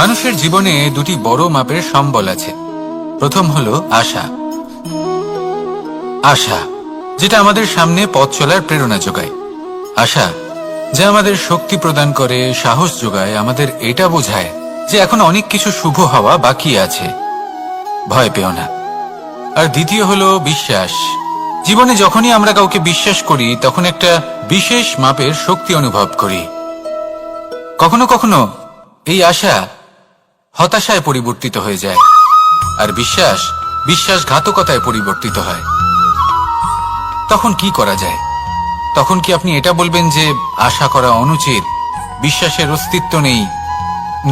মানুষের জীবনে দুটি বড় মাপের সম্বল আছে। প্রথম হলো আশা। আশা যেটা আমাদের সামনে পথ চলার প্রেরণা যোগায়। আশা যা আমাদের শক্তি প্রদান করে, সাহস যোগায়, আমাদের এটা বোঝায় যে এখন অনেক কিছু শুভ হওয়া বাকি আছে, ভয় পেও না। আর দ্বিতীয় হলো বিশ্বাস। জীবনে যখনই আমরা কাউকে বিশ্বাস করি তখন একটা বিশেষ মাপের শক্তি অনুভব করি। কখনো কখনো এই আশা হতাশায় পরিবর্তিত হয়ে যায়, আর বিশ্বাসঘাতকতায় পরিবর্তিত হয়। তখন কি করা যায়? তখন কি আপনি এটা বলবেন যে আশা করা অনুচিত, বিশ্বাসের অস্তিত্ব নেই?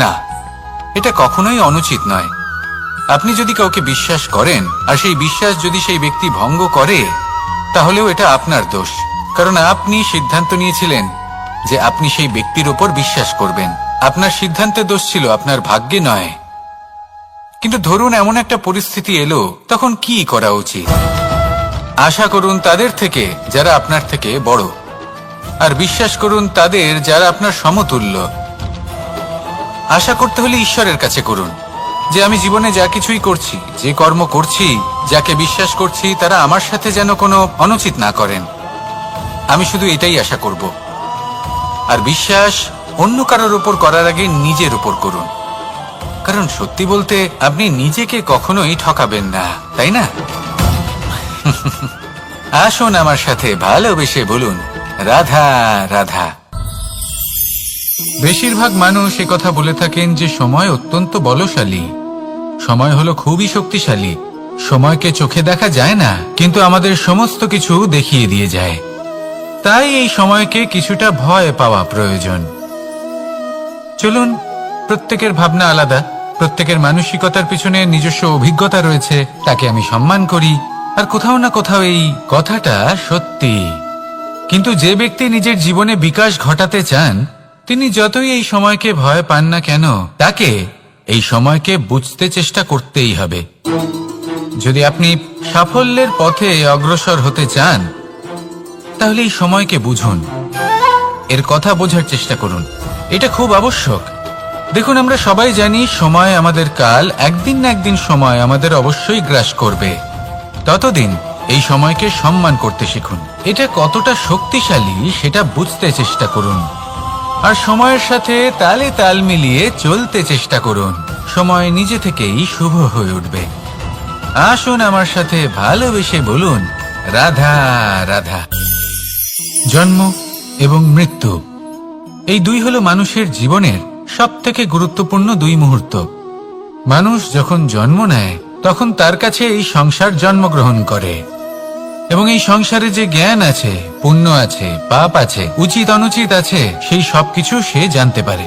না, এটা কখনোই অনুচিত নয়। আপনি যদি কাউকে বিশ্বাস করেন আর সেই বিশ্বাস যদি সেই ব্যক্তি ভঙ্গ করে, তাহলেও এটা আপনার দোষ, কারণ আপনি সিদ্ধান্ত নিয়েছিলেন যে আপনি সেই ব্যক্তির ওপর বিশ্বাস করবেন। আপনার সিদ্ধান্তের দোষ ছিল, আপনার ভাগ্যে নয়। কিন্তু ধরুন এমন একটা পরিস্থিতি এলো, তখন কি করা উচিত? আশা করুন তাদের থেকে যারা আপনার থেকে বড়, আর বিশ্বাস করুন তাদের যারা আপনার সমতুল্য। আশা করতে হলে ঈশ্বরের কাছে করুন যে আমি জীবনে যা কিছুই করছি, যে কর্ম করছি, যাকে বিশ্বাস করছি, তারা আমার সাথে যেন কোনো অনুচিত না করেন। আমি শুধু এটাই আশা করব। আর বিশ্বাস অন্য কারোর উপর করার আগে নিজের উপর করুন, কারণ সত্যি বলতে আপনি নিজেকে কখনোই ঠকাবেন না, তাই না? আসুন আমার সাথে ভালোবেসে বলুন, রাধা রাধা। বেশিরভাগ মানুষ কথা বলে থাকেন যে সময় অত্যন্ত বলশালী, সময় হলো খুবই শক্তিশালী। সময়কে চোখে দেখা যায় না, কিন্তু আমাদের সমস্ত কিছু দেখিয়ে দিয়ে যায়। তাই এই সময়কে কিছুটা ভয় পাওয়া প্রয়োজন। চলুন, প্রত্যেকের ভাবনা আলাদা, প্রত্যেকের মানসিকতার পিছনে নিজস্ব অভিজ্ঞতা রয়েছে, তাকে আমি সম্মান করি। আর কোথাও না কোথাও এই কথাটা সত্যি। কিন্তু যে ব্যক্তি নিজের জীবনে বিকাশ ঘটাতে চান, তিনি যতই এই সময়কে ভয় পান না কেন, তাকে এই সময়কে বুঝতে চেষ্টা করতেই হবে। যদি আপনি সাফল্যের পথে অগ্রসর হতে চান, তাহলে এই সময়কে বুঝুন, এর কথা বোঝার চেষ্টা করুন। এটা খুব আবশ্যক। দেখুন, আমরা সবাই জানি সময় আমাদের কাল, একদিন না একদিন সময় আমাদের অবশ্যই গ্রাস করবে। ততদিন এই সময়কে সম্মান করতে শিখুন। এটা কতটা শক্তিশালী সেটা বুঝতে চেষ্টা করুন, আর সময়ের সাথে তালে তাল মিলিয়ে চলতে চেষ্টা করুন। সময় নিজে থেকেই শুভ হয়ে উঠবে। আসুন আমার সাথে ভালোবেসে বলুন, রাধা রাধা। জন্ম এবং মৃত্যু, এই দুই হলো মানুষের জীবনের সবথেকে গুরুত্বপূর্ণ দুই মুহূর্ত। মানুষ যখন জন্ম নেয় তখন তার কাছে এই সংসার জন্মগ্রহণ করে, এবং এই সংসারে যে জ্ঞান আছে, পুণ্য আছে, পাপ আছে, উচিত অনুচিত আছে, সেই সবকিছু সে জানতে পারে।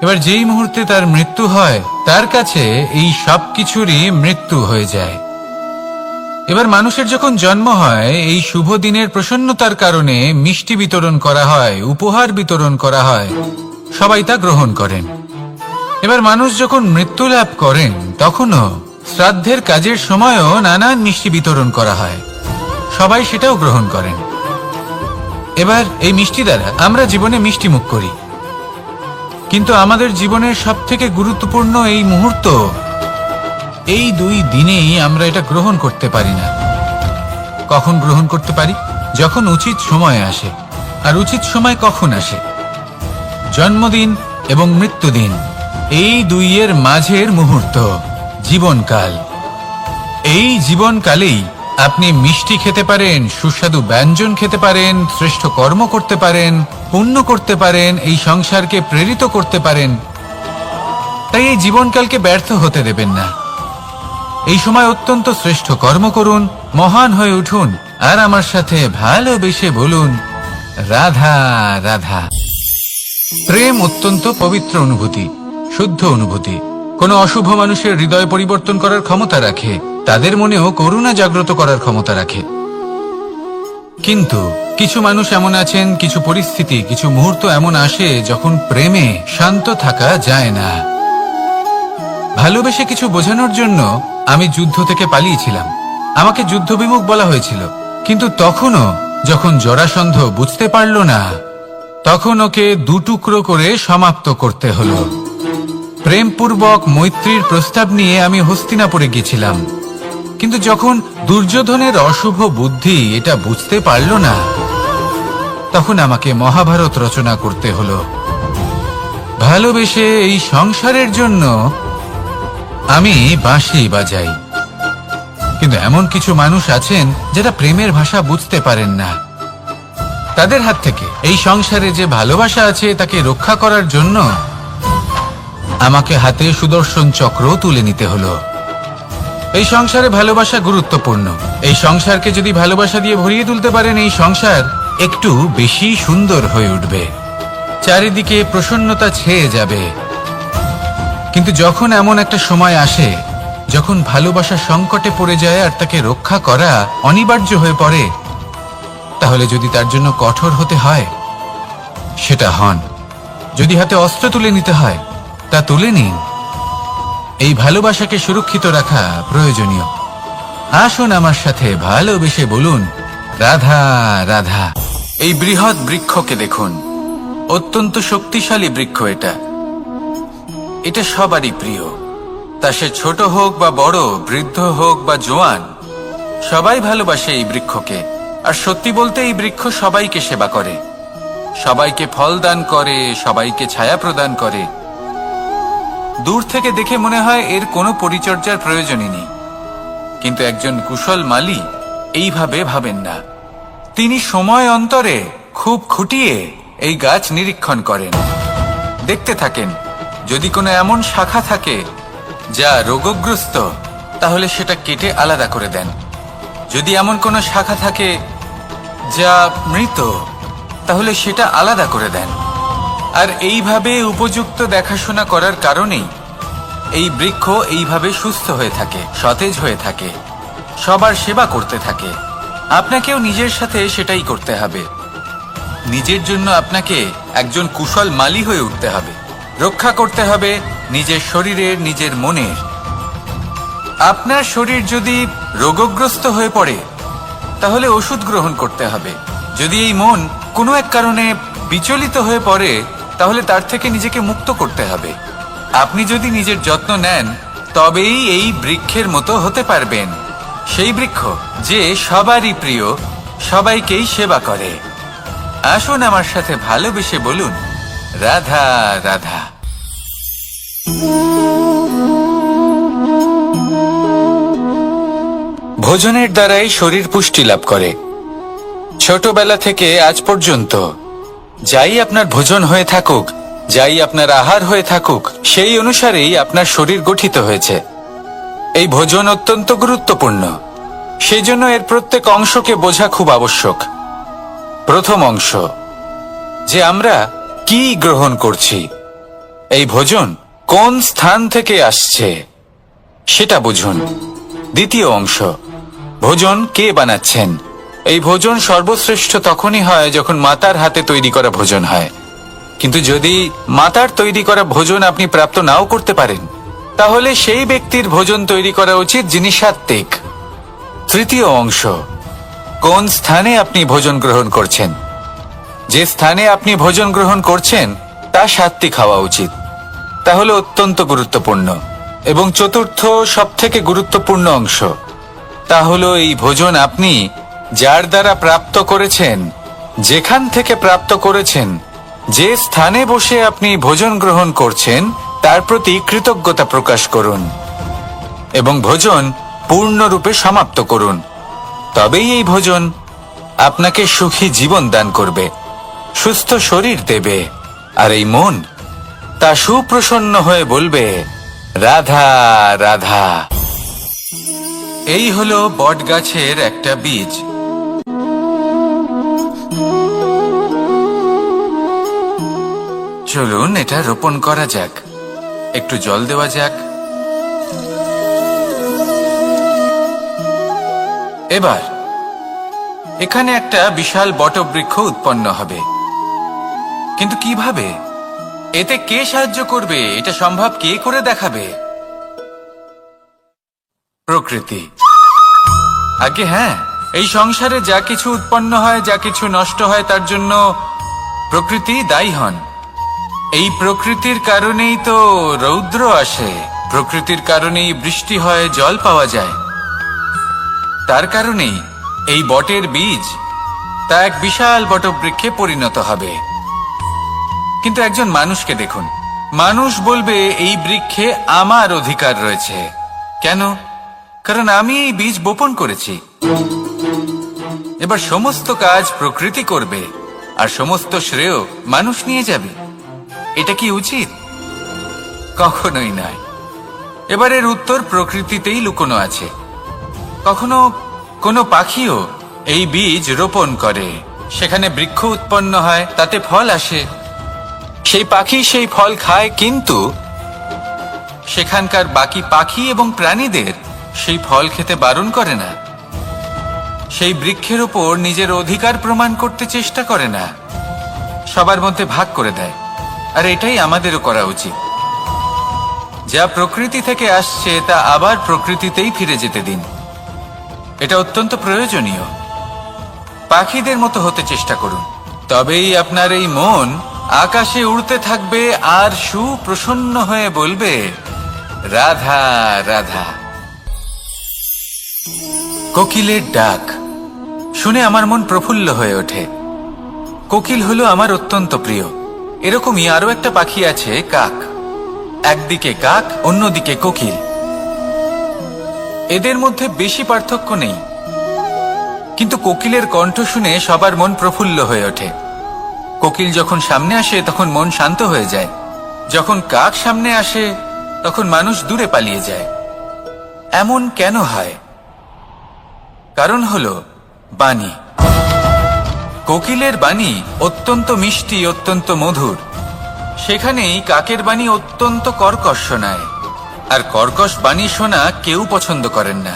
এবার যেই মুহূর্তে তার মৃত্যু হয়, তার কাছে এই সবকিছুরই মৃত্যু হয়ে যায়। এবার মানুষের যখন জন্ম হয়, এই শুভ দিনের প্রসন্নতার কারণে মিষ্টি বিতরণ করা হয়, উপহার বিতরণ করা হয়, সবাই তা গ্রহণ করেন। এবার মানুষ যখন মৃত্যু লাভ করেন, তখনও শ্রাদ্ধের কাজের সময়ও নানান মিষ্টি বিতরণ করা হয়, সবাই সেটাও গ্রহণ করেন। এবার এই মিষ্টি দ্বারা আমরা জীবনে মিষ্টি মুখ করি, কিন্তু আমাদের জীবনের সবথেকে গুরুত্বপূর্ণ এই মুহূর্ত, এই দুই দিনেই আমরা এটা গ্রহণ করতে পারি না। কখন গ্রহণ করতে পারি? যখন উচিত সময় আসে। আর উচিত সময় কখন আসে? জন্মদিন এবং মৃত্যুদিন, এই দুইয়ের মাঝের মুহূর্ত, জীবনকাল। এই জীবনকালেই আপনি মিষ্টি খেতে পারেন, সুস্বাদু ব্যঞ্জন খেতে পারেন, শ্রেষ্ঠ কর্ম করতে পারেন, পুণ্য করতে পারেন, এই সংসারকে প্রেরিত করতে পারেন। তাই এই জীবনকালকে ব্যর্থ হতে দেবেন না। এই সময় অত্যন্ত শ্রেষ্ঠ কর্ম করুন, মহান হয়ে উঠুন, আর আমার সাথে ভালোবেসে বলুন, রাধা রাধা। প্রেম অত্যন্ত পবিত্র অনুভূতি, শুদ্ধ অনুভূতি। কোনো অশুভ মানুষের হৃদয় পরিবর্তন করার ক্ষমতা রাখে, তাদের মনেও করুণা জাগ্রত করার ক্ষমতা রাখে। কিন্তু কিছু মানুষ এমন আছেন, কিছু পরিস্থিতি, কিছু মুহূর্ত এমন আসে যখন প্রেমে শান্ত থাকা যায় না। ভালোবেসে কিছু বোঝানোর জন্য আমি যুদ্ধ থেকে পালিয়েছিলাম, আমাকে যুদ্ধবিমুখ বলা হয়েছিল। কিন্তু তখনও যখন জরাসন্ধ বুঝতে পারল না, তখন ওকে দুটুকরো করে সমাপ্ত করতে হলো। প্রেমপূর্বক মৈত্রীর প্রস্তাব নিয়ে আমি হস্তিনাপুরে গেছিলাম, কিন্তু যখন দুর্যোধনের অশুভ বুদ্ধি এটা বুঝতে পারল না, তখন আমাকে মহাভারত রচনা করতে হলো। ভালোবেসে এই সংসারের জন্য আমি বাঁশি বাজাই, কিন্তু এমন কিছু মানুষ আছেন যারা প্রেমের ভাষা বুঝতে পারেন না। তাদের হাত থেকে এই সংসারে যে ভালোবাসা আছে তাকে রক্ষা করার জন্য আমাকে হাতে সুদর্শন চক্র তুলে নিতে হলো। এই সংসারে ভালোবাসা গুরুত্বপূর্ণ। এই সংসারকে যদি ভালোবাসা দিয়ে ভরিয়ে তুলতে পারেন, এই সংসার একটু বেশি সুন্দর হয়ে উঠবে, চারিদিকে প্রসন্নতা ছেয়ে যাবে। কিন্তু যখন এমন একটা সময় আসে যখন ভালোবাসা সংকটে পড়ে যায় আর তাকে রক্ষা করা অনিবার্য হয়ে পড়ে, তাহলে যদি তার জন্য কঠোর হতে হয় সেটা হন, যদি হাতে অস্ত্র তুলে নিতে হয় তা তুলে নিন। এই ভালোবাসাকে সুরক্ষিত রাখা প্রয়োজনীয়। আসুন আমার সাথে ভালোবেসে বলুন, রাধা রাধা। এই বৃহৎ বৃক্ষকে দেখুন, অত্যন্ত শক্তিশালী বৃক্ষ। এটা সবারই প্রিয়, তা সে ছোট হোক বা বড়, বৃদ্ধ হোক বা জোয়ান, সবাই ভালোবাসে এই বৃক্ষকে। আর সত্যি বলতে এই বৃক্ষ সবাইকে সেবা করে, সবাইকে ফল দান করে, সবাইকে ছায়া প্রদান করে। দূর থেকে দেখে মনে হয় এর কোনো পরিচর্যার প্রয়োজনই নেই, কিন্তু একজন কুশল মালী এইভাবে ভাবেন না। তিনি সময় অন্তরে খুব খুঁটিয়ে এই গাছ নিরীক্ষণ করেন, দেখতে থাকেন। যদি কোনো এমন শাখা থাকে যা রোগগ্রস্ত, তাহলে সেটা কেটে আলাদা করে দেন। যদি এমন কোনো শাখা থাকে যা মৃত, তাহলে সেটা আলাদা করে দেন। আর এইভাবে উপযুক্ত দেখাশোনা করার কারণেই এই বৃক্ষ এইভাবে সুস্থ হয়ে থাকে, সতেজ হয়ে থাকে, সবার সেবা করতে থাকে। আপনাকেও নিজের সাথে সেটাই করতে হবে। নিজের জন্য আপনাকে একজন কুশল মালী হয়ে উঠতে হবে, রক্ষা করতে হবে নিজের শরীরের, নিজের মনের। আপনার শরীর যদি রোগগ্রস্ত হয়ে পড়ে, তাহলে ওষুধ গ্রহণ করতে হবে। যদি এই মন কোনো এক কারণে বিচলিত হয়ে পড়ে, তাহলে তার থেকে নিজেকে মুক্ত করতে হবে। আপনি যদি নিজের যত্ন নেন, তবেই এই বৃক্ষের মতো হতে পারবেন, সেই বৃক্ষ যে সবারই প্রিয়, সবাইকেই সেবা করে। আসুন আমার সাথে ভালোবেসে বলুন, রাধা রাধা। ভোজনের দ্বারাই শরীর পুষ্টি লাভ করে। ছোটবেলা থেকে আজ পর্যন্ত যাই আপনার ভোজন হয়ে থাকুক, যাই আপনার আহার হয়ে থাকুক, সেই অনুসারেই আপনার শরীর গঠিত হয়েছে। এই ভোজন অত্যন্ত গুরুত্বপূর্ণ, সেই জন্য এর প্রত্যেক অংশকে বোঝা খুব আবশ্যক। প্রথম অংশ, যে আমরা কি গ্রহণ করছি, এই ভোজন কোন স্থান থেকে আসছে সেটা বুঝুন। দ্বিতীয় অংশ, ভোজন কে বানাচ্ছেন। এই ভোজন সর্বশ্রেষ্ঠ তখনই হয় যখন মাতার হাতে তৈরি করা ভোজন হয়। কিন্তু যদি মাতার তৈরি করা ভোজন আপনি প্রাপ্ত নাও করতে পারেন, তাহলে সেই ব্যক্তির ভোজন তৈরি করা উচিত যিনি সাত্ত্বিক। তৃতীয় অংশ, কোন স্থানে আপনি ভোজন গ্রহণ করছেন। যে স্থানে আপনি ভোজন গ্রহণ করছেন তা সাত্ত্বিক হওয়া উচিত, তাহলে অত্যন্ত গুরুত্বপূর্ণ। এবং চতুর্থ সবথেকে গুরুত্বপূর্ণ অংশ, তা হলো এই ভোজন আপনি যার দ্বারা প্রাপ্ত করেছেন, যেখান থেকে প্রাপ্ত করেছেন, যে স্থানে বসে আপনি ভোজন গ্রহণ করছেন, তার প্রতি কৃতজ্ঞতা প্রকাশ করুন এবং ভোজন পূর্ণরূপে সমাপ্ত করুন। তবেই এই ভোজন আপনাকে সুখী জীবন দান করবে, সুস্থ শরীর দেবে, আর এই মন তা সুপ্রসন্ন হয়ে বলবে, রাধা রাধা। এই হলো বট গাছের একটা বীজ। চলুন এটা রোপণ করা যাক, একটু জল দেওয়া যাক। এবার এখানে একটা বিশাল বটবৃক্ষ উৎপন্ন হবে, কিন্তু কিভাবে? এতে কে সাহায্য করবে? এটা সম্ভব কে করে দেখাবে? প্রকৃতি। আগে হ্যাঁ, এই সংসারে যা কিছু উৎপন্ন হয়, যা কিছু নষ্ট হয়, তার জন্য প্রকৃতি দায়ী হন। এই প্রকৃতির কারণেই তো রৌদ্র আসে, প্রকৃতির কারণেই বৃষ্টি হয়, জল পাওয়া যায়। তার কারণেই এই বটের বীজ তা এক বিশাল বটবৃক্ষে পরিণত হবে। কিন্তু একজন মানুষকে দেখুন, মানুষ বলবে এই বৃক্ষে আমার অধিকার রয়েছে। কেন? কারণ আমি এই বীজ বপন করেছি। এবার সমস্ত কাজ প্রকৃতি করবে আর সমস্ত শ্রেয় মানুষ নিয়ে যাবে। এটা কি উচিত? কখনোই নয়। এবারের উত্তর প্রকৃতিতেই লুকোনো আছে। কখনো কোনো পাখিও এই বীজ রোপণ করে, সেখানে বৃক্ষ উৎপন্ন হয়, তাতে ফল আসে, সেই পাখি সেই ফল খায়, কিন্তু সেখানকার বাকি পাখি এবং প্রাণীদের সেই ফল খেতে বারণ করে না। সেই বৃক্ষের ওপর নিজের অধিকার প্রমাণ করতে চেষ্টা করে না, সবার মধ্যে ভাগ করে দেয়। আর এটাই আমাদেরও করা উচিত। যা প্রকৃতি থেকে আসছে তা আবার প্রকৃতিতেই ফিরে যেতে দিন। এটা অত্যন্ত প্রয়োজনীয়। পাখিদের মতো হতে চেষ্টা করুন, তবেই আপনার এই মন আকাশে উড়তে থাকবে আর সুপ্রসন্ন হয়ে বলবে, রাধা রাধা। কোকিলের ডাক শুনে আমার মন প্রফুল্ল হয়ে ওঠে। কোকিল হলো আমার অত্যন্ত প্রিয়। এরকমই আরো একটা পাখি আছে, কাক। একদিকে কাক, অন্যদিকে কোকিল। এদের মধ্যে বেশি পার্থক্য নেই, কিন্তু কোকিলের কণ্ঠ শুনে সবার মন প্রফুল্ল হয়ে ওঠে। কোকিল যখন সামনে আসে তখন মন শান্ত হয়ে যায়, যখন কাক সামনে আসে তখন মানুষ দূরে পালিয়ে যায়। এমন কেন হয়? কারণ হলো বাণী। কোকিলের বাণী অত্যন্ত মিষ্টি, অত্যন্ত মধুর। সেখানেই কাকের বাণী অত্যন্ত কর্কশ শোনায়, আর কর্কশ বাণী শোনা কেউ পছন্দ করেন না।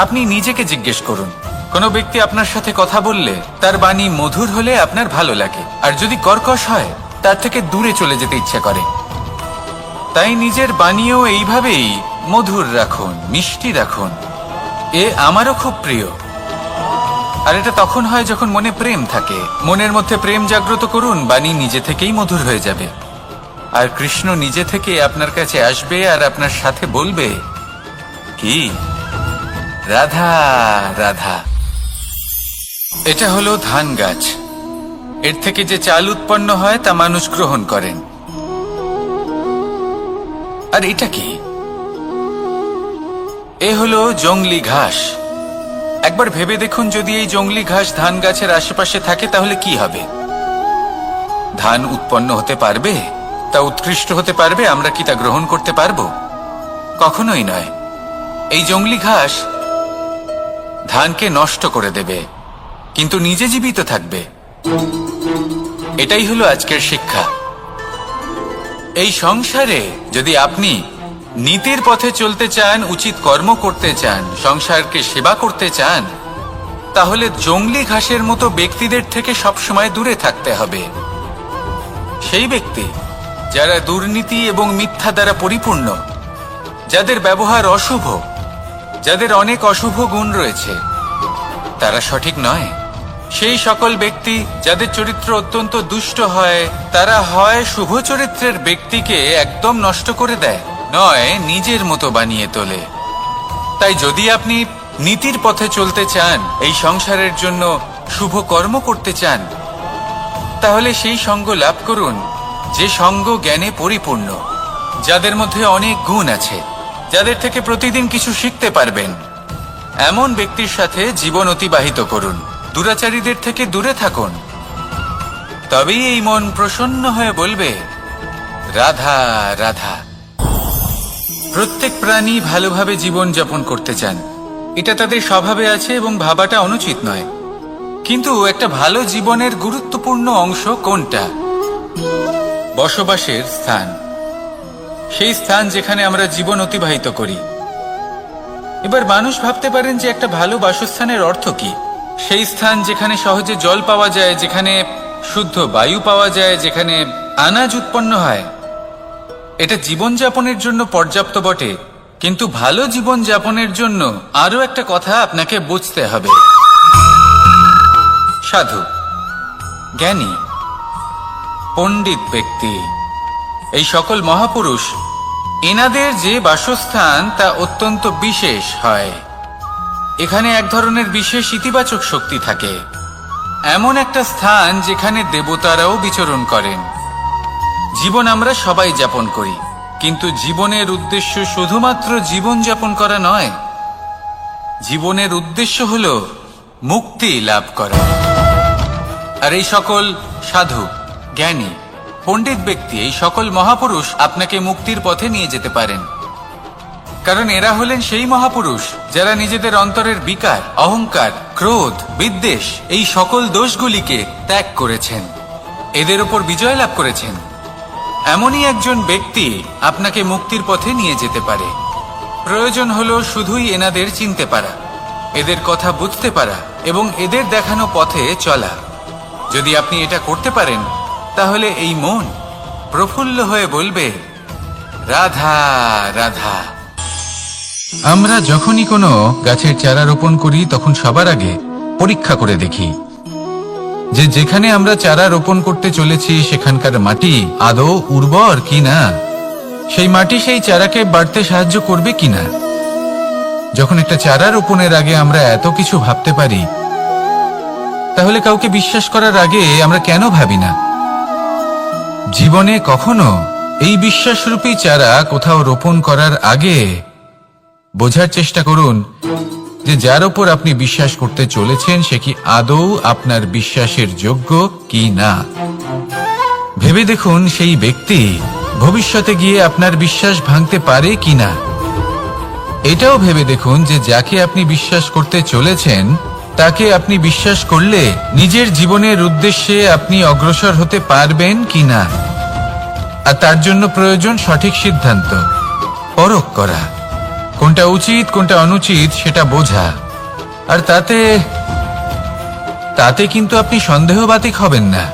আপনি নিজেকে জিজ্ঞেস করুন, কোনো ব্যক্তি আপনার সাথে কথা বললে তার বাণী মধুর হলে আপনার ভালো লাগে, আর যদি কর্কশ হয় তার থেকে দূরে চলে যেতে ইচ্ছে করে। তাই নিজের বাণীও এইভাবেই মধুর রাখুন, মিষ্টি রাখুন। এ আমারও খুব প্রিয়। আর এটা তখন হয় যখন মনে প্রেম থাকে। মনের মধ্যে প্রেম জাগ্রত করুন, বাণী নিজে থেকেই মধুর হয়ে যাবে। আর কৃষ্ণ নিজে থেকে আপনার কাছে আসবে আর আপনার সাথে বলবে, কি রাধা রাধা। এটা হলো ধান গাছ। এর থেকে যে চাল উৎপন্ন হয় তা মানুষ গ্রহণ করেন। আর এটা কি? এ হলো জংলি ঘাস। একবার ভেবে দেখুন, যদি এই জংলি ঘাস ধান গাছের আশেপাশে থাকে তাহলে কি হবে? ধান উৎপন্ন হতে পারবে? তা উৎকৃষ্ট হতে পারবে? আমরা কি তা গ্রহণ করতে পারবো? কখনোই নয়। এই জংলি ঘাস ধানকে নষ্ট করে দেবে, কিন্তু নিজে জীবিত থাকবে। এটাই হলো আজকের শিক্ষা। এই সংসারে যদি আপনি নীতির পথে চলতে চান, উচিত কর্ম করতে চান, সংসারকে সেবা করতে চান, তাহলে জংলি ঘাসের মতো ব্যক্তিদের থেকে সবসময় দূরে থাকতে হবে। সেই ব্যক্তি যারা দুর্নীতি এবং মিথ্যা দ্বারা পরিপূর্ণ, যাদের ব্যবহার অশুভ, যাদের অনেক অশুভ গুণ রয়েছে, তারা সঠিক নয়। সেই সকল ব্যক্তি যাদের চরিত্র অত্যন্ত দুষ্ট হয়, তারা হয় শুভ চরিত্রের ব্যক্তিকে একদম নষ্ট করে দেয়, নয় নিজের মতো বানিয়ে তোলে। তাই যদি আপনি নীতির পথে চলতে চান, এই সংসারের জন্য শুভ কর্ম করতে চান, তাহলে সেই সঙ্গ লাভ করুন যে সঙ্গ জ্ঞানে পরিপূর্ণ, যাদের মধ্যে অনেক গুণ আছে, যাদের থেকে প্রতিদিন কিছু শিখতে পারবেন। এমন ব্যক্তির সাথে জীবন অতিবাহিত করুন। দুরাচারীদের থেকে দূরে থাকুন। তবেই এই মন প্রসন্ন হয়ে বলবে, রাধা রাধা। প্রত্যেক প্রাণী ভালোভাবে জীবন যাপন করতে চান, এটা তাদের স্বভাবে আছে এবং ভাবাটা অনুচিত নয়। কিন্তু একটা ভালো জীবনের গুরুত্বপূর্ণ অংশ কোনটা? বসবাসের স্থান। সেই স্থান যেখানে আমরা জীবন অতিবাহিত করি। এবার মানুষ ভাবতে পারেন যে একটা ভালো বাসস্থানের অর্থ কি? সেই স্থান যেখানে সহজে জল পাওয়া যায়, যেখানে শুদ্ধ বায়ু পাওয়া যায়, যেখানে আনাজ উৎপন্ন হয়। এটা জীবনযাপনের জন্য পর্যাপ্ত বটে, কিন্তু ভালো জীবন যাপনের জন্য আরো একটা কথা আপনাকে বুঝতে হবে। সাধু, জ্ঞানী, পণ্ডিত ব্যক্তি, এই সকল মহাপুরুষ, এনাদের যে বাসস্থান তা অত্যন্ত বিশেষ হয়। এখানে এক ধরনের বিশেষ ইতিবাচক শক্তি থাকে, এমন একটা স্থান যেখানে দেবতারাও বিচরণ করেন। জীবন আমরা সবাই যাপন করি, কিন্তু জীবনের উদ্দেশ্য শুধুমাত্র জীবন যাপন করা নয়। জীবনের উদ্দেশ্য হল মুক্তি লাভ করা। আর এই সকল সাধু, জ্ঞানী, পণ্ডিত ব্যক্তি, এই সকল মহাপুরুষ আপনাকে মুক্তির পথে নিয়ে যেতে পারেন, কারণ এরা হলেন সেই মহাপুরুষ যারা নিজেদের অন্তরের বিকার, অহংকার, ক্রোধ, বিদ্বেষ এই সকল দোষগুলিকে ত্যাগ করেছেন, এদের উপর বিজয় লাভ করেছেন। এমনই একজন ব্যক্তি আপনাকে মুক্তির পথে নিয়ে যেতে পারে। প্রয়োজন হলো শুধুই এনাদের চিনতে পারা, এদের কথা বুঝতে পারা এবং এদের দেখানো পথে চলা। যদি আপনি এটা করতে পারেন, তাহলে এই মন প্রফুল্ল হয়ে বলবে, রাধা রাধা। আমরা যখনই কোনো গাছের চারা রোপণ করি, তখন সবার আগে পরীক্ষা করে দেখি যে যেখানে আমরা চারা রোপণ করতে চলেছি সেখানকার মাটি আদৌ উর্বর কিনা, সেই মাটি সেই চারাকে বাড়তে সাহায্য করবে কিনা। যখন একটা চারা রোপণের আগে আমরা এত কিছু ভাবতে পারি, তাহলে কাউকে বিশ্বাস করার আগে আমরা কেন ভাবি না? জীবনে কখনো এই বিশ্বাসরূপী চারা কোথাও রোপণ করার আগে বোঝার চেষ্টা করুন যে যার ওপর আপনি বিশ্বাস করতে চলেছেন সে কি আদৌ আপনার বিশ্বাসের যোগ্য কি না। ভেবে দেখুন সেই ব্যক্তি ভবিষ্যতে গিয়ে আপনার বিশ্বাস ভাঙতে পারে কিনা। এটাও ভেবে দেখুন যে যাকে আপনি বিশ্বাস করতে চলেছেন তাকে আপনি বিশ্বাস করলে নিজের জীবনের উদ্দেশ্যে আপনি অগ্রসর হতে পারবেন কিনা। আর তার জন্য প্রয়োজন সঠিক সিদ্ধান্ত, পরখ করা, কোনটা উচিত কোনটা অনুচিত সেটা বোঝা। আর তাতে কিন্তু আপনি সন্দেহবাতিক হবেন না,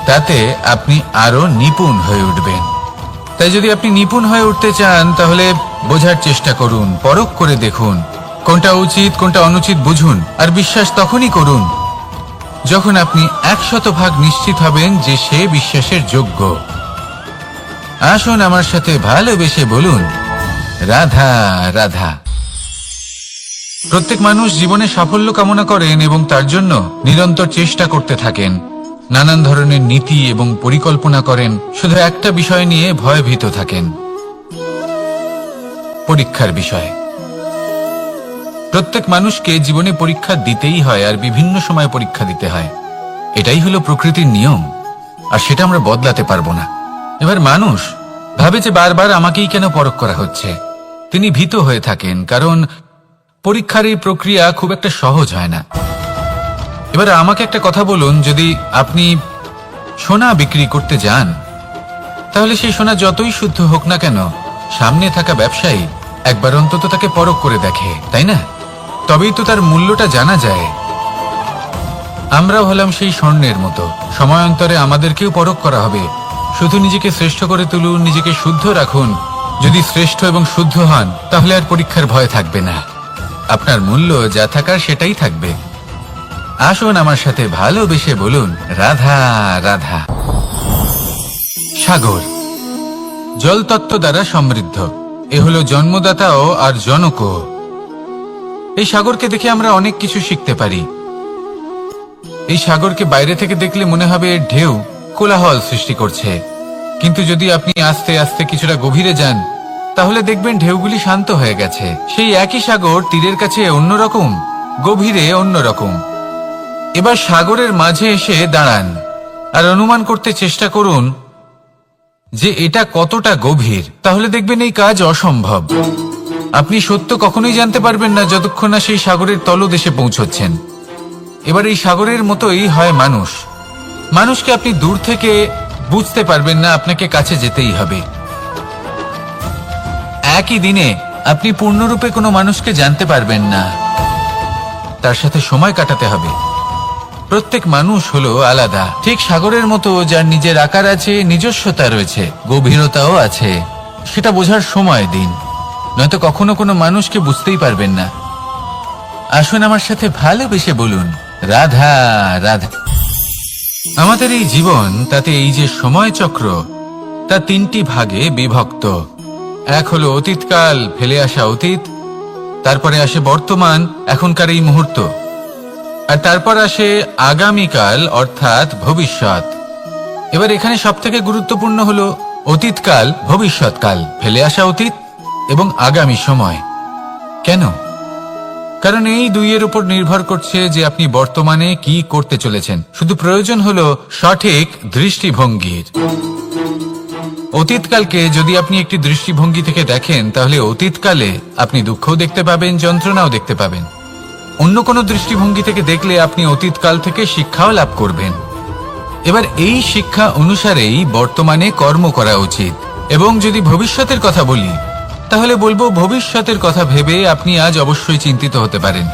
তাতে আপনি আরো নিপুণ হয়ে উঠবেন। তাই যদি আপনি নিপুণ হয়ে উঠতে চান, তাহলে বোঝার চেষ্টা করুন, পরখ করে দেখুন, কোনটা উচিত কোনটা অনুচিত বুঝুন। আর বিশ্বাস তখনই করুন যখন আপনি 100% নিশ্চিত হবেন যে সে বিশ্বাসের যোগ্য। আসুন আমার সাথে ভালোবেসে বলুন, রাধা রাধা। প্রত্যেক মানুষ জীবনে সাফল্য কামনা করেন এবং তার জন্য নিরন্তর চেষ্টা করতে থাকেন, নানান ধরনের নীতি এবং পরিকল্পনা করেন। শুধু একটা বিষয় নিয়ে ভয়ভীত থাকেন, পরীক্ষার বিষয়। প্রত্যেক মানুষকে জীবনে পরীক্ষা দিতেই হয়, আর বিভিন্ন সময় পরীক্ষা দিতে হয়। এটাই হলো প্রকৃতির নিয়ম, আর সেটা আমরা বদলাতে পারবো না। এবার মানুষ ভাবে যে বারবার আমাকেই কেন পরখ করা হচ্ছে। তিনি ভীত হয়ে থাকেন, কারণ পরীক্ষার এই প্রক্রিয়া খুব একটা সহজ হয় না। এবার আমাকে একটা কথা বলুন, যদি আপনি সোনা বিক্রি করতে যান, তাহলে সেই সোনা যতই শুদ্ধ হোক না কেন, সামনে থাকা ব্যবসায়ী একবার অন্তত তাকে পরখ করে দেখে, তাই না? তবেই তো তার মূল্যটা জানা যায়। আমরাও হলাম সেই স্বর্ণের মতো, সময়ান্তরে আমাদেরকেও পরখ করা হবে। শুধু নিজেকে শ্রেষ্ঠ করে তুলুন, নিজেকে শুদ্ধ রাখুন। যদি শ্রেষ্ঠ এবং শুদ্ধ হন, তাহলে আর পরীক্ষার ভয় থাকবে না। আপনার মূল্য যা থাকার সেটাই থাকবে। আসুন আমার সাথে ভালোবেসে বলুন, রাধা রাধা। সাগর জলতত্ত্ব দ্বারা সমৃদ্ধ, এ হলো জন্মদাতাও আর জনকও। এই সাগরকে দেখে আমরা অনেক কিছু শিখতে পারি। এই সাগরকে বাইরে থেকে দেখলে মনে হবে এর ঢেউ কোলাহল সৃষ্টি করছে, কিন্তু যদি আপনি আস্তে আস্তে কিছুটা গভীরে যান, তাহলে দেখবেন ঢেউগুলি শান্ত হয়ে গেছে। সেই একই সাগর তীরের কাছে অন্যরকম, গভীরে অন্যরকম। এবার সাগরের মাঝে এসে দাঁড়ান আর অনুমান করতে চেষ্টা করুন যে এটা কতটা গভীর। তাহলে দেখবেন এই কাজ অসম্ভব। আপনি সত্য কখনোই জানতে পারবেন না যতক্ষণ না সেই সাগরের তলদেশে পৌঁছচ্ছেন। এবার এই সাগরের মতোই হয় মানুষ। মানুষকে আপনি দূর থেকে বুঝতে পারবেন না, আপনাকে কাছে যেতেই হবে। একই দিনে আপনি পূর্ণরূপে কোনো মানুষকে জানতে পারবেন না, তার সাথে সময় কাটাতে হবে। প্রত্যেক মানুষ হলো আলাদা, ঠিক সাগরের মতো, যার নিজের আকার আছে, নিজস্বতা রয়েছে, গভীরতাও আছে। সেটা বোঝার সময় দিন, নয়তো কখনো কোনো মানুষকে বুঝতেই পারবেন না। আসুন আমার সাথে ভালোবেসে বলুন, রাধা রাধা। আমাদের এই জীবন, তাতে এই যে সময় চক্র, তা তিনটি ভাগে বিভক্ত। এক হলো অতীতকাল, ফেলে আসা অতীত, তারপরে আসে বর্তমান, এখনকার এই মুহূর্ত, আর তারপর আসে আগামীকাল অর্থাৎ ভবিষ্যৎ। এবার এখানে সবথেকে গুরুত্বপূর্ণ হলো অতীতকাল, ভবিষ্যৎকাল, ফেলে আসা অতীত এবং আগামী সময়। কেন? কারণ এই দুইয়ের উপর নির্ভর করছে যে আপনি বর্তমানে কি করতে চলেছেন। শুধু প্রয়োজন হলো সঠিক দৃষ্টিভঙ্গির। অতীতকালকে যদি আপনি একটি দৃষ্টিভঙ্গি থেকে দেখেন, তাহলে অতীতকালে আপনি দুঃখও দেখতে পাবেন, যন্ত্রণাও দেখতে পাবেন। অন্য কোনো দৃষ্টিভঙ্গি থেকে দেখলে আপনি অতীতকাল থেকে শিক্ষাও লাভ করবেন। এবার এই শিক্ষা অনুসারেই বর্তমানে কর্ম করা উচিত। এবং যদি ভবিষ্যতের কথা বলি, তাহলে বলবো ভবিষ্যতের কথা ভেবে আপনি আজ অবশ্যই চিন্তিত হতে পারেন।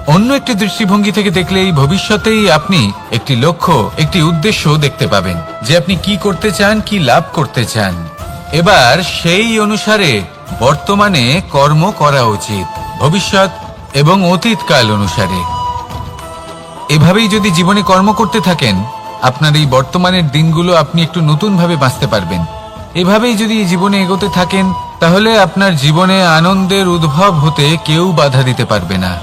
অন্য একটি দৃষ্টিভঙ্গি থেকে দেখলে এই ভবিষ্যতেই আপনি একটি লক্ষ্য, একটি উদ্দেশ্য দেখতে পাবেন যে আপনি কি করতে চান, কি লাভ করতে চান। এবার সেই অনুসারে বর্তমানে কর্ম করা উচিত, ভবিষ্যৎ এবং অতীতকাল অনুসারে। এভাবেই যদি জীবনে কর্ম করতে থাকেন, আপনার এই বর্তমানের দিনগুলো আপনি একটু নতুনভাবে বাঁচতে পারবেন। এভাবেই যদি জীবনে এগোতে থাকেন, তাহলে আপনার জীবনে আনন্দের উদ্ভব হতে কেউ বাধা দিতে পারবে না।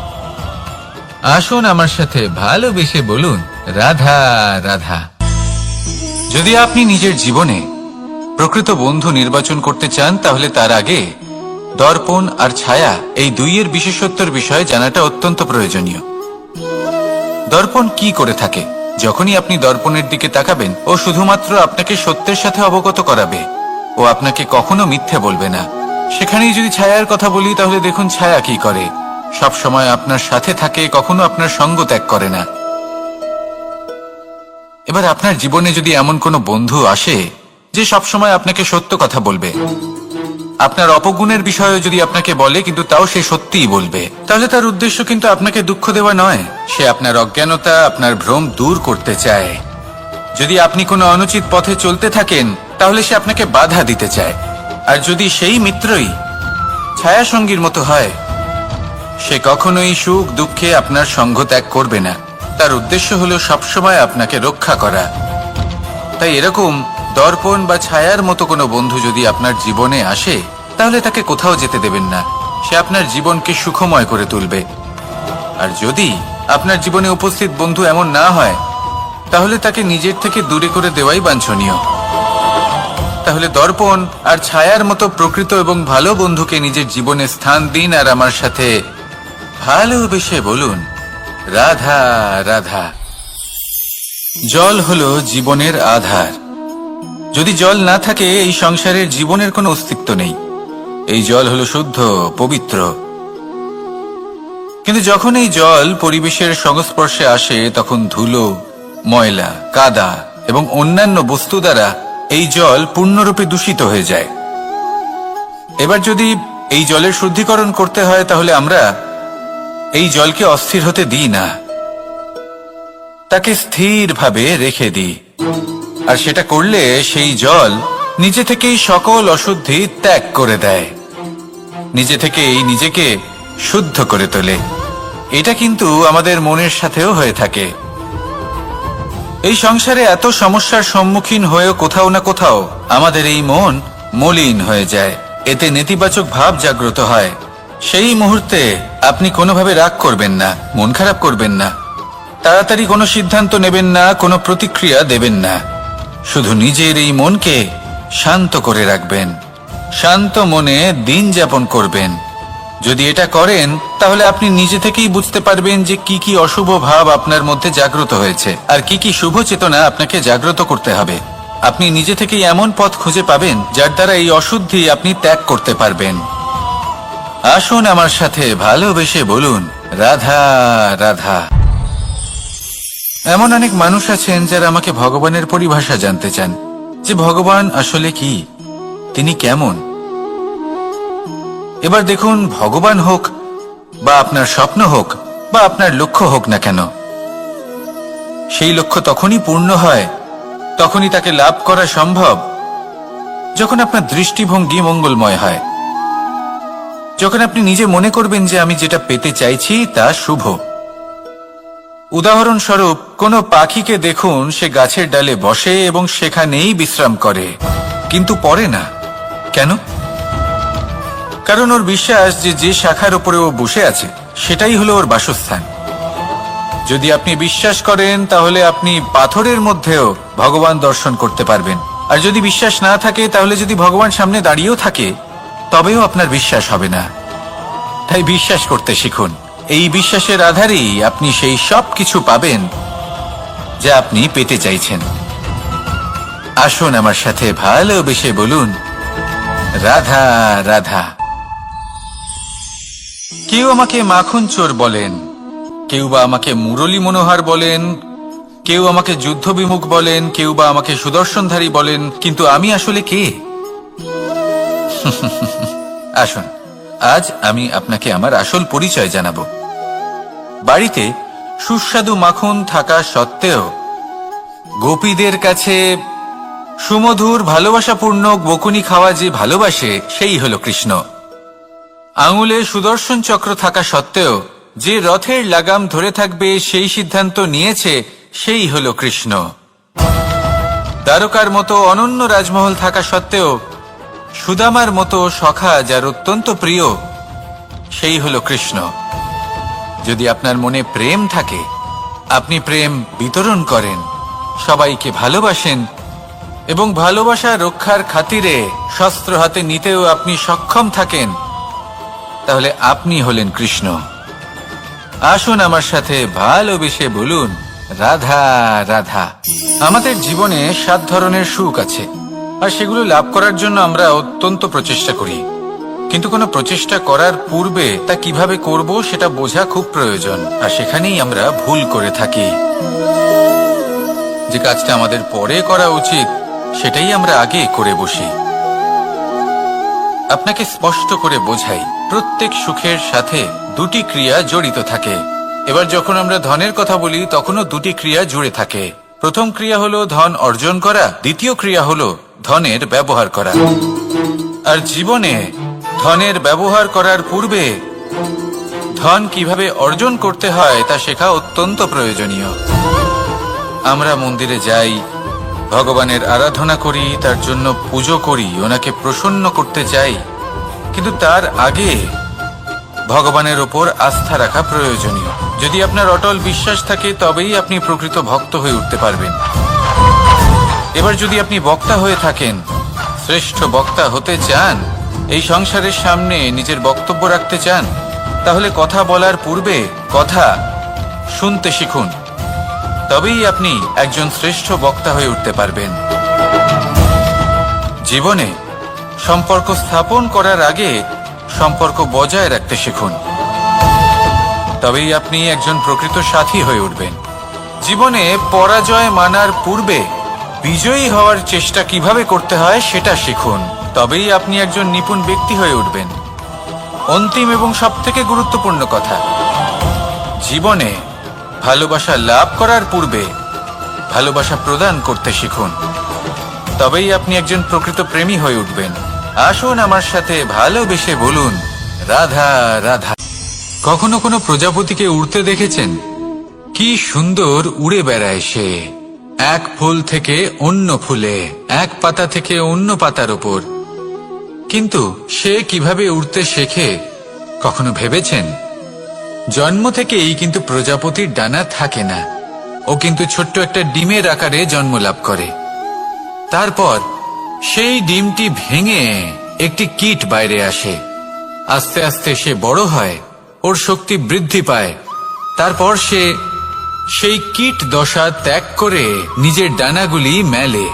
আসুন আমার সাথে ভালোবেসে বলুন, রাধা রাধা। যদি আপনি নিজের জীবনে প্রকৃত বন্ধু নির্বাচন করতে চান, তাহলে তার আগে দর্পণ আর ছায়া এই দুইয়ের বিশেষত্বের বিষয়ে জানাটা অত্যন্ত প্রয়োজনীয়। দর্পণ কি করে থাকে? যখনই আপনি দর্পণের দিকে তাকাবেন, ও শুধুমাত্র আপনাকে সত্যের সাথে অবগত করাবে, ও আপনাকে কখনো মিথ্যে বলবে না। সেখানেই যদি ছায়ার কথা বলি, তাহলে দেখুন ছায়া কি করে। সব সময় আপনার সাথে থাকে, কখনো আপনার সঙ্গ ত্যাগ করে না। এবার আপনার জীবনে যদি এমন কোনো বন্ধু আসে যে সবসময় আপনাকে সত্য কথা বলবে, আপনার অপগুণের বিষয়ে যদি আপনাকে বলে কিন্তু তাও সে সত্যিই বলবে, তাহলে তার উদ্দেশ্য কিন্তু আপনাকে দুঃখ দেওয়া নয়। সে আপনার অজ্ঞানতা, আপনার ভ্রম দূর করতে চায়। যদি আপনি কোনো অনুচিত পথে চলতে থাকেন, তাহলে সে আপনাকে বাধা দিতে চায়। আর যদি সেই মিত্রই ছায়া সঙ্গীর মতো হয়, সে কখনোই সুখ দুঃখে আপনার সঙ্গ ত্যাগ করবে না। তার উদ্দেশ্য হলো সবসময় আপনাকে রক্ষা করা। তাই এরকম দর্পণ বা ছায়ার মতো কোনো বন্ধু যদি আপনার জীবনে আসে, তাহলে তাকে কোথাও যেতে দেবেন না। সে আপনার জীবনকে সুখময় করে তুলবে। আর যদি আপনার জীবনে উপস্থিত বন্ধু এমন না হয়, তাহলে তাকে নিজের থেকে দূরে করে দেওয়াই বাঞ্ছনীয়। তাহলে দর্পণ আর ছায়ার মতো প্রকৃত এবং ভালো বন্ধুকে নিজের জীবনে স্থান দিন, আর আমার সাথে ভালোবেসে বলুন, রাধা রাধা। জল হলো জীবনের আধার। যদি জল না থাকে, এই সংসারের জীবনের কোনো অস্তিত্ব নেই। এই জল হলো শুদ্ধ, পবিত্র। কিন্তু যখন এই জল পরিবেশের সংস্পর্শে আসে, তখন ধুলো, ময়লা, কাদা এবং অন্যান্য বস্তু দ্বারা এই জল পূর্ণরূপে দূষিত হয়ে যায়। এবার যদি এই জলের শুদ্ধিকরণ করতে হয়, তাহলে আমরা এই জলকে অস্থির হতে দিই না, তাকে স্থিরভাবে রেখে দিই। আর সেটা করলে সেই জল নিজে থেকেই সকল অশুদ্ধি ত্যাগ করে দেয়, নিজে থেকেই নিজেকে শুদ্ধ করে তোলে। এটা কিন্তু আমাদের মনের সাথেও হয়ে থাকে। এই সংসারে এত সমস্যার সম্মুখীন হয়েও কোথাও না কোথাও আমাদের এই মন মলিন হয়ে যায়। এতে নেতিবাচক ভাব জাগ্রত হয়। সেই মুহূর্তে আপনি কোনোভাবে রাগ করবেন না, মন খারাপ করবেন না, তাড়াতাড়ি কোনো সিদ্ধান্ত নেবেন না, কোনো প্রতিক্রিয়া দেবেন না। শুধু নিজের এই মনকে শান্ত করে রাখবেন, শান্ত মনে দিন যাপন করবেন। যদি এটা করেন, তাহলে আপনি নিজে থেকেই বুঝতে পারবেন যে কি কি অশুভ ভাব আপনার মধ্যে জাগ্রত হয়েছে, আর কি কি শুভ চেতনা আপনাকে জাগ্রত করতে হবে। আপনি নিজে থেকেই এমন পথ খুঁজে পাবেন যার দ্বারা এই অশুদ্ধি আপনি ত্যাগ করতে পারবেন। আসুন আমার সাথে ভালোবেসে বলুন, রাধা রাধা। এমন অনেক মানুষ আছেন যারা আমাকে ভগবানের পরিভাষা জানতে চান, যে ভগবান আসলে কি, তিনি কেমন। এবার দেখুন, ভগবান হোক বা আপনার স্বপ্ন হোক বা আপনার লক্ষ্য হোক না কেন, সেই লক্ষ্য তখনই পূর্ণ হয়, তখনই তাকে লাভ করা সম্ভব যখন আপনার দৃষ্টিভঙ্গি মঙ্গলময় হয়, যখন আপনি নিজে মনে করবেন যে আমি যেটা পেতে চাইছি তা শুভ। উদাহরণস্বরূপ, কোনো পাখিকে দেখুন, সে গাছের ডালে বসে এবং সেখানেই বিশ্রাম করে। কিন্তু পড়ে না। কেন? কারণ ওর বিশ্বাস যে যে শাখার উপরে ও বসে আছে সেটাই হলো ওর বাসস্থান। যদি আপনি বিশ্বাস করেন তাহলে আপনি পাথরের মধ্যেও ভগবান দর্শন করতে পারবেন। আর যদি বিশ্বাস না থাকে তাহলে যদি ভগবান সামনে দাঁড়িয়েও থাকে তবেও আপনার বিশ্বাস হবে না। তাই বিশ্বাস করতে শিখুন। এই বিশ্বাসের আধারেই আপনি সেই সব কিছু পাবেন যা আপনি পেতে চাইছেন। আসুন আমার সাথে ভালোবেসে বলুন, রাধা রাধা। কেউ আমাকে মাখন চোর বলেন, কেউ বা আমাকে মুরলী মনোহর বলেন, কেউ আমাকে যুদ্ধ বিমুখ বলেন, কেউ বা আমাকে সুদর্শনধারী বলেন, কিন্তু আমি আসলে কে? আসুন আজ আমি আপনাকে আমার আসল পরিচয় জানাবো। বাড়িতে সুস্বাদু মাখন থাকা সত্ত্বেও গোপীদের কাছে সুমধুর ভালোবাসাপূর্ণ বকুনি খাওয়া যে ভালোবাসে সেই হলো কৃষ্ণ। আঙুলে সুদর্শন চক্র থাকা সত্ত্বেও যে রথের লাগাম ধরে থাকবে সেই সিদ্ধান্ত নিয়েছে সেই হলো কৃষ্ণ। দ্বারকার মতো অনন্য রাজমহল থাকা সত্ত্বেও সুদামার মতো সখা যার অত্যন্ত প্রিয় সেই হলো কৃষ্ণ। যদি আপনার মনে প্রেম থাকে, আপনি প্রেম বিতরণ করেন, সবাইকে ভালোবাসেন এবং ভালোবাসা রক্ষার খাতিরে শস্ত্র হাতে নিতেও আপনি সক্ষম থাকেন, তাহলে আপনি হলেন কৃষ্ণ। আসুন আমার সাথে ভালোবেসে বলুন, রাধা রাধা। আমাদের জীবনে 7 ধরনের সুখ আছে, আর সেগুলো লাভ করার জন্য আমরা অত্যন্ত প্রচেষ্টা করি। কিন্তু কোনো প্রচেষ্টা করার পূর্বে তা কিভাবে করব সেটা বোঝা খুব প্রয়োজন, আর সেখানেই আমরা ভুল করে থাকি। যে কাজটা আমাদের পরে করা উচিত সেটাই আমরা আগে করে বসি। আপনাকে স্পষ্ট করে বোঝাই, প্রত্যেক সুখের সাথে 2টি ক্রিয়া জড়িত থাকে। এবার যখন আমরা ধনের কথা বলি তখনও 2টি ক্রিয়া জুড়ে থাকে। প্রথম ক্রিয়া হলো ধন অর্জন করা, দ্বিতীয় ক্রিয়া হলো ধনের ব্যবহার করা। আর জীবনে ধনের ব্যবহার করার পূর্বে ধন কিভাবে অর্জন করতে হয় তা শেখা অত্যন্ত প্রয়োজনীয়। আমরা মন্দিরে যাই, ভগবানের আরাধনা করি, তার জন্য পুজো করি, ওনাকে প্রসন্ন করতে চাই, কিন্তু তার আগে ভগবানের ওপর আস্থা রাখা প্রয়োজনীয়। যদি আপনার অটল বিশ্বাস থাকে তবেই আপনি প্রকৃত ভক্ত হয়ে উঠতে পারবেন। এবার যদি আপনি বক্তা হয়ে থাকেন, শ্রেষ্ঠ বক্তা হতে চান, এই সংসারের সামনে নিজের বক্তব্য রাখতে চান, তাহলে কথা বলার পূর্বে কথা শুনতে শিখুন। তবেই আপনি একজন শ্রেষ্ঠ বক্তা হয়ে উঠতে পারবেন। জীবনে সম্পর্ক স্থাপন করার আগে সম্পর্ক বজায় রাখতে শিখুন, তবেই আপনি একজন প্রকৃত সাথী হয়ে উঠবেন। জীবনে পরাজয় মানার পূর্বে বিজয়ী হওয়ার চেষ্টা কিভাবে করতে হয় সেটা শিখুন, তবেই আপনি একজন নিপুণ ব্যক্তি হয়ে উঠবেন। অন্তিম এবং সবথেকে গুরুত্বপূর্ণ কথা, জীবনে ভালোবাসা লাভ করার পূর্বে ভালোবাসা প্রদান করতে শিখুন, তবেই আপনি একজন প্রকৃত প্রেমী হয়ে উঠবেন। আসুন আমার সাথে ভালোবেসে বলুন, রাধা রাধা। কখনো কোনো প্রজাপতিকে উড়তে দেখেছেন? কি সুন্দর উড়ে বেড়ায় সে, এক ফুল থেকে অন্য ফুলে, এক পাতা থেকে অন্য পাতার ওপর। কিন্তু সে কিভাবে উড়তে শেখে কখনো ভেবেছেন? জন্ম থেকেই কিন্তু প্রজাপতির ডানা থাকে না, ও কিন্তু ছোট্ট একটা ডিমের আকারে জন্ম লাভ করে। তারপর সেই ডিমটি ভেঙে একটি কীট বাইরে আসে। আস্তে আস্তে সে বড় হয়, ওর শক্তি বৃদ্ধি পায়। তারপর সে সেই কীট দশা ত্যাগ করে নিজের ডানাগুলি মেলে।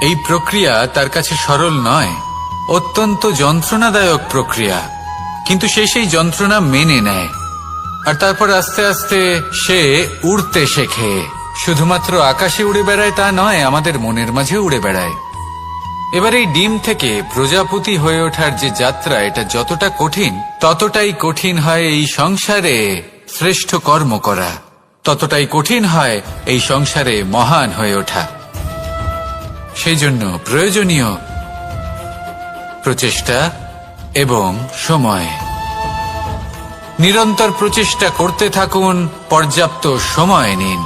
এই প্রক্রিয়া তার কাছে সরল নয়, অত্যন্ত যন্ত্রণাদায়ক প্রক্রিয়া, কিন্তু সে সেই যন্ত্রণা মেনে নেয়। আর তারপর আস্তে আস্তে সে উড়তে শেখে। শুধুমাত্র আকাশে উড়ে বেড়ায় তা নয়, আমাদের মনের মাঝে উড়ে বেড়ায়। এবার এই ডিম থেকে প্রজাপতি হয়ে ওঠার যে যাত্রা, এটা যতটা কঠিন ততটাই কঠিন হয় এই সংসারে শ্রেষ্ঠ কর্ম করা, ততটাই কঠিন হয় এই সংসারে মহান হয়ে ওঠা। সেই জন্য প্রয়োজনীয় প্রচেষ্টা এবং সময়। নিরন্তর প্রচেষ্টা করতে থাকুন, পর্যাপ্ত সময় নিন,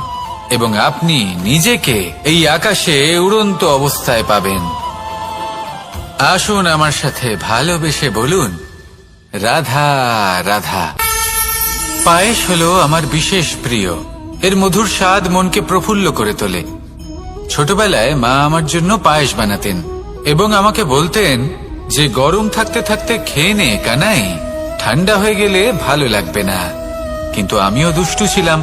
এবং আপনি নিজেকে এই আকাশে উড়ন্ত অবস্থায় পাবেন। আসুন আমার সাথে ভালোবেসে বলুন, রাধা রাধা। পায়েস হলো আমার বিশেষ প্রিয়। এর মধুর স্বাদ মনকে প্রফুল্ল করে তোলে। ছোটবেলায় মা আমার জন্য পায়েস বানাতেন এবং আমাকে বলতেন যে গরম থাকতে থাকতে খেয়ে নে কানাই, ঠান্ডা হয়ে গেলে ভালো লাগবে না। কিন্তু আমিও দুষ্টু ছিলাম,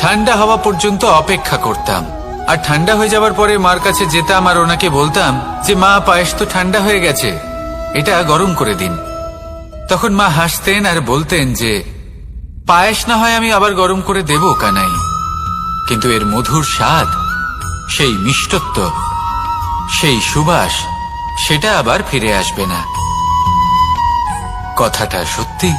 ঠান্ডা হওয়া পর্যন্ত অপেক্ষা করতাম, আর ঠান্ডা হয়ে যাবার পরে মার কাছে যেতাম আর ওনাকে বলতাম যে মা, পায়েস তো ঠান্ডা হয়ে গেছে, এটা গরম করে দিন। তখন মা হাসতেন আর বলতেন যে পায়েস না হয় আমি আবার গরম করে দেব কানাই, কিন্তু এর মধুর স্বাদ, সেই মিষ্টত্ব, সেই সুবাস, সেটা আবার ফিরে আসবে না। কথাটা সত্যি।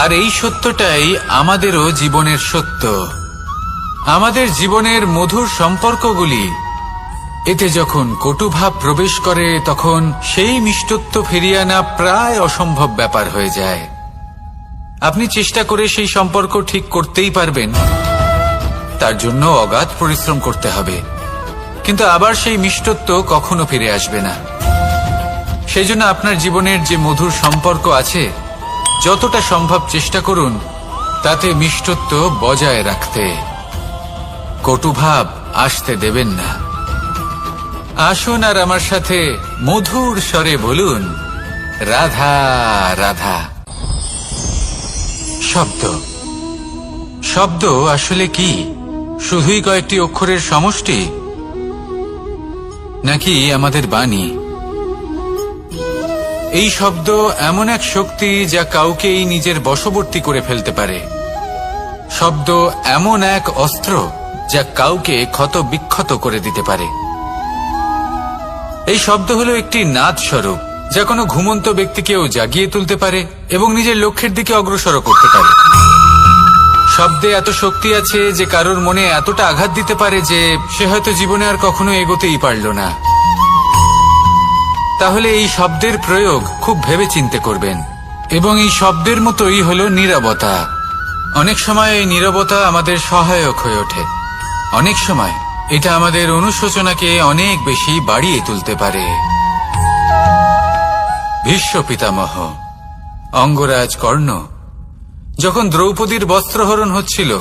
আর এই সত্যটাই আমাদেরও জীবনের সত্য। আমাদের জীবনের মধুর সম্পর্কগুলি, এতে যখন কটুভাব প্রবেশ করে তখন সেই মিষ্টত্ব ফিরিয়ে আনা প্রায় অসম্ভব ব্যাপার হয়ে যায়। আপনি চেষ্টা করে সেই সম্পর্ক ঠিক করতেই পারবেন, তার জন্য অগাধ পরিশ্রম করতে হবে, কিন্তু আবার সেই মিষ্টত্ব কখনো ফিরে আসবে না। সেই জন্য আপনার জীবনের যে মধুর সম্পর্ক আছে, যতটা সম্ভব চেষ্টা করুন তাতে মিষ্টত্ব বজায় রাখতে। কটুভাব আসতে দেবেন না। আসুন আর আমার সাথে মধুর স্বরে বলুন, রাধা রাধা। শব্দ, শব্দ আসলে কি? শুধুই কয়েকটি অক্ষরের সমষ্টি, নাকি আমাদের বাণী? এই শব্দ এমন এক শক্তি যা কাউকেই নিজের বশবর্তী করে ফেলতে পারে। শব্দ এমন এক অস্ত্র যা কাউকে ক্ষত বিক্ষত করে দিতে পারে। এই শব্দ হলো একটি নাদ স্বরূপ, যা কোনো ঘুমন্ত ব্যক্তিকেও জাগিয়ে তুলতে পারে এবং নিজের লক্ষ্যের দিকে অগ্রসর করতে পারে। শব্দে এত শক্তি আছে যে কারোর মনে এতটা আঘাত দিতে পারে যে সে হয়তো জীবনে আর কখনো এগোতেই পারল না। তাহলে এই শব্দের প্রয়োগ খুব ভেবেচিন্তে করবেন। এবং এই শব্দের মতোই হলো নীরবতা। অনেক সময় এই নীরবতা আমাদের সহায়ক হয়ে ওঠে, অনেক সময় এটা আমাদের অনুশোচনাকে অনেক বেশি বাড়িয়ে তুলতে পারে। ভীষ্ম পিতামহ, অঙ্গরাজ কর্ণ, যখন দ্রৌপদীর বস্ত্রহরণ হচ্ছিল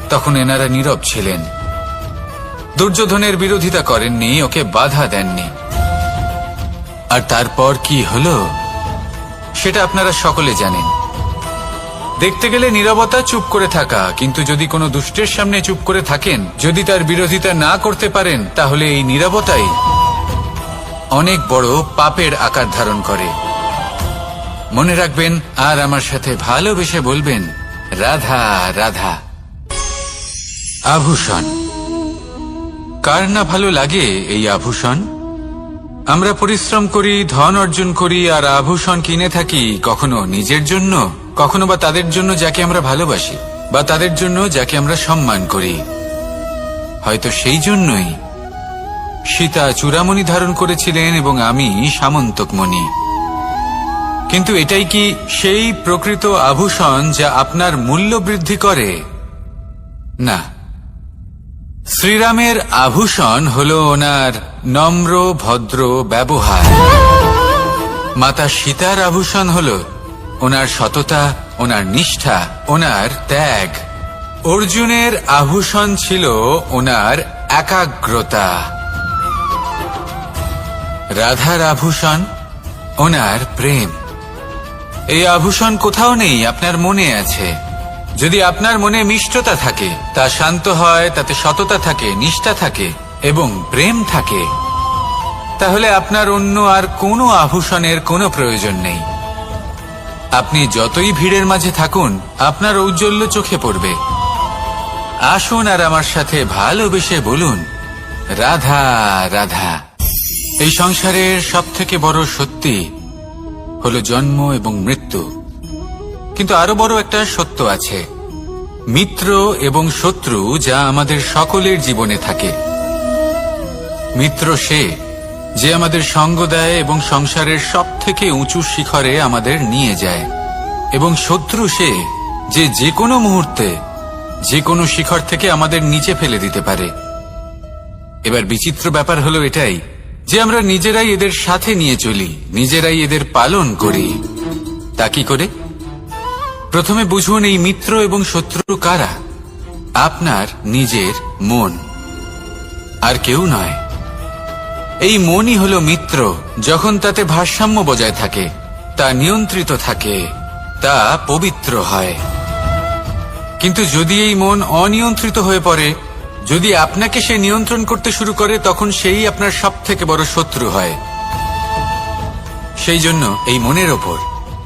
তখন এনারা নীরব ছিলেন। দুর্যোধনের বিরোধিতা করেননি, ওকে বাধা দেননি। আর তারপর কি হলো সেটা আপনারা সকলে জানেন। দেখতে গেলে নীরবতা চুপ করে থাকা, কিন্তু যদি কোনো দুষ্টের সামনে চুপ করে থাকেন, যদি তার বিরোধিতা না করতে পারেন, তাহলে এই নীরবতাই অনেক বড় পাপের আকার ধারণ করে। মনে রাখবেন আর আমার সাথে ভালোবেসে বলবেন, রাধা রাধা। আভূষণ, কার না ভালো লাগে এই আভূষণ? আমরা পরিশ্রম করি, ধন অর্জন করি আর আভূষণ কিনে থাকি, কখনো নিজের জন্য, কখনো বা তাদের জন্য যাকে আমরা ভালোবাসি, বা তাদের জন্য যাকে আমরা সম্মান করি। হয়তো সেই জন্যই সীতা চূড়ামণি ধারণ করেছিলেন এবং আমি সামন্তকমণি। কিন্তু এটাই কি সেই প্রকৃত আভূষণ যা আপনার মূল্য বৃদ্ধি করে? না। শ্রীরামের আভূষণ হলো ওনার নম্র ভদ্র ব্যবহার। মাতা সীতার আভূষণ হলো ওনার সততা, ওনার নিষ্ঠা, ওনার ত্যাগ। অর্জুনের আভূষণ ছিল ওনার একাগ্রতা। রাধার আভূষণ ওনার প্রেম। এই আভূষণ কোথাও নেই, আপনার মনে আছে। যদি আপনার মনে মিষ্টতা থাকে, তা শান্ত হয়, তাতে সততা থাকে, নিষ্ঠা থাকে এবং প্রেম থাকে, তাহলে আপনার অন্য আর কোনো আভূষণের কোনো প্রয়োজন নেই। আপনি যতই ভিড়ের মাঝে থাকুন, আপনার ঔজ্জ্বল্য চোখে পড়বে। আসুন আর আমার সাথে ভালোবেসে বলুন, রাধা রাধা। এই সংসারের সবথেকে বড় সত্যি হলো জন্ম এবং মৃত্যু, কিন্তু আরো বড় একটা সত্য আছে, মিত্র এবং শত্রু, যা আমাদের সকলের জীবনে থাকে। মিত্র সে যে আমাদের সঙ্গ দেয় এবং সংসারের সবথেকে উঁচু শিখরে আমাদের নিয়ে যায়, এবং শত্রু সে যে যে কোনো মুহূর্তে যে কোনো শিখর থেকে আমাদের নিচে ফেলে দিতে পারে। এবার বিচিত্র ব্যাপার হলো এটাই যে আমরা নিজেরাই এদের সাথে নিয়ে চলি, নিজেরাই এদের পালন করি। তা কি করে? প্রথমে বুঝুন এই মিত্র এবং শত্রু কারা। আপনার নিজের মন, আর কেউ নয়। এই মনই হলো মিত্র। যখন তাতে ভারসাম্য বজায় থাকে, তা নিয়ন্ত্রিত থাকে, তা পবিত্র হয়। কিন্তু যদি এই মন অনিয়ন্ত্রিত হয়ে পড়ে, যদি আপনাকে সে নিয়ন্ত্রণ করতে শুরু করে, তখন সেই আপনার সবথেকে বড় শত্রু হয়। সেই জন্য এই মনের ওপর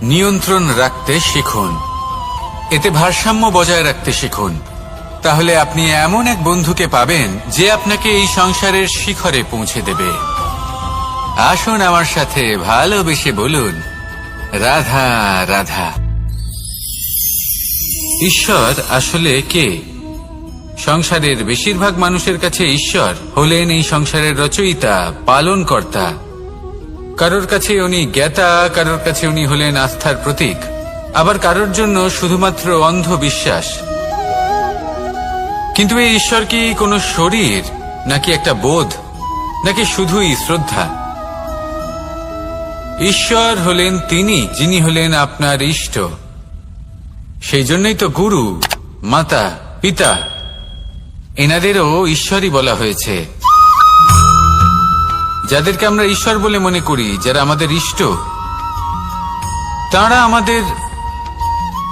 নিয়ন্ত্রণ রাখতে শিখুন, এতে ভারসাম্য বজায় রাখতে শিখুন। তাহলে আপনি এমন এক বন্ধুকে পাবেন যে আপনাকে এই সংসারের শিখরে পৌঁছে দেবে। আসুন আমার সাথে ভালোবেসে বলুন, রাধা রাধা। ঈশ্বর আসলে কে? সংসারের বেশিরভাগ মানুষের কাছে ঈশ্বর হলেন এই সংসারের রচয়িতা, পালনকর্তা। কারোর কাছে উনি জ্ঞাতা, কারোর কাছে উনি হলেন আস্থার প্রতীক, আবার কারোর জন্য শুধুমাত্র অন্ধ বিশ্বাস। কিন্তু এই ঈশ্বর কি কোনো শরীর, নাকি একটা বোধ, নাকি শুধুই শ্রদ্ধা? ঈশ্বর হলেন তিনি যিনি হলেন আপনার ইষ্ট। সেই জন্যই তো গুরু, মাতা, পিতা এনাদেরও ঈশ্বরই বলা হয়েছে। যাদেরকে আমরা ঈশ্বর বলে মনে করি, যারা আমাদের ইষ্ট, তারা আমাদের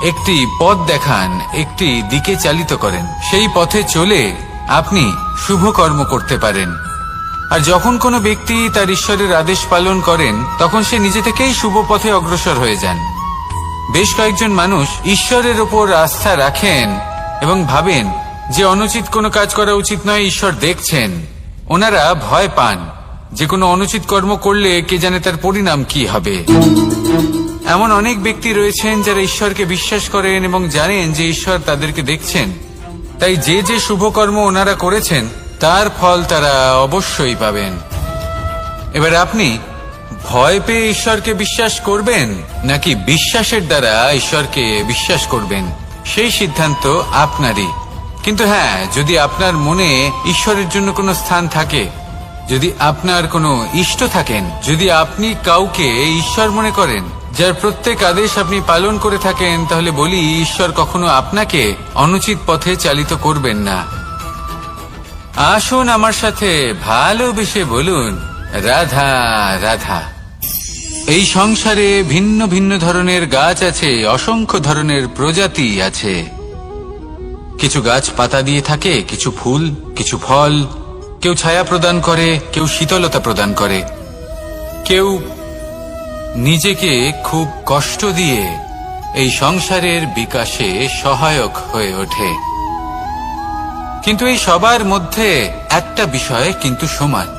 একটি পথ দেখান, একটি দিকে চালিত করেন। সেই পথে চলে আপনি শুভ কর্ম করতে পারেন। আর যখন কোনো ব্যক্তি তার ঈশ্বরের আদেশ পালন করেন, তখন সে নিজে থেকেই শুভ পথে অগ্রসর হয়ে যান। বেশ কয়েকজন মানুষ ঈশ্বরের ওপর আস্থা রাখেন এবং ভাবেন যে অনুচিত কোনো কাজ করা উচিত নয়, ঈশ্বর দেখছেন। ওনারা ভয় পান যে কোনো অনুচিত কর্ম করলে কে জানে তার পরিণাম কি হবে। এমন অনেক ব্যক্তি রয়েছেন যারা ঈশ্বরকে বিশ্বাস করেন এবং জানেন যে ঈশ্বর তাদেরকে দেখছেন। তাই যে যে শুভ কর্ম ওনারা করেছেন তার ফল তারা অবশ্যই পাবেন। এবার আপনি ভয় পেয়ে ঈশ্বরকে বিশ্বাস করবেন, নাকি বিশ্বাসের দ্বারা ঈশ্বরকে বিশ্বাস করবেন, সেই সিদ্ধান্ত আপনারই। কিন্তু হ্যাঁ, যদি আপনার মনে ঈশ্বরের জন্য কোনো স্থান থাকে, যদি আপনার কোনো ইষ্ট থাকেন, যদি আপনি কাউকে ঈশ্বর মনে করেন, যার প্রত্যেক আদেশ আপনি পালন করে থাকেন, তাহলে বলি, ঈশ্বর কখনো আপনাকে অনুচিত পথে চালিত করবেন না। আসুন আমার সাথে ভালোবেসে বলুন, রাধা রাধা। এই সংসারে ভিন্ন ভিন্ন ধরনের গাছ আছে, অসংখ্য ধরনের প্রজাতি আছে। কিছু গাছ পাতা দিয়ে থাকে, কিছু ফুল, কিছু ফল। কেউ ছায়া প্রদান করে, কেউ শীতলতা প্রদান করে, কেউ নিজেকে খুব কষ্ট দিয়ে এই সংসারের বিকাশে সহায়ক হয়ে ওঠে। কিন্তু এই সবার মধ্যে একটা বিষয় কিন্তু সমান।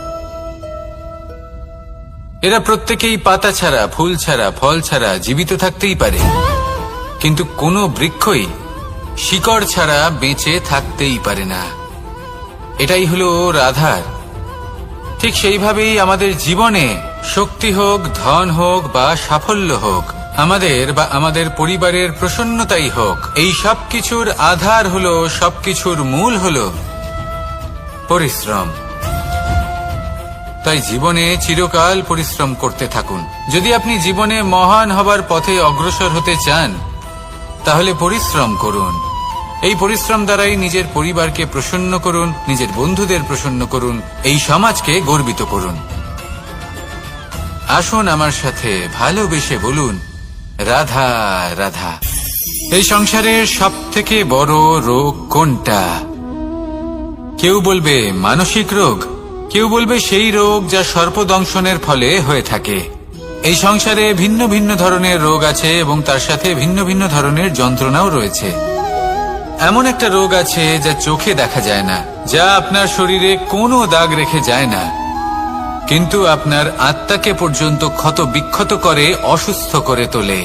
এরা প্রত্যেকেই পাতা ছাড়া, ফুল ছাড়া, ফল ছাড়া জীবিত থাকতেই পারে, কিন্তু কোনো বৃক্ষই শিকড় ছাড়া বেঁচে থাকতেই পারে না। এটাই হলো রাধার। ঠিক সেইভাবেই আমাদের জীবনে শক্তি হোক, ধন হোক বা সাফল্য হোক, আমাদের বা আমাদের পরিবারের প্রসন্নতাই হোক, এই সবকিছুর আধার হলো, সবকিছুর মূল হলো পরিশ্রম। তাই জীবনে চিরকাল পরিশ্রম করতে থাকুন। যদি আপনি জীবনে মহান হবার পথে অগ্রসর হতে চান, তাহলে পরিশ্রম করুন। এই পরিশ্রম দ্বারাই নিজের পরিবারকে প্রসন্ন করুন, নিজের বন্ধুদের প্রসন্ন করুন, এই সমাজকে গর্বিত করুন। আসুন আমার সাথে ভালোবেসে বলুন, রাধা রাধা। এই সংসারের সব থেকে বড় রোগ কোনটা? কেউ বলবে মানসিক রোগ, কেউ বলবে সেই রোগ যা সর্পদংশনের ফলে হয়ে থাকে। এই সংসারে ভিন্ন ভিন্ন ধরনের রোগ আছে এবং তার সাথে ভিন্ন ভিন্ন ধরনের যন্ত্রণাও রয়েছে। এমন একটা রোগ আছে যা চোখে দেখা যায় না, যা আপনার শরীরে কোনো দাগ রেখে যায় না, কিন্তু আপনার আত্মাকে পর্যন্ত ক্ষত বিক্ষত করে, অসুস্থ করে তোলে,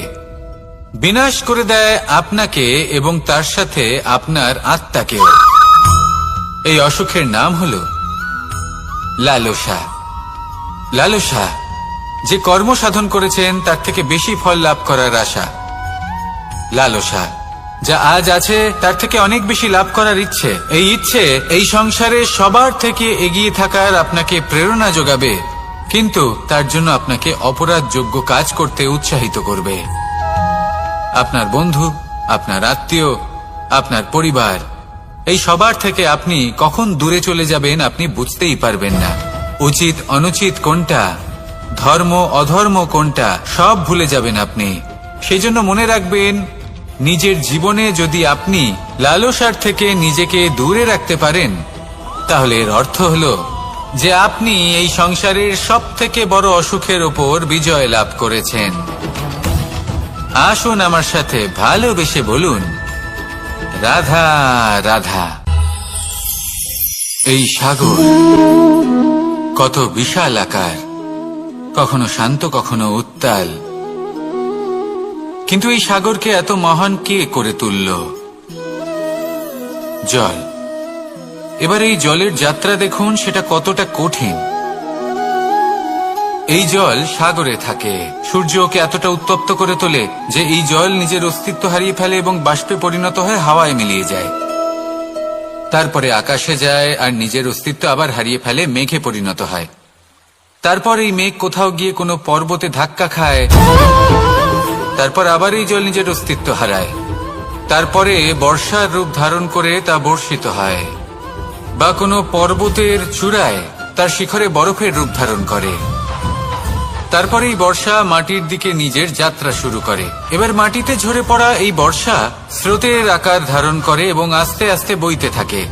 বিনাশ করে দেয় আপনাকে এবং তার সাথে আপনার আত্মাকেও। এই অসুখের নাম হলো লালসা। লালসা, যে কর্ম সাধন করেছেন তার থেকে বেশি ফল লাভ করার আশা। লালসা, যা আজ আছে তার থেকে অনেক বেশি লাভ করার ইচ্ছে। এই ইচ্ছে এই সংসারে সবার থেকে এগিয়ে থাকার আপনাকে প্রেরণা যোগাবে কিন্তু তার জন্য আপনাকে অপরাধযোগ্য কাজ করতে উৎসাহিত করবে। আপনার বন্ধু, আপনার আত্মীয়, আপনার পরিবার, এই সবার থেকে আপনি কখন দূরে চলে যাবেন আপনি বুঝতেই পারবেন না। উচিত অনুচিত কোনটা, ধর্ম অধর্ম কোনটা, সব ভুলে যাবেন আপনি। সেই জন্য মনে রাখবেন, নিজের জীবনে যদি আপনি লালসার থেকে নিজেকে দূরে রাখতে পারেন, তাহলে এর অর্থ হলো যে আপনি এই সংসারের সব থেকে বড় অসুখের ওপর বিজয় লাভ করেছেন। আসুন আমার সাথে ভালোবেসে বলুন, রাধা রাধা। এই সাগর কত বিশাল আকার, কখনো শান্ত কখনো উত্তাল, কিন্তু এই সাগরকে এত মহান কে করে তুলল? জল। এবার এই জলের যাত্রা দেখুন, সেটা কতটা কঠিন। এই জল সাগরে থাকে, সূর্য ওকে এতটা উত্তপ্ত করে তোলে যে এই জল নিজের অস্তিত্ব হারিয়ে ফেলে এবং বাষ্পে পরিণত হয়ে হাওয়ায় মিলিয়ে যায়। তারপরে আকাশে যায় আর নিজের অস্তিত্ব আবার হারিয়ে ফেলে, মেঘে পরিণত হয়। তারপর এই মেঘ কোথাও গিয়ে কোনো পর্বতে ধাক্কা খায়, তারপর আবার এই জল নিজের অস্তিত্ব হারায়। তারপরে বর্ষার রূপ ধারণ করে তা বর্ষিত হয়, বা কোনো পর্বতের চূড়ায় তার শিখরে বরফের রূপ ধারণ করে। তারপরে এই বর্ষা মাটির দিকে নিজের যাত্রা শুরু করে। এবার মাটিতে ঝরে পড়া এই বর্ষা স্রোতের আকার ধারণ করে এবং আস্তে আস্তে বইতে থাকে।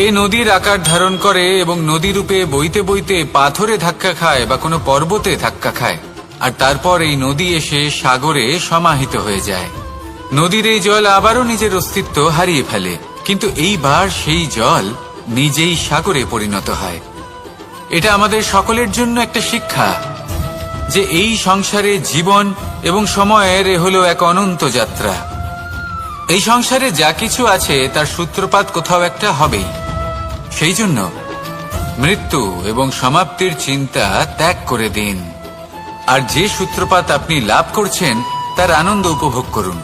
এই নদীর আকার ধারণ করে এবং নদী রূপে বইতে বইতে পাথরে ধাক্কা খায় বা কোনো পর্বতে ধাক্কা খায়, আর তারপর এই নদী এসে সাগরে সমাহিত হয়ে যায়। নদীর এই জল আবারও নিজের অস্তিত্ব হারিয়ে ফেলে, কিন্তু এইবার সেই জল নিজেই সাগরে পরিণত হয়। এটা আমাদের সকলের জন্য একটা শিক্ষা যে এই সংসারে জীবন এবং সময়ের হলো এক অনন্ত যাত্রা। এই সংসারে যা কিছু আছে তার সূত্রপাত কোথাও একটা হবেই। সেই জন্য মৃত্যু এবং সমাপ্তির চিন্তা ত্যাগ করে দিন, আর যে সূত্রপাত আপনি লাভ করছেন তার আনন্দ উপভোগ করুন।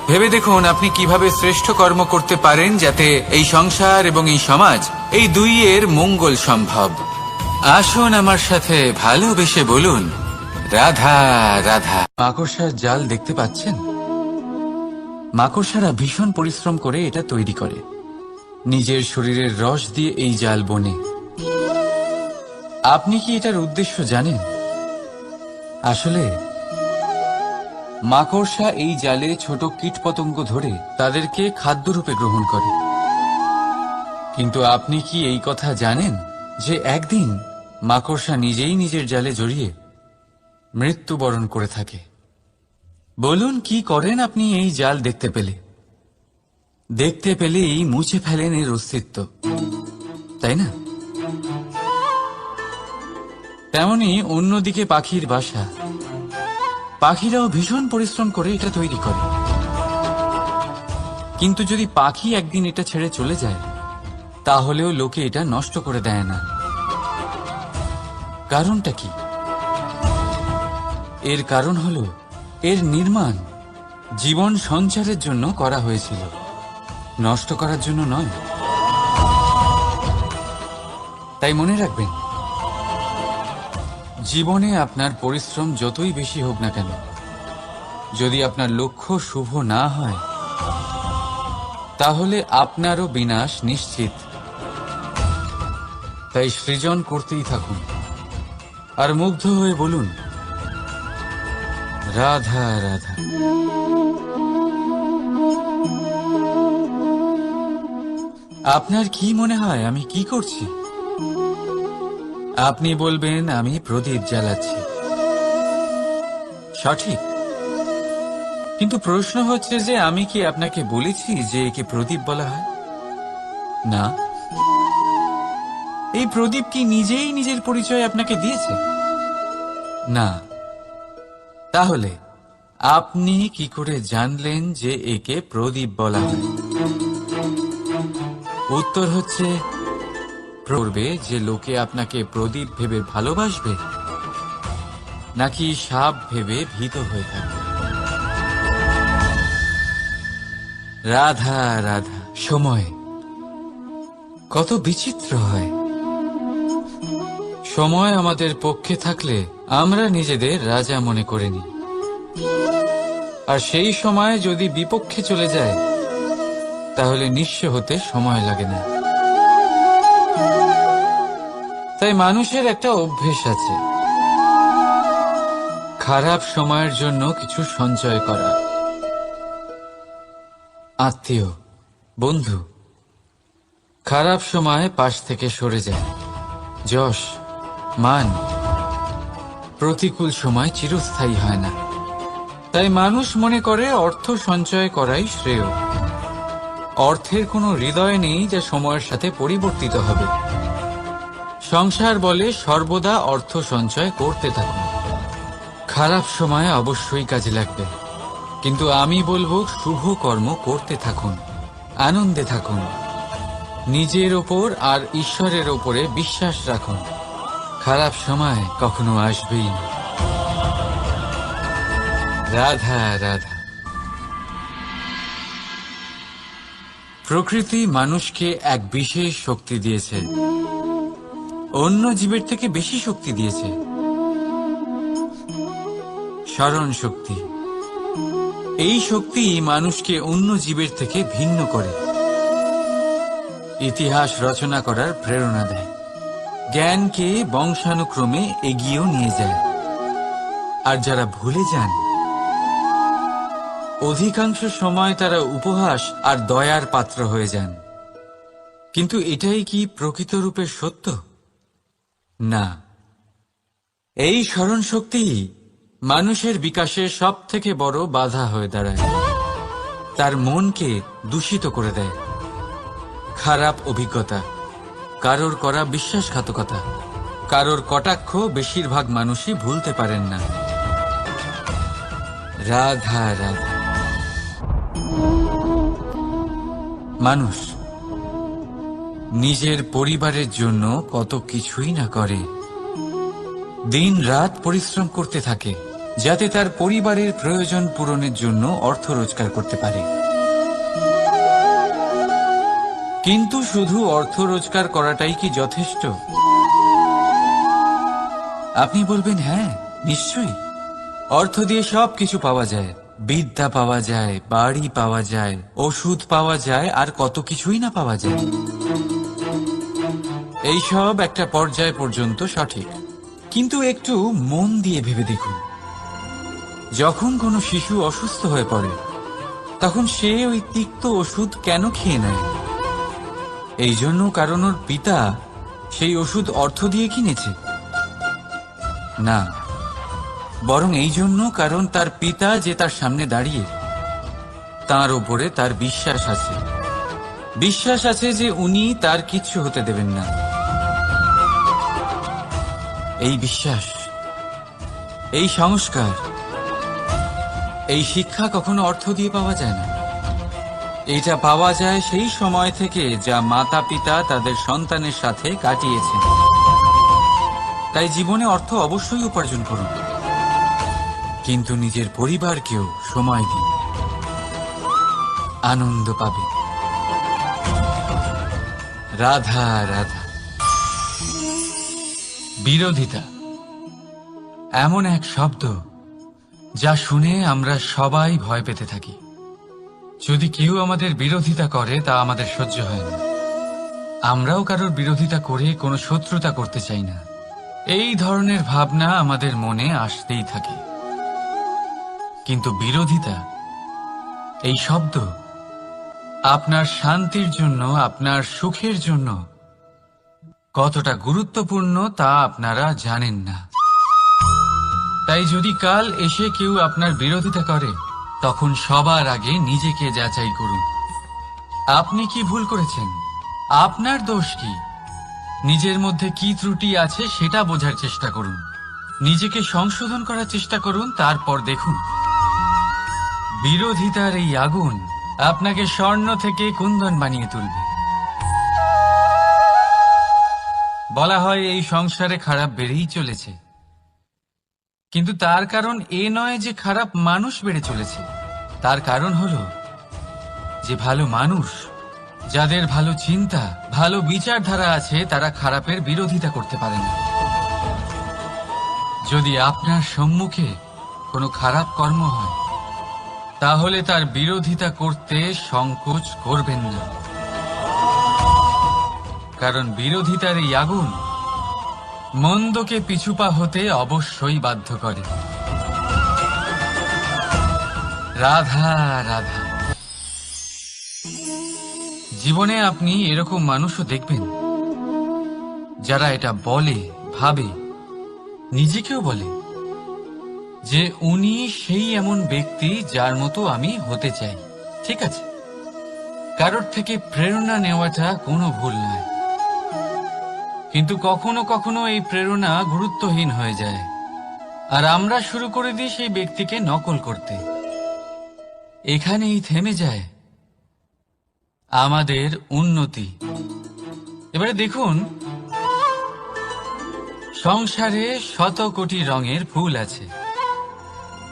ভেবে দেখুন আপনি কিভাবে শ্রেষ্ঠ কর্ম করতে পারেন যাতে এই সংসার এবং এই সমাজ, এই দুইয়ের মঙ্গল সম্ভব। আসুন আমার সাথে ভালোবেসে বলুন, রাধা রাধা। মাকড়সার জাল দেখতে পাচ্ছেন? মাকড়সারা ভীষণ পরিশ্রম করে এটা তৈরি করে, নিজের শরীরের রস দিয়ে এই জাল বোনে। আপনি কি এটার উদ্দেশ্য জানেন? আসলে মাকড়সা এই জালে ছোট কীটপতঙ্গ ধরে তাদেরকে খাদ্যরূপে গ্রহণ করে। কিন্তু আপনি কি এই কথা জানেন যে একদিন মাকড়সা নিজেই নিজের জালে জড়িয়ে মৃত্যুবরণ করে থাকে? বলুন, কি করেন আপনি এই জাল দেখতে পেলে? দেখতে পেলেই মুছে ফেলেন এর অস্তিত্ব, তাই না? তেমনি অন্যদিকে পাখির বাসা, পাখিরাও ভীষণ পরিশ্রম করে এটা তৈরি করে। কিন্তু যদি পাখি একদিন এটা ছেড়ে চলে যায়, তাহলেও লোকে এটা নষ্ট করে দেয় না। কারণটা কি? এর কারণ হলো এর নির্মাণ জীবন সঞ্চারের জন্য করা হয়েছিল, নষ্ট করার জন্য নয়। তাই মনে রাখবেন, জীবনে আপনার পরিশ্রম যতই বেশি হোক না কেন, যদি আপনার লক্ষ্য শুভ না হয়, তাহলে আপনারও বিনাশ নিশ্চিত। তাই সৃজন করতেই থাকুন আর মুগ্ধ হয়ে বলুন, রাধা রাধা। আপনার কি মনে হয় আমি কি করছি? আপনি বলবেন আমি প্রদীপ জ্বালাচ্ছি। সঠিক, কিন্তু প্রশ্ন হচ্ছে যে আমি কি আপনাকে বলেছি যে একে প্রদীপ বলা হয়? না। এই প্রদীপ কি নিজেই নিজের পরিচয় আপনাকে দিয়েছে? না। তাহলে আপনি কি করে জানলেন যে একে প্রদীপ বলা হয়? উত্তর হচ্ছে, পড়বে যে লোকে আপনাকে প্রদীপ ভেবে ভালোবাসবে নাকি সাপ ভেবে ভীত হয়ে থাকবে। রাধা রাধা। সময় কত বিচিত্র হয়। সময় আমাদের পক্ষে থাকলে আমরা নিজেদের রাজা মনে করে নিই, আর সেই সময় যদি বিপক্ষে চলে যায় তাহলে নিঃস্ব হতে সময় লাগে না। তাই মানুষের একটা অভ্যেস আছে, খারাপ সময়ের জন্য কিছু সঞ্চয় করা। আত্মীয়, বন্ধু খারাপ সময় পাশ থেকে সরে যায়। যশ, মান প্রতিকূল সময় চিরস্থায়ী হয় না। তাই মানুষ মনে করে অর্থ সঞ্চয় করাই শ্রেয়। অর্থের কোনো হৃদয় নেই যা সময়ের সাথে পরিবর্তিত হবে। সংসার বলে সর্বদা অর্থ সঞ্চয় করতে থাকুন। খারাপ সময় অবশ্যই কাজে লাগবে, কিন্তু আমি বলবো শুভ কর্ম করতে থাকুন, আনন্দে থাকুন, নিজের ওপর আর ঈশ্বরের ওপরে বিশ্বাস রাখুন। খারাপ সময় কখনো আসবেই না। রাধা রাধা। প্রকৃতি মানুষকে এক বিশেষ শক্তি দিয়েছে, অন্য জীবের থেকে বেশি শক্তি দিয়েছে। স্মরণ শক্তি। এই শক্তি মানুষকে অন্য জীবের থেকে ভিন্ন করে, ইতিহাস রচনা করার প্রেরণা দেয়, জ্ঞানকে বংশানুক্রমে এগিয়েও নিয়ে যায়। আর যারা ভুলে যান, অধিকাংশ সময় তারা উপহাস আর দয়ার পাত্র হয়ে যান। কিন্তু এটাই কি প্রকৃত রূপে সত্য? না। এই স্মরণ শক্তি মানুষের বিকাশের সব থেকে বড় বাধা হয়ে দাঁড়ায়, তার মনকে দূষিত করে দেয়। খারাপ অভিজ্ঞতা, কারোর করা বিশ্বাসঘাতকতা, কারোর কটাক্ষ বেশিরভাগ মানুষই ভুলতে পারেন না। রাধা রাধা। মানুষ নিজের পরিবারের জন্য কত কিছুই না করে, দিন রাত পরিশ্রম করতে থাকে যাতে তার পরিবারের প্রয়োজন পূরণের জন্য অর্থ রোজগার করতে পারে। কিন্তু শুধু অর্থ রোজগার করাটাই কি যথেষ্ট? আপনি বলবেন হ্যাঁ, নিশ্চয়ই। অর্থ দিয়ে সবকিছু পাওয়া যায়, বিদ্যা পাওয়া যায়, বাড়ি পাওয়া যায়, ওষুধ পাওয়া যায়, আর কত কিছুই না পাওয়া যায়। এইসব একটা পর্যায় পর্যন্ত সঠিক, কিন্তু একটু মন দিয়ে ভেবে দেখুন, যখন কোনো শিশু অসুস্থ হয়ে পড়ে তখন সে ওই তিক্ত ওষুধ কেন খেয়ে নেয়? এই জন্য কারণ ওর পিতা সেই ওষুধ অর্থ দিয়ে কিনেছে? না, বরং এই জন্য কারণ তার পিতা যে তার সামনে দাঁড়িয়ে, তার ওপরে তার বিশ্বাস আছে। বিশ্বাস আছে যে উনি তার কিচ্ছু হতে দেবেন না। এই বিশ্বাস, এই সংস্কার, এই শিক্ষা কখনো অর্থ দিয়ে পাওয়া যায় না। এটা পাওয়া যায় সেই সময় থেকে যা মাতা পিতা তাদের সন্তানের সাথে কাটিয়েছেন। তাই জীবনে অর্থ অবশ্যই উপার্জন করুন, কিন্তু নিজের পরিবারকেও সময় দিন, আনন্দ পাবে। রাধা রাধা। বিরোধিতা এমন এক শব্দ যা শুনে আমরা সবাই ভয় পেতে থাকি। যদি কেউ আমাদের বিরোধিতা করে তা আমাদের সহ্য হয় না। আমরাও কারোর বিরোধিতা করে কোনো শত্রুতা করতে চাই না। এই ধরনের ভাবনা আমাদের মনে আসতেই থাকে। কিন্তু বিরোধিতা, এই শব্দ আপনার শান্তির জন্য, আপনার সুখের জন্য কতটা গুরুত্বপূর্ণ তা আপনারা জানেন না। তাই যদি কাল এসে কেউ আপনার বিরোধিতা করে, তখন সবার আগে নিজেকে যাচাই করুন। আপনি কি ভুল করেছেন? আপনার দোষ কি? নিজের মধ্যে কি ত্রুটি আছে সেটা বোঝার চেষ্টা করুন, নিজেকে সংশোধন করার চেষ্টা করুন, তারপর দেখুন বিরোধিতার এই আগুন আপনাকে স্বর্ণ থেকে কুন্দন বানিয়ে তুলবে। বলা হয় এই সংসারে খারাপ বেড়েই চলেছে, কিন্তু তার কারণ এ নয় যে খারাপ মানুষ বেড়ে চলেছে। তার কারণ হলো যে ভালো মানুষ, যাদের ভালো চিন্তা, ভালো বিচারধারা আছে, তারা খারাপের বিরোধিতা করতে পারে না। যদি আপনার সম্মুখে কোনো খারাপ কর্ম হয় তাহলে তার বিরোধিতা করতে সংকোচ করবেন না, কারণ বিরোধিতার এই আগুন মন্দকে পিছুপা হতে অবশ্যই বাধ্য করে। রাধা রাধা। জীবনে আপনি এরকম মানুষও দেখবেন যারা এটা বলে, ভাবে, নিজেকেও বলে যে উনি সেই এমন ব্যক্তি যার মতো আমি হতে চাই। ঠিক আছে, কারোর থেকে প্রেরণা নেওয়াটা কোনো ভুল নয়, কিন্তু কখনো কখনো এই প্রেরণা গুরুত্বহীন হয়ে যায় আর আমরা শুরু করে দিই সেই ব্যক্তিকে নকল করতে। এখানেই থেমে যায় আমাদের উন্নতি। এবারে দেখুন, সংসারে শত কোটি রঙের ফুল আছে,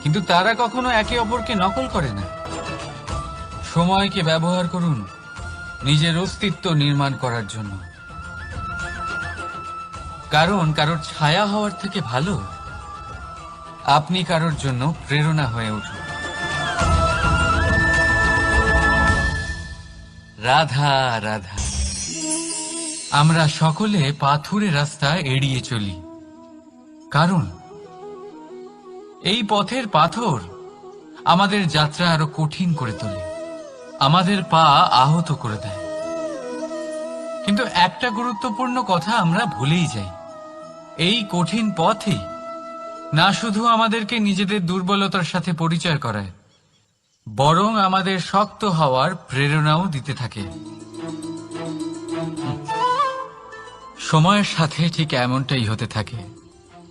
কিন্তু তারা কখনো একে অপরকে নকল করে না। সময়কে ব্যবহার করুন নিজের অস্তিত্ব নির্মাণ করার জন্য, কারণ কারোর ছায়া হওয়ার থেকে ভালো আপনি কারোর জন্য প্রেরণা হয়ে উঠুন। রাধা রাধা। আমরা সকলে পাথুরে রাস্তা এড়িয়ে চলি, কারণ এই পথের পাথর আমাদের যাত্রা আরো কঠিন করে তোলে, আমাদের পা আহত করে দেয়। কিন্তু একটা গুরুত্বপূর্ণ কথা আমরা ভুলেই যাই, এই কঠিন পথই না শুধু আমাদেরকে নিজেদের দুর্বলতার সাথে পরিচয় করায়, বরং আমাদের শক্ত হওয়ার প্রেরণাও দিতে থাকে। সময়ের সাথে ঠিক এমনটাই হতে থাকে।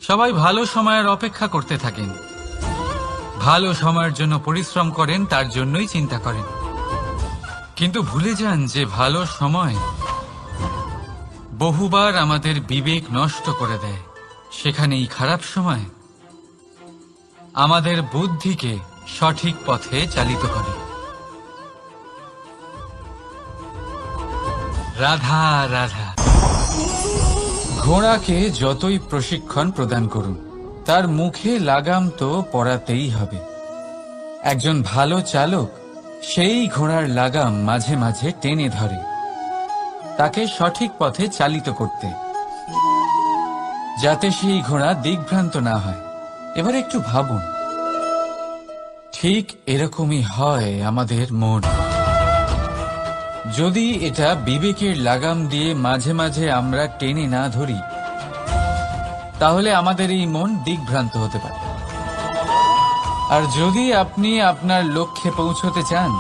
সবাই ভালো সময়ের অপেক্ষা করতে থাকেন, ভালো সময়ের জন্য পরিশ্রম করেন, তার জন্যই চিন্তা করেন, কিন্তু ভুলে যান যে ভালো সময় বহুবার আমাদের বিবেক নষ্ট করে দেয়। সেখানেই খারাপ সময় আমাদের বুদ্ধিকে সঠিক পথে চালিত করে। রাধা রাধা। ঘোড়াকে যতই প্রশিক্ষণ প্রদান করুন, তার মুখে লাগাম তো পরাতেই হবে। একজন ভালো চালক সেই ঘোড়ার লাগাম মাঝে মাঝে টেনে ধরে, তাকে সঠিক পথে চালিত করতে, যাতে সেই ঘোড়া দিগ্ভ্রান্ত না হয়। এবার একটু ভাবুন, ঠিক এরকমই হয় আমাদের মন। যদি এটা বিবেকের লাগাম দিয়ে মাঝে মাঝে আমরা টেনে না ধরি, তাহলে আমাদের এই মন দিগ্ভ্রান্ত হতে পারে। আর যদি আপনি আপনার লক্ষ্যে পৌঁছতে চান,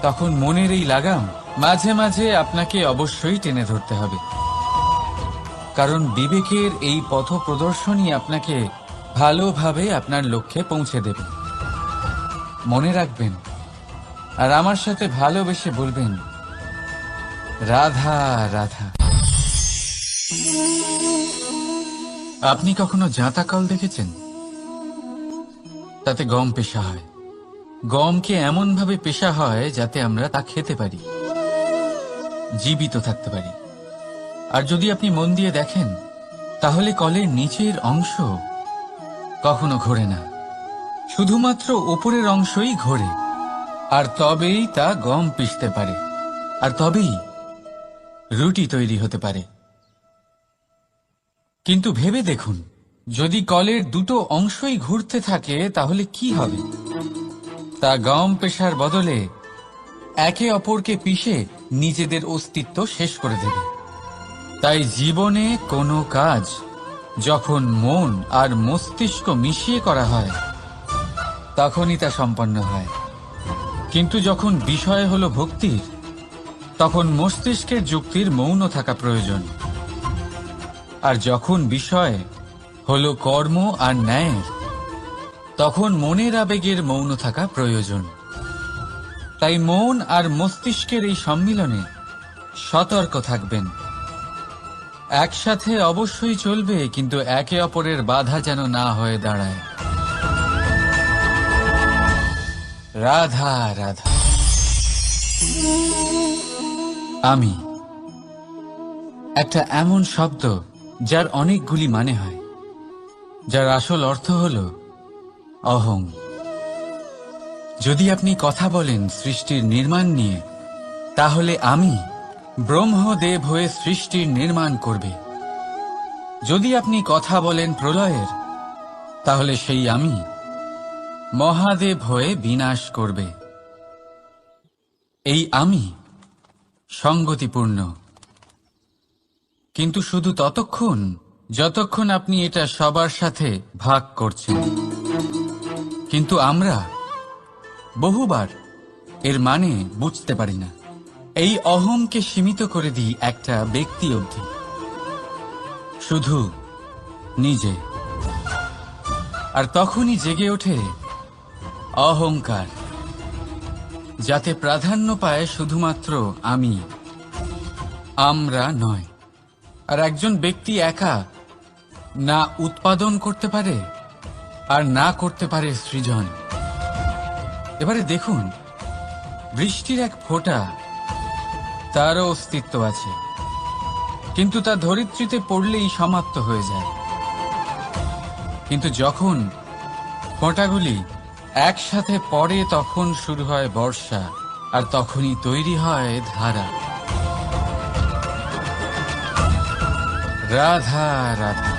তখন মনের এই লাগাম মাঝে মাঝে আপনাকে অবশ্যই টেনে ধরতে হবে, কারণ বিবেকের এই পথ প্রদর্শনই আপনাকে ভালোভাবে আপনার লক্ষ্যে পৌঁছে দেবে। মনে রাখবেন আর আমার সাথে ভালোবেসে বলবেন, রাধা রাধা। আপনি কখনো জাঁতা কল দেখেছেন? তাতে গম পেশা হয়। গমকে এমন ভাবে পেশা হয় যাতে আমরা তা খেতে পারি, জীবিত থাকতে পারি। আর যদি আপনি মন দিয়ে দেখেন, তাহলে কলের নিচের অংশ কখনো ঘোরে না, শুধুমাত্র উপরের অংশই ঘোরে। আর তবেই তা গম পিষতে পারে, আর তবেই রুটি তৈরি হতে পারে। কিন্তু ভেবে দেখুন, যদি কলের দুটো অংশই ঘুরতে থাকে তাহলে কি হবে? তা গম পেশার বদলে একে অপরকে পিষে নিজেদের অস্তিত্ব শেষ করে দেবে। তাই জীবনে কোনো কাজ যখন মন আর মস্তিষ্ক মিশিয়ে করা হয়, তখনই তা সম্পন্ন হয়। কিন্তু যখন বিষয় হলো ভক্তির, তখন মস্তিষ্কের যুক্তির মৌন থাকা প্রয়োজন। আর যখন বিষয় হলো কর্ম আর ন্যায়ের, তখন মনের আবেগের মৌন থাকা প্রয়োজন। তাই মন আর মস্তিষ্কের এই সম্মিলনে সতর্ক থাকবেন। একসাথে অবশ্যই চলবে, কিন্তু একে অপরের বাধা যেন না হয়ে দাঁড়ায়। রাধা রাধা। আমি একটা এমন শব্দ যার অনেকগুলি মানে হয়। যার আসল অর্থ হল অহং। যদি আপনি কথা বলেন সৃষ্টির নির্মাণ নিয়ে, তাহলে আমি ব্রহ্মদেব হয়ে সৃষ্টির নির্মাণ করবে। যদি আপনি কথা বলেন প্রলয়ের, তাহলে সেই আমি মহাদেব হয়ে বিনাশ করবে। এই আমি সঙ্গতিপূর্ণ, কিন্তু শুধু ততক্ষণ যতক্ষণ আপনি এটা সবার সাথে ভাগ করছেন। কিন্তু আমরা বহুবার এর মানে বুঝতে পারি না। এই অহংকে সীমিত করে দিই একটা ব্যক্তি অবধি, শুধু নিজে। আর তখনই জেগে ওঠে অহংকার, যাতে প্রাধান্য পায় শুধুমাত্র আমি, আমরা নয়। আর একজন ব্যক্তি একা না উৎপাদন করতে পারে আর না করতে পারে সৃজন। এবারে দেখুন, বৃষ্টির এক ফোঁটা, তারও অস্তিত্ব আছে, কিন্তু তা ধরিত্রীতে পড়লেই সমাপ্ত হয়ে যায়। কিন্তু যখন ফোঁটাগুলি একসাথে পড়ে, তখন শুরু হয় বর্ষা, আর তখনই তৈরি হয় ধারা। রাধা রাধা।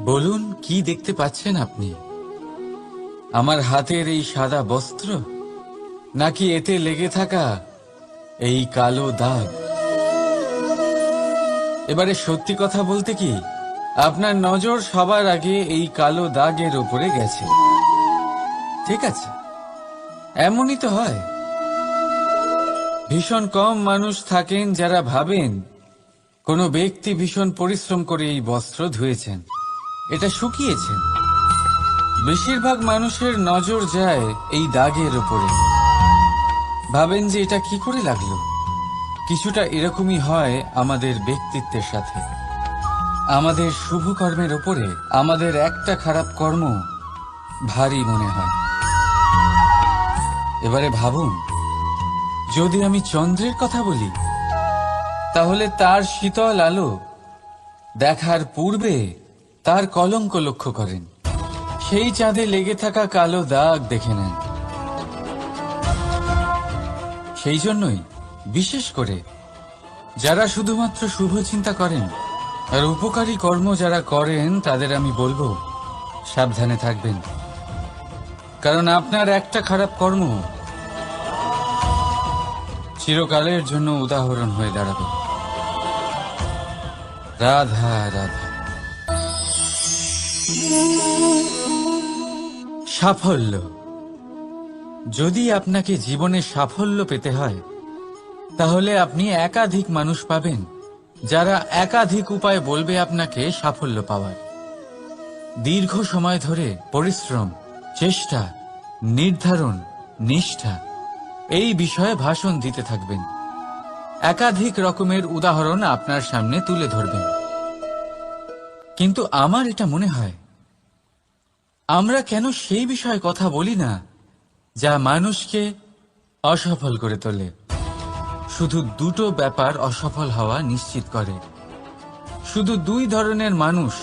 বলুন, কি দেখতে পাচ্ছেন আপনি? আমার হাতের এই সাদা বস্ত্র, নাকি এতে লেগে থাকা এই কালো দাগ? এবারে সত্যি কথা বলতে কি, আপনার নজর সবার আগে এই কালো দাগের উপরে গেছে। ঠিক আছে, এমনই তো হয়। ভীষণ কম মানুষ থাকেন যারা ভাবেন কোনো ব্যক্তি ভীষণ পরিশ্রম করে এই বস্ত্র ধুয়েছেন, এটা শুকিয়েছেন। বেশিরভাগ মানুষের নজর যায় এই দাগের উপরে, ভাবেন যে এটা কি করে লাগলো। কিছুটা এরকমই হয় আমাদের ব্যক্তিত্বের সাথে। আমাদের শুভ কর্মের উপরে আমাদের একটা খারাপ কর্ম ভারী মনে হয়। এবারে ভাবুন, যদি আমি চন্দ্রের কথা বলি, তাহলে তার শীতল আলো দেখার পূর্বে তার কলঙ্ক লক্ষ্য করেন, সেই চাঁদে লেগে থাকা কালো দাগ দেখে নেন। সেই জন্যই বিশেষ করে যারা শুধুমাত্র শুভ চিন্তা করেন আর উপকারী কর্ম যারা করেন, তাদের আমি বলবো সাবধানে থাকবেন। কারণ আপনার একটা খারাপ কর্ম চিরকালের জন্য উদাহরণ হয়ে দাঁড়াবে। রাধা রাধা। সাফল্য। যদি আপনাকে জীবনে সাফল্য পেতে হয়, তাহলে আপনি একাধিক মানুষ পাবেন যারা একাধিক উপায় বলবে আপনাকে সাফল্য পাওয়ার। দীর্ঘ সময় ধরে পরিশ্রম, চেষ্টা, নির্ধারণ, নিষ্ঠা, এই বিষয়ে ভাষণ দিতে থাকবেন। একাধিক রকমের উদাহরণ আপনার সামনে তুলে ধরবেন। কিন্তু আমার এটা মনে হয়, আমরা কেন সেই বিষয়ে কথা বলি না যা মানুষকে অসফল করে তোলে? শুধু দুটো ব্যাপার অসফল হওয়া নিশ্চিত করে। শুধু দুই ধরনের মানুষ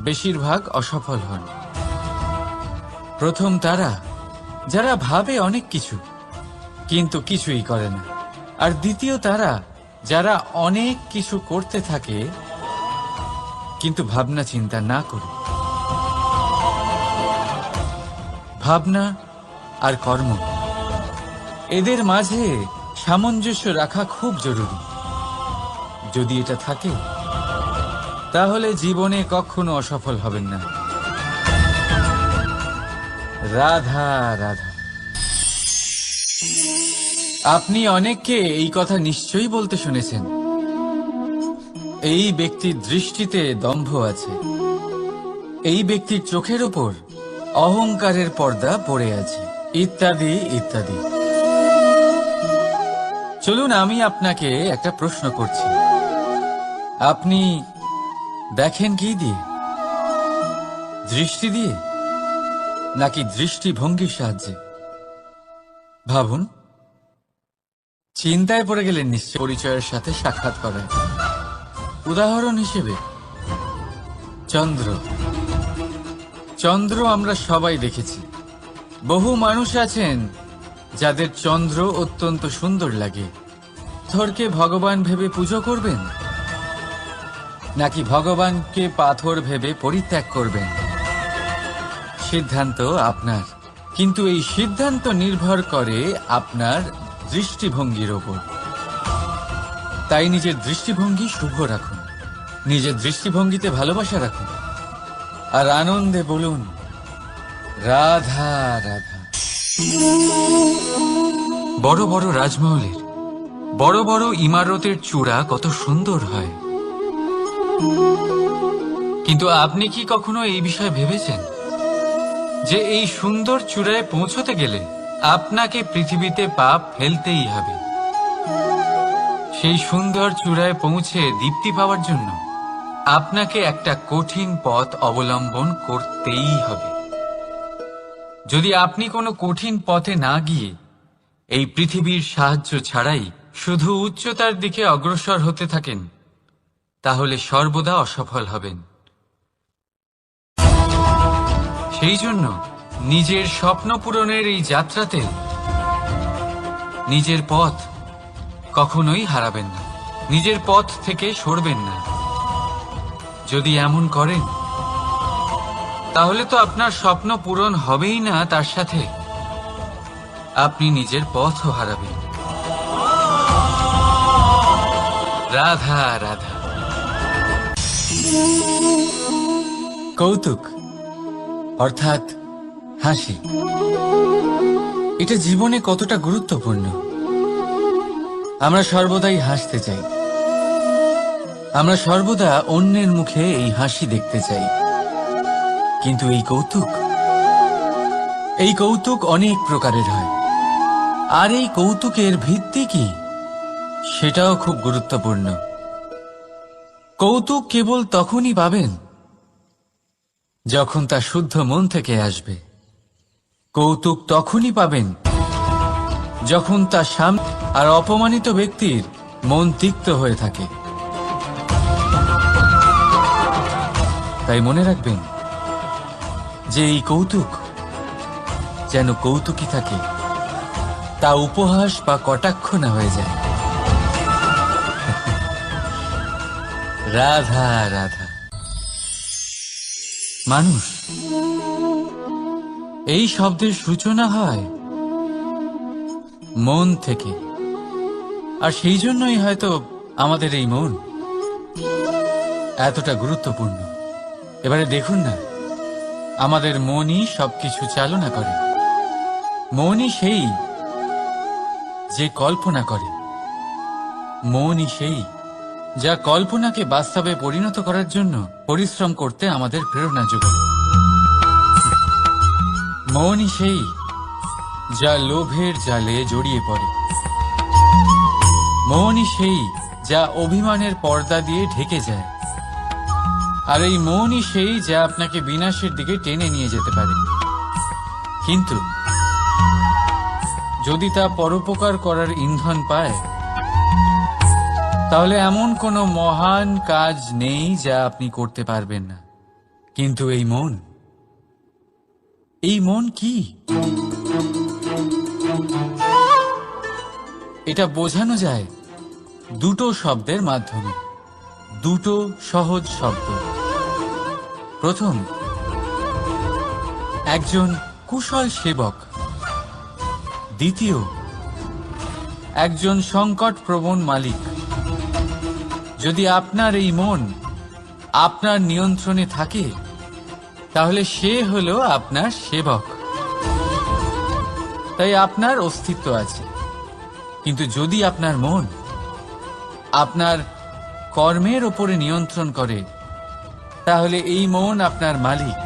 বেশিরভাগ অসফল হন। প্রথম তারা যারা ভাবে অনেক কিছু কিন্তু কিছুই করে না। আর দ্বিতীয় তারা যারা অনেক কিছু করতে থাকে কিন্তু ভাবনা চিন্তা না করে। ভাবনা আর কর্ম, এদের মাঝে সামঞ্জস্য রাখা খুব জরুরি। যদি এটা থাকে, তাহলে জীবনে কখনো অসফল হবেন না। রাধা রাধা। আপনি অনেককে এই কথা নিশ্চয়ই বলতে শুনেছেন, এই ব্যক্তির দৃষ্টিতে দম্ভ আছে, এই ব্যক্তির চোখের ওপর অহংকারের পর্দা পড়ে আছে, ইত্যাদি ইত্যাদি। চলুন, আমি আপনাকে একটা প্রশ্ন করছি। আপনি দেখেন কি দিয়ে? দৃষ্টি দিয়ে নাকি দৃষ্টিভঙ্গির সাহায্যে? ভাবুন। চিন্তায় পড়ে গেলেন নিশ্চয় পরিচয়ের সাথে সাক্ষাৎ করায়। উদাহরণ হিসেবে চন্দ্র। চন্দ্র আমরা সবাই দেখেছি। বহু মানুষ আছেন যাদের চন্দ্র অত্যন্ত সুন্দর লাগে। পাথরকে ভগবান ভেবে পুজো করবেন, নাকি ভগবানকে পাথর ভেবে পরিত্যাগ করবেন? সিদ্ধান্ত আপনার, কিন্তু এই সিদ্ধান্ত নির্ভর করে আপনার দৃষ্টিভঙ্গির ওপর। তাই নিজের দৃষ্টিভঙ্গি শুভ রাখুন, নিজের দৃষ্টিভঙ্গিতে ভালোবাসা রাখুন, আর আনন্দে বলুন রাধা রাধা। বড় বড় রাজমহলের, বড় বড় ইমারতের চূড়া কত সুন্দর হয়, কিন্তু আপনি কি কখনো এই বিষয়ে ভেবেছেন যে এই সুন্দর চূড়ায় পৌঁছতে গেলে আপনাকে পৃথিবীতে পা ফেলতেই হবে? সেই সুন্দর চূড়ায় পৌঁছে দীপ্তি পাওয়ার জন্য আপনাকে একটা কঠিন পথ অবলম্বন করতেই হবে। যদি আপনি কোনো কঠিন পথে না গিয়ে এই পৃথিবীর সাহায্য ছাড়াই শুধু উচ্চতার দিকে অগ্রসর হতে থাকেন, তাহলে সর্বদা অসফল হবেন। সেই জন্য নিজের স্বপ্ন পূরণের এই যাত্রাতে নিজের পথ কখনোই হারাবেন না, নিজের পথ থেকে সরবেন না। যদি এমন করেন, তাহলে তো আপনার স্বপ্ন পূরণ হবেই না, তার সাথে আপনি নিজের পথও হারাবেন। রাধা রাধা। কৌতুক অর্থাৎ হাসি, এটা জীবনে কতটা গুরুত্বপূর্ণ। আমরা সর্বদাই হাসতে চাই, আমরা সর্বদা অন্যের মুখে এই হাসি দেখতে চাই। কিন্তু এই কৌতুক অনেক প্রকারের হয়, আর এই কৌতুকের ভিত্তি কি সেটাও খুব গুরুত্বপূর্ণ। কৌতুক কেবল তখনই পাবেন যখন তা শুদ্ধ মন থেকে আসবে। কৌতুক তখনই পাবেন যখন তা সামনে আর অপমানিত ব্যক্তির মন তিক্ত হয়ে থাকে। তাই মনে রাখবেন যে এই কৌতুক যেন কৌতুকই থাকে, তা উপহাস বা কটাক্ষ না হয়ে যায়। রাধা রাধা। মানুষ, এই শব্দের সূচনা হয় মন থেকে, আর সেই জন্যই হয়তো আমাদের এই মন এতটা গুরুত্বপূর্ণ। এবারে দেখুন না, আমাদের মনই সবকিছু চালনা করে। মনই সেই যে কল্পনা করে, মনই সেই যা কল্পনাকে বাস্তবে পরিণত করার জন্য পরিশ্রম করতে আমাদের প্রেরণা যোগায়। মনই সেই যা লোভের জালে জড়িয়ে পড়ে। মনই সেই যা অভিমানের পর্দা দিয়ে ঢেকে যায়। আর এই মনই সেই যা আপনাকে বিনাশের দিকে টেনে নিয়ে যেতে পারে। কিন্তু যদি তা পরোপকার করার ইন্ধন পায়, তাহলে এমন কোনো মহান কাজ নেই যা আপনি করতে পারবেন না। কিন্তু এই মন কি? এটা বোঝানো যায় দুটো শব্দের মাধ্যমে, দুটো সহজ শব্দ। প্রথম, একজন কুশল সেবক। দ্বিতীয়, একজন সংকটপ্রবণ মালিক। যদি আপনার এই মন আপনার নিয়ন্ত্রণে থাকে, তাহলে সে হলো আপনার সেবক। তাই আপনার অস্তিত্ব আছে। কিন্তু যদি আপনার মন আপনার কর্মের ওপরে নিয়ন্ত্রণ করে, তাহলে এই মন আপনার মালিক,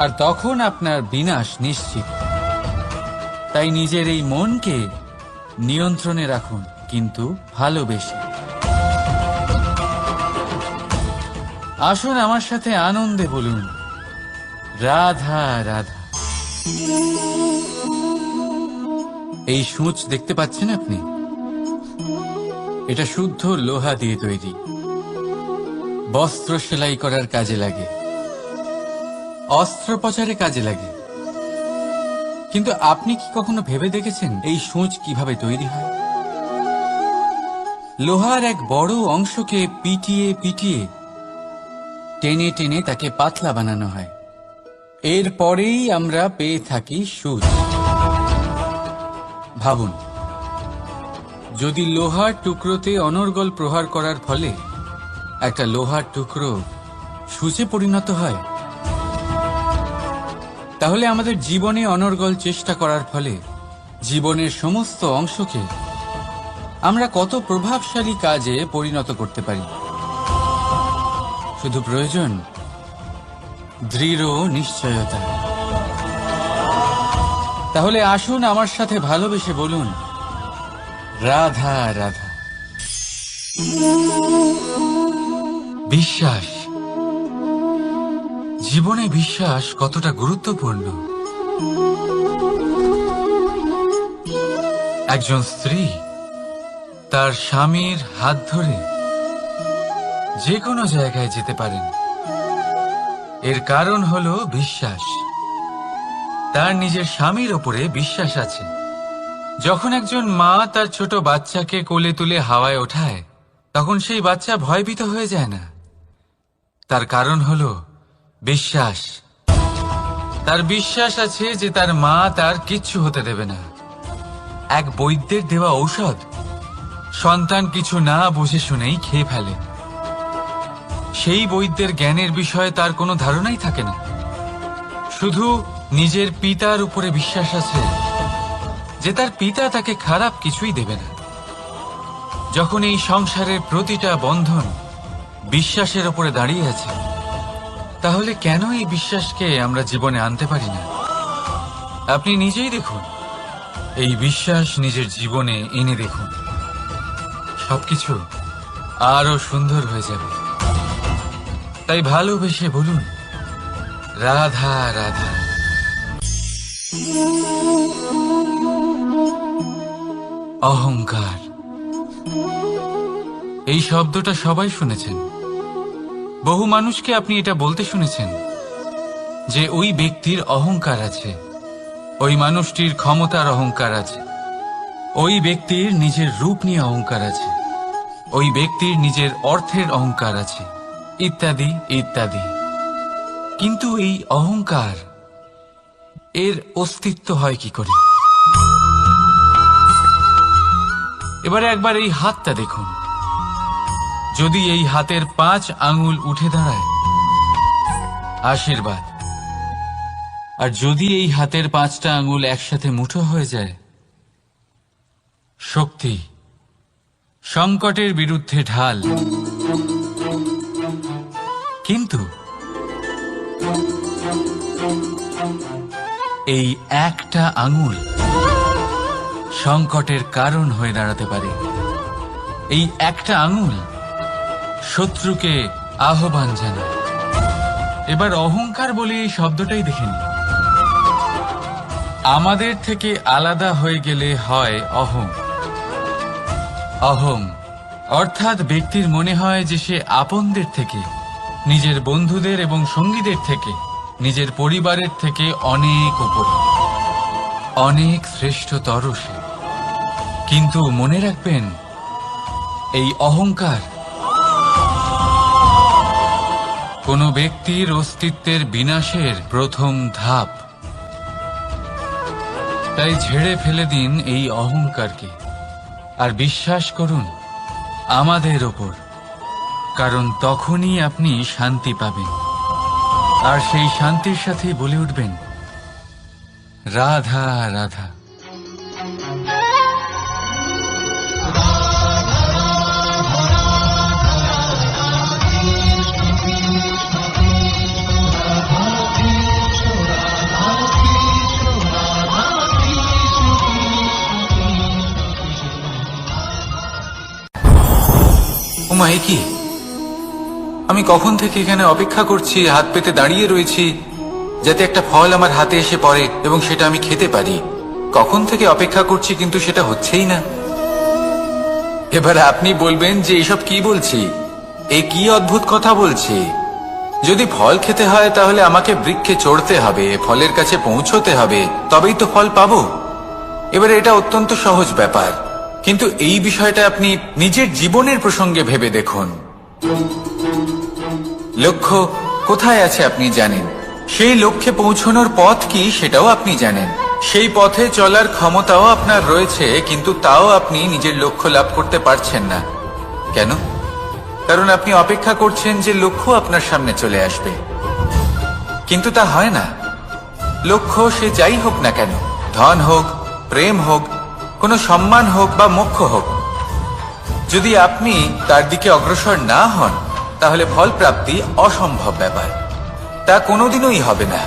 আর তখন আপনার বিনাশ নিশ্চিত। তাই নিজের এই মনকে নিয়ন্ত্রণে রাখুন, কিন্তু ভালোবেসে। আসুন আমার সাথে আনন্দে বলুন রাধা রাধা। এই সূঁচ দেখতে পাচ্ছেন আপনি? এটা শুদ্ধ লোহা দিয়ে তৈরি, বস্ত্র সেলাই করার কাজে লাগে, অস্ত্রোপচারে কাজে লাগে। কিন্তু আপনি কি কখনো ভেবে দেখেছেন এই সূঁচ কিভাবে তৈরি হয়? লোহার এক বড় অংশকে পিটিয়ে পিটিয়ে টেনে টেনে তাকে পাতলা বানানো হয়। এরপরেই আমরা পেয়ে থাকি সূঁচ। ভাবুন, যদি লোহার টুকরোতে অনর্গল প্রহার করার ফলে একটা লোহার টুকরো সূঁচে পরিণত হয়, তাহলে আমাদের জীবনে অনর্গল চেষ্টা করার ফলে জীবনের সমস্ত অংশকে আমরা কত প্রভাবশালী কাজে পরিণত করতে পারি। শুধু প্রয়োজন দৃঢ় নিশ্চয়তা। তাহলে আসুন আমার সাথে ভালোবেসে বলুন, রাধা রাধা। বিশ্বাস, জীবনে বিশ্বাস কতটা গুরুত্বপূর্ণ। একজন স্ত্রী তার স্বামীর হাত ধরে যে কোনো জায়গায় যেতে পারেন, এর কারণ হলো বিশ্বাস। তার নিজের স্বামীর ওপরে বিশ্বাস আছে। যখন একজন মা তার ছোট বাচ্চাকে কোলে তুলে হাওয়ায় ওঠায়, তখন সেই বাচ্চা ভয়ভীত হয়ে যায় না। তার কারণ হলো বিশ্বাস। তার বিশ্বাস আছে যে তার মা তার কিচ্ছু হতে দেবে না। এক বৈদ্যের দেওয়া ঔষধ সন্তান কিছু না বুঝে শুনেই খেয়ে ফেলে। সেই বৈদ্যের জ্ঞানের বিষয়ে তার কোনো ধারণাই থাকে না। শুধু নিজের পিতার উপরে বিশ্বাস আছে যে তার পিতা তাকে খারাপ কিছুই দেবে না। যখন এই সংসারের প্রতিটা বন্ধন বিশ্বাসের উপরে দাঁড়িয়ে আছে, তাহলে কেন এই বিশ্বাসকে আমরা জীবনে আনতে পারি না? আপনি নিজেই দেখুন, এই বিশ্বাস নিজের জীবনে এনে দেখুন, সবকিছু আরো সুন্দর হয়ে যাবে। তাই ভালোবেসে বলুন, রাধা রাধা। অহংকার, এই শব্দটা সবাই শুনেছেন। বহু মানুষকে আপনি এটা বলতে শুনেছেন যে ওই ব্যক্তির অহংকার আছে, ওই মানুষটির ক্ষমতার অহংকার আছে, ওই ব্যক্তির নিজের রূপ নিয়ে অহংকার আছে, ওই ব্যক্তির নিজের অর্থের অহংকার আছে, ইত্যাদি ইত্যাদি। কিন্তু এই অহংকার, এর অস্তিত্ব হয় কি করে? এবারে একবার এই হাতটা দেখুন। যদি এই হাতের 5 আঙ্গুল উঠে দাঁড়ায়, আশীর্বাদ। আর যদি এই হাতের 5টা আঙ্গুল একসাথে মুঠো হয়ে যায়, শক্তি। সংকটের বিরুদ্ধে ঢাল। কিন্তু এই একটা আঙ্গুল সংকটের কারণ হয়ে দাঁড়াতে পারে। এই একটা আঙ্গুল শত্রুকে আহ্বান জানায়। এবার অহংকার বলে এই শব্দটাই দেখে নিন। আমাদের থেকে আলাদা হয়ে গেলে হয় অহং। অহং অর্থাৎ ব্যক্তির মনে হয় যে সে আপনদের থেকে, নিজের বন্ধুদের এবং সঙ্গীদের থেকে, নিজের পরিবারের থেকে অনেক উপরে, অনেক শ্রেষ্ঠতর সে। কিন্তু মনে রাখবেন, এই অহংকার কোনো ব্যক্তির অস্তিত্বের বিনাশের প্রথম ধাপ। তাই ঝেড়ে ফেলে দিন এই অহংকারকে, আর বিশ্বাস করুন আমাদের ওপর, কারণ তখনই আপনি শান্তি পাবেন। আর সেই শান্তির সাথেই বলে উঠবেন, রাধা রাধা। ওমা, এ কি? আমি কখন থেকে এখানে অপেক্ষা করছি, হাত পেতে দাঁড়িয়ে রয়েছি যাতে একটা ফল আমার হাতে এসে পড়ে এবং সেটা আমি খেতে পারি। কখন থেকে অপেক্ষা করছি, কিন্তু সেটা হচ্ছেই না। এবার আপনি বলবেন যে এসব কি বলছি, এ কি অদ্ভুত কথা বলছি। যদি ফল খেতে হয় তাহলে আমাকে বৃক্ষে চড়তে হবে, ফলের কাছে পৌঁছতে হবে, তবেই তো ফল পাবো। এবারে এটা অত্যন্ত সহজ ব্যাপার, কিন্তু এই বিষয়টা আপনি নিজের জীবনের প্রসঙ্গে ভেবে দেখুন। লক্ষ্য কোথায় আছে আপনি জানেন, সেই লক্ষ্যে পৌঁছানোর পথ কি সেটাও আপনি জানেন, সেই পথে চলার ক্ষমতাও আপনার রয়েছে, কিন্তু তাও আপনি নিজের লক্ষ্য লাভ করতে পারছেন না। কেন? কারণ আপনি অপেক্ষা করছেন যে লক্ষ্য আপনার সামনে চলে আসবে, কিন্তু তা হয় না। লক্ষ্য সে যাই হোক না কেন, ধন হোক, প্রেম হোক, কোনো সম্মান হোক বা মোক্ষ হোক, যদি আপনি তার দিকে অগ্রসর না হন তাহলে ফল প্রাপ্তি অসম্ভব ব্যাপার, তা কোনোদিনই হবে না।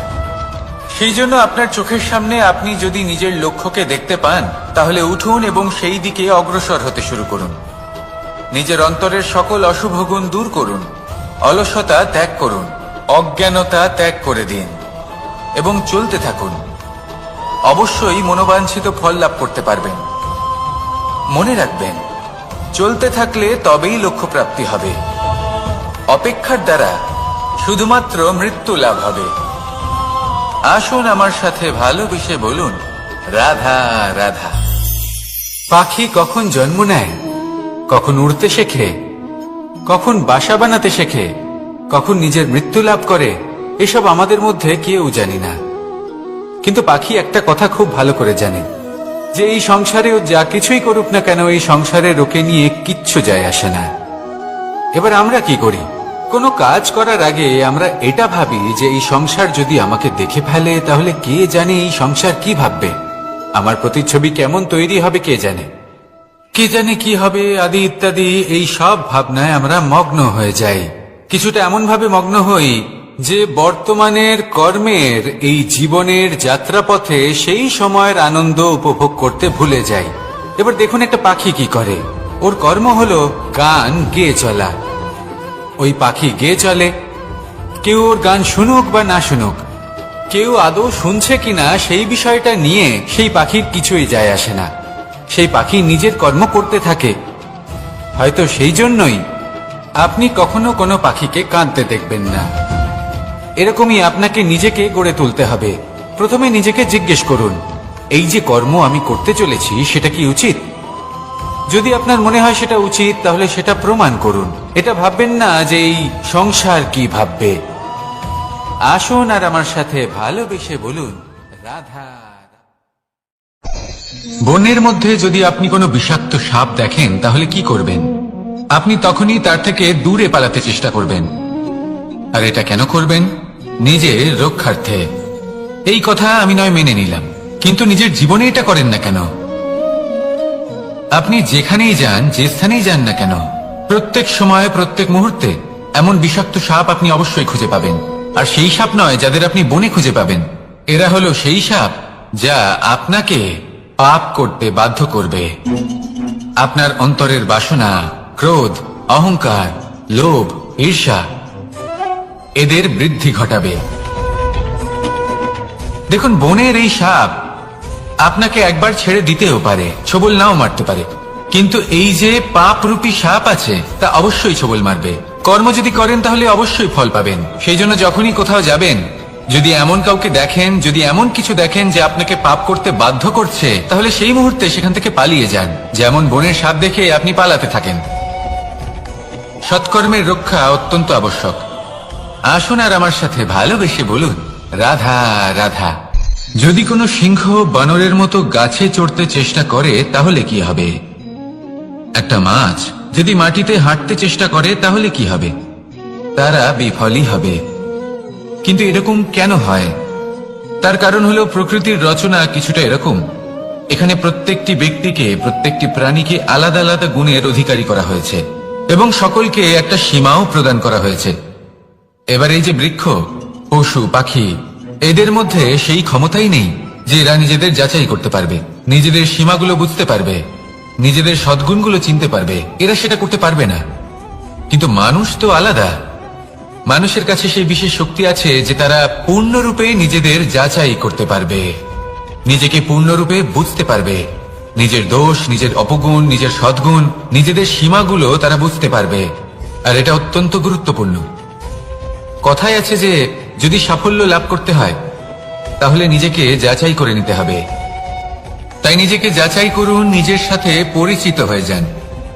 সেই জন্য আপনার চোখের সামনে আপনি যদি নিজের লক্ষ্যকে দেখতে পান তাহলে উঠুন এবং সেই দিকে অগ্রসর হতে শুরু করুন। নিজের অন্তরের সকল অশুভ গুণ দূর করুন, অলসতা ত্যাগ করুন, অজ্ঞানতা ত্যাগ করে দিন এবং চলতে থাকুন। অবশ্যই মনোবাঞ্ছিত ফল লাভ করতে পারবেন। মনে রাখবেন, চলতে থাকলে তবেই লক্ষ্য প্রাপ্তি হবে। অপেক্ষার দ্বারা শুধুমাত্র মৃত্যু লাভ হবে। আসুন আমার সাথে ভালোবেসে বলুন, রাধা রাধা। পাখি কখন জন্ম নেয়, কখন উড়তে শেখে, কখন বাসা বানাতে শেখে, কখন নিজের মৃত্যু লাভ করে, এসব আমাদের মধ্যে কেউ জানি না। কিন্তু পাখি একটা কথা খুব ভালো করে জানে, যে এই সংসারেও যা কিছুই করুক না কেন, এই সংসারের ওকে নিয়ে কিচ্ছু যায় আসে না। এবার আমরা কি করি? কোনো কাজ করার আগে আমরা এটা ভাবি যে এই সংসার যদি আমাকে দেখে ফেলে তাহলে কে জানে এই সংসার কি ভাববে, আমার প্রতিচ্ছবি কেমন তৈরি হবে কে জানে, কে জানে কি হবে আদি ইত্যাদি। এই সব ভাবনায় আমরা মগ্ন হয়ে যাই। কিছুটা এমন ভাবে মগ্ন হই যে বর্তমানের কর্মের এই জীবনের যাত্রাপথে সেই সময়ের আনন্দ উপভোগ করতে ভুলে যাই। এবার দেখুন একটা পাখি কি করে, ওর কর্ম হলো গান গেয়ে চলা। ওই পাখি গেয়ে চলে, কেউ ওর গান শুনুক বা না শুনুক, কেউ আদৌ শুনছে কিনা সেই বিষয়টা নিয়ে সেই পাখির কিছুই যায় আসে না। সেই পাখি নিজের কর্ম করতে থাকে। হয়তো সেই জন্যই আপনি কখনো কোনো পাখিকে কাঁদতে দেখবেন না। এরকমই আপনাকে নিজেকে গড়ে তুলতে হবে। প্রথমে নিজেকে জিজ্ঞেস করুন, এই যে কর্ম আমি করতে চলেছি সেটা কি উচিত? যদি আপনার মনে হয় সেটা উচিত তাহলে সেটা প্রমাণ করুন। এটা ভাববেন না যে এই সংসার কি ভাববে। আসুন আর আমার সাথে ভালোবেসে বলুন, রাধা। বনের মধ্যে যদি আপনি কোনো বিষাক্ত সাপ দেখেন তাহলে কি করবেন? আপনি তখনই তার থেকে দূরে পালাতে চেষ্টা করবেন। আর এটা কেন করবেন? নিজের রক্ষার্থে। এই কথা আমি নয় মেনে নিলাম, কিন্তু নিজের জীবনে এটা করেন না কেন? আপনি যেখানেই যান, যে স্থানেই যান না কেন, প্রত্যেক সময়ে প্রত্যেক মুহূর্তে এমন বিষাক্ত সাপ আপনি অবশ্যই খুঁজে পাবেন। আর সেই সাপ নয় যাদের আপনি বনে খুঁজে পাবেন, এরা হলো সেই সাপ যা আপনাকে পাপ করতে বাধ্য করবে। আপনার অন্তরের বাসনা, ক্রোধ, অহংকার, লোভ, ঈর্ষা এদের বৃদ্ধি ঘটাবে। দেখুন, বনের এই সাপ আপনাকে একবার ছেড়ে দিতেও পারে, ছোবল নাও মারতে পারে, কিন্তু এই যে পাপরূপী সাপ আছে তা অবশ্যই ছোবল মারবে। কর্ম যদি করেন তাহলে অবশ্যই ফল পাবেন। সেই জন্য যখনই কোথাও যাবেন, যদি এমন কাউকে দেখেন, যদি এমন কিছু দেখেন যে আপনাকে পাপ করতে বাধ্য করছে, তাহলে সেই মুহূর্তে সেখান থেকে পালিয়ে যান। যেমন বনের সাপ দেখে আপনি পালাতে থাকেন। সৎকর্মের রক্ষা অত্যন্ত আবশ্যক। আসুন আর আমার সাথে ভালোবেসে বলুন, রাধা রাধা। যদি কোনো সিংহ বানরের মতো গাছে চড়তে চেষ্টা করে তাহলে কি হবে? একটা মাছ যদি মাটিতে হাঁটতে চেষ্টা করে তাহলে কি হবে? তারা বিফলই হবে। কিন্তু এরকম কেন হয়? তার কারণ হলো প্রকৃতির রচনা কিছুটা এরকম। এখানে প্রত্যেকটি ব্যক্তিকে, প্রত্যেকটি প্রাণীকে আলাদা আলাদা গুণের অধিকারী করা হয়েছে এবং সকলকে একটা সীমাও প্রদান করা হয়েছে। এবার এই যে বৃক্ষ, পশু, পাখি, এদের মধ্যে সেই ক্ষমতাই নেই যে এরা নিজেদের যাচাই করতে পারবে, নিজেদের সীমাগুলো বুঝতে পারবে, নিজেদের সদ্গুণগুলো চিনতে পারবে। এরা সেটা করতে পারবে না। কিন্তু মানুষ তো আলাদা। মানুষের কাছে সেই বিশেষ শক্তি আছে যে তারা পূর্ণরূপে নিজেদের যাচাই করতে পারবে, নিজেকে পূর্ণরূপে বুঝতে পারবে। নিজের দোষ, নিজের অপগুণ, নিজের সদ্গুণ, নিজেদের সীমাগুলো তারা বুঝতে পারবে। আর এটা অত্যন্ত গুরুত্বপূর্ণ। কথায় আছে যে যদি সাফল্য লাভ করতে হয় তাহলে নিজেকে যাচাই করে নিতে হবে। তাই নিজেকে যাচাই করুন, নিজের সাথে পরিচিত হয়ে যান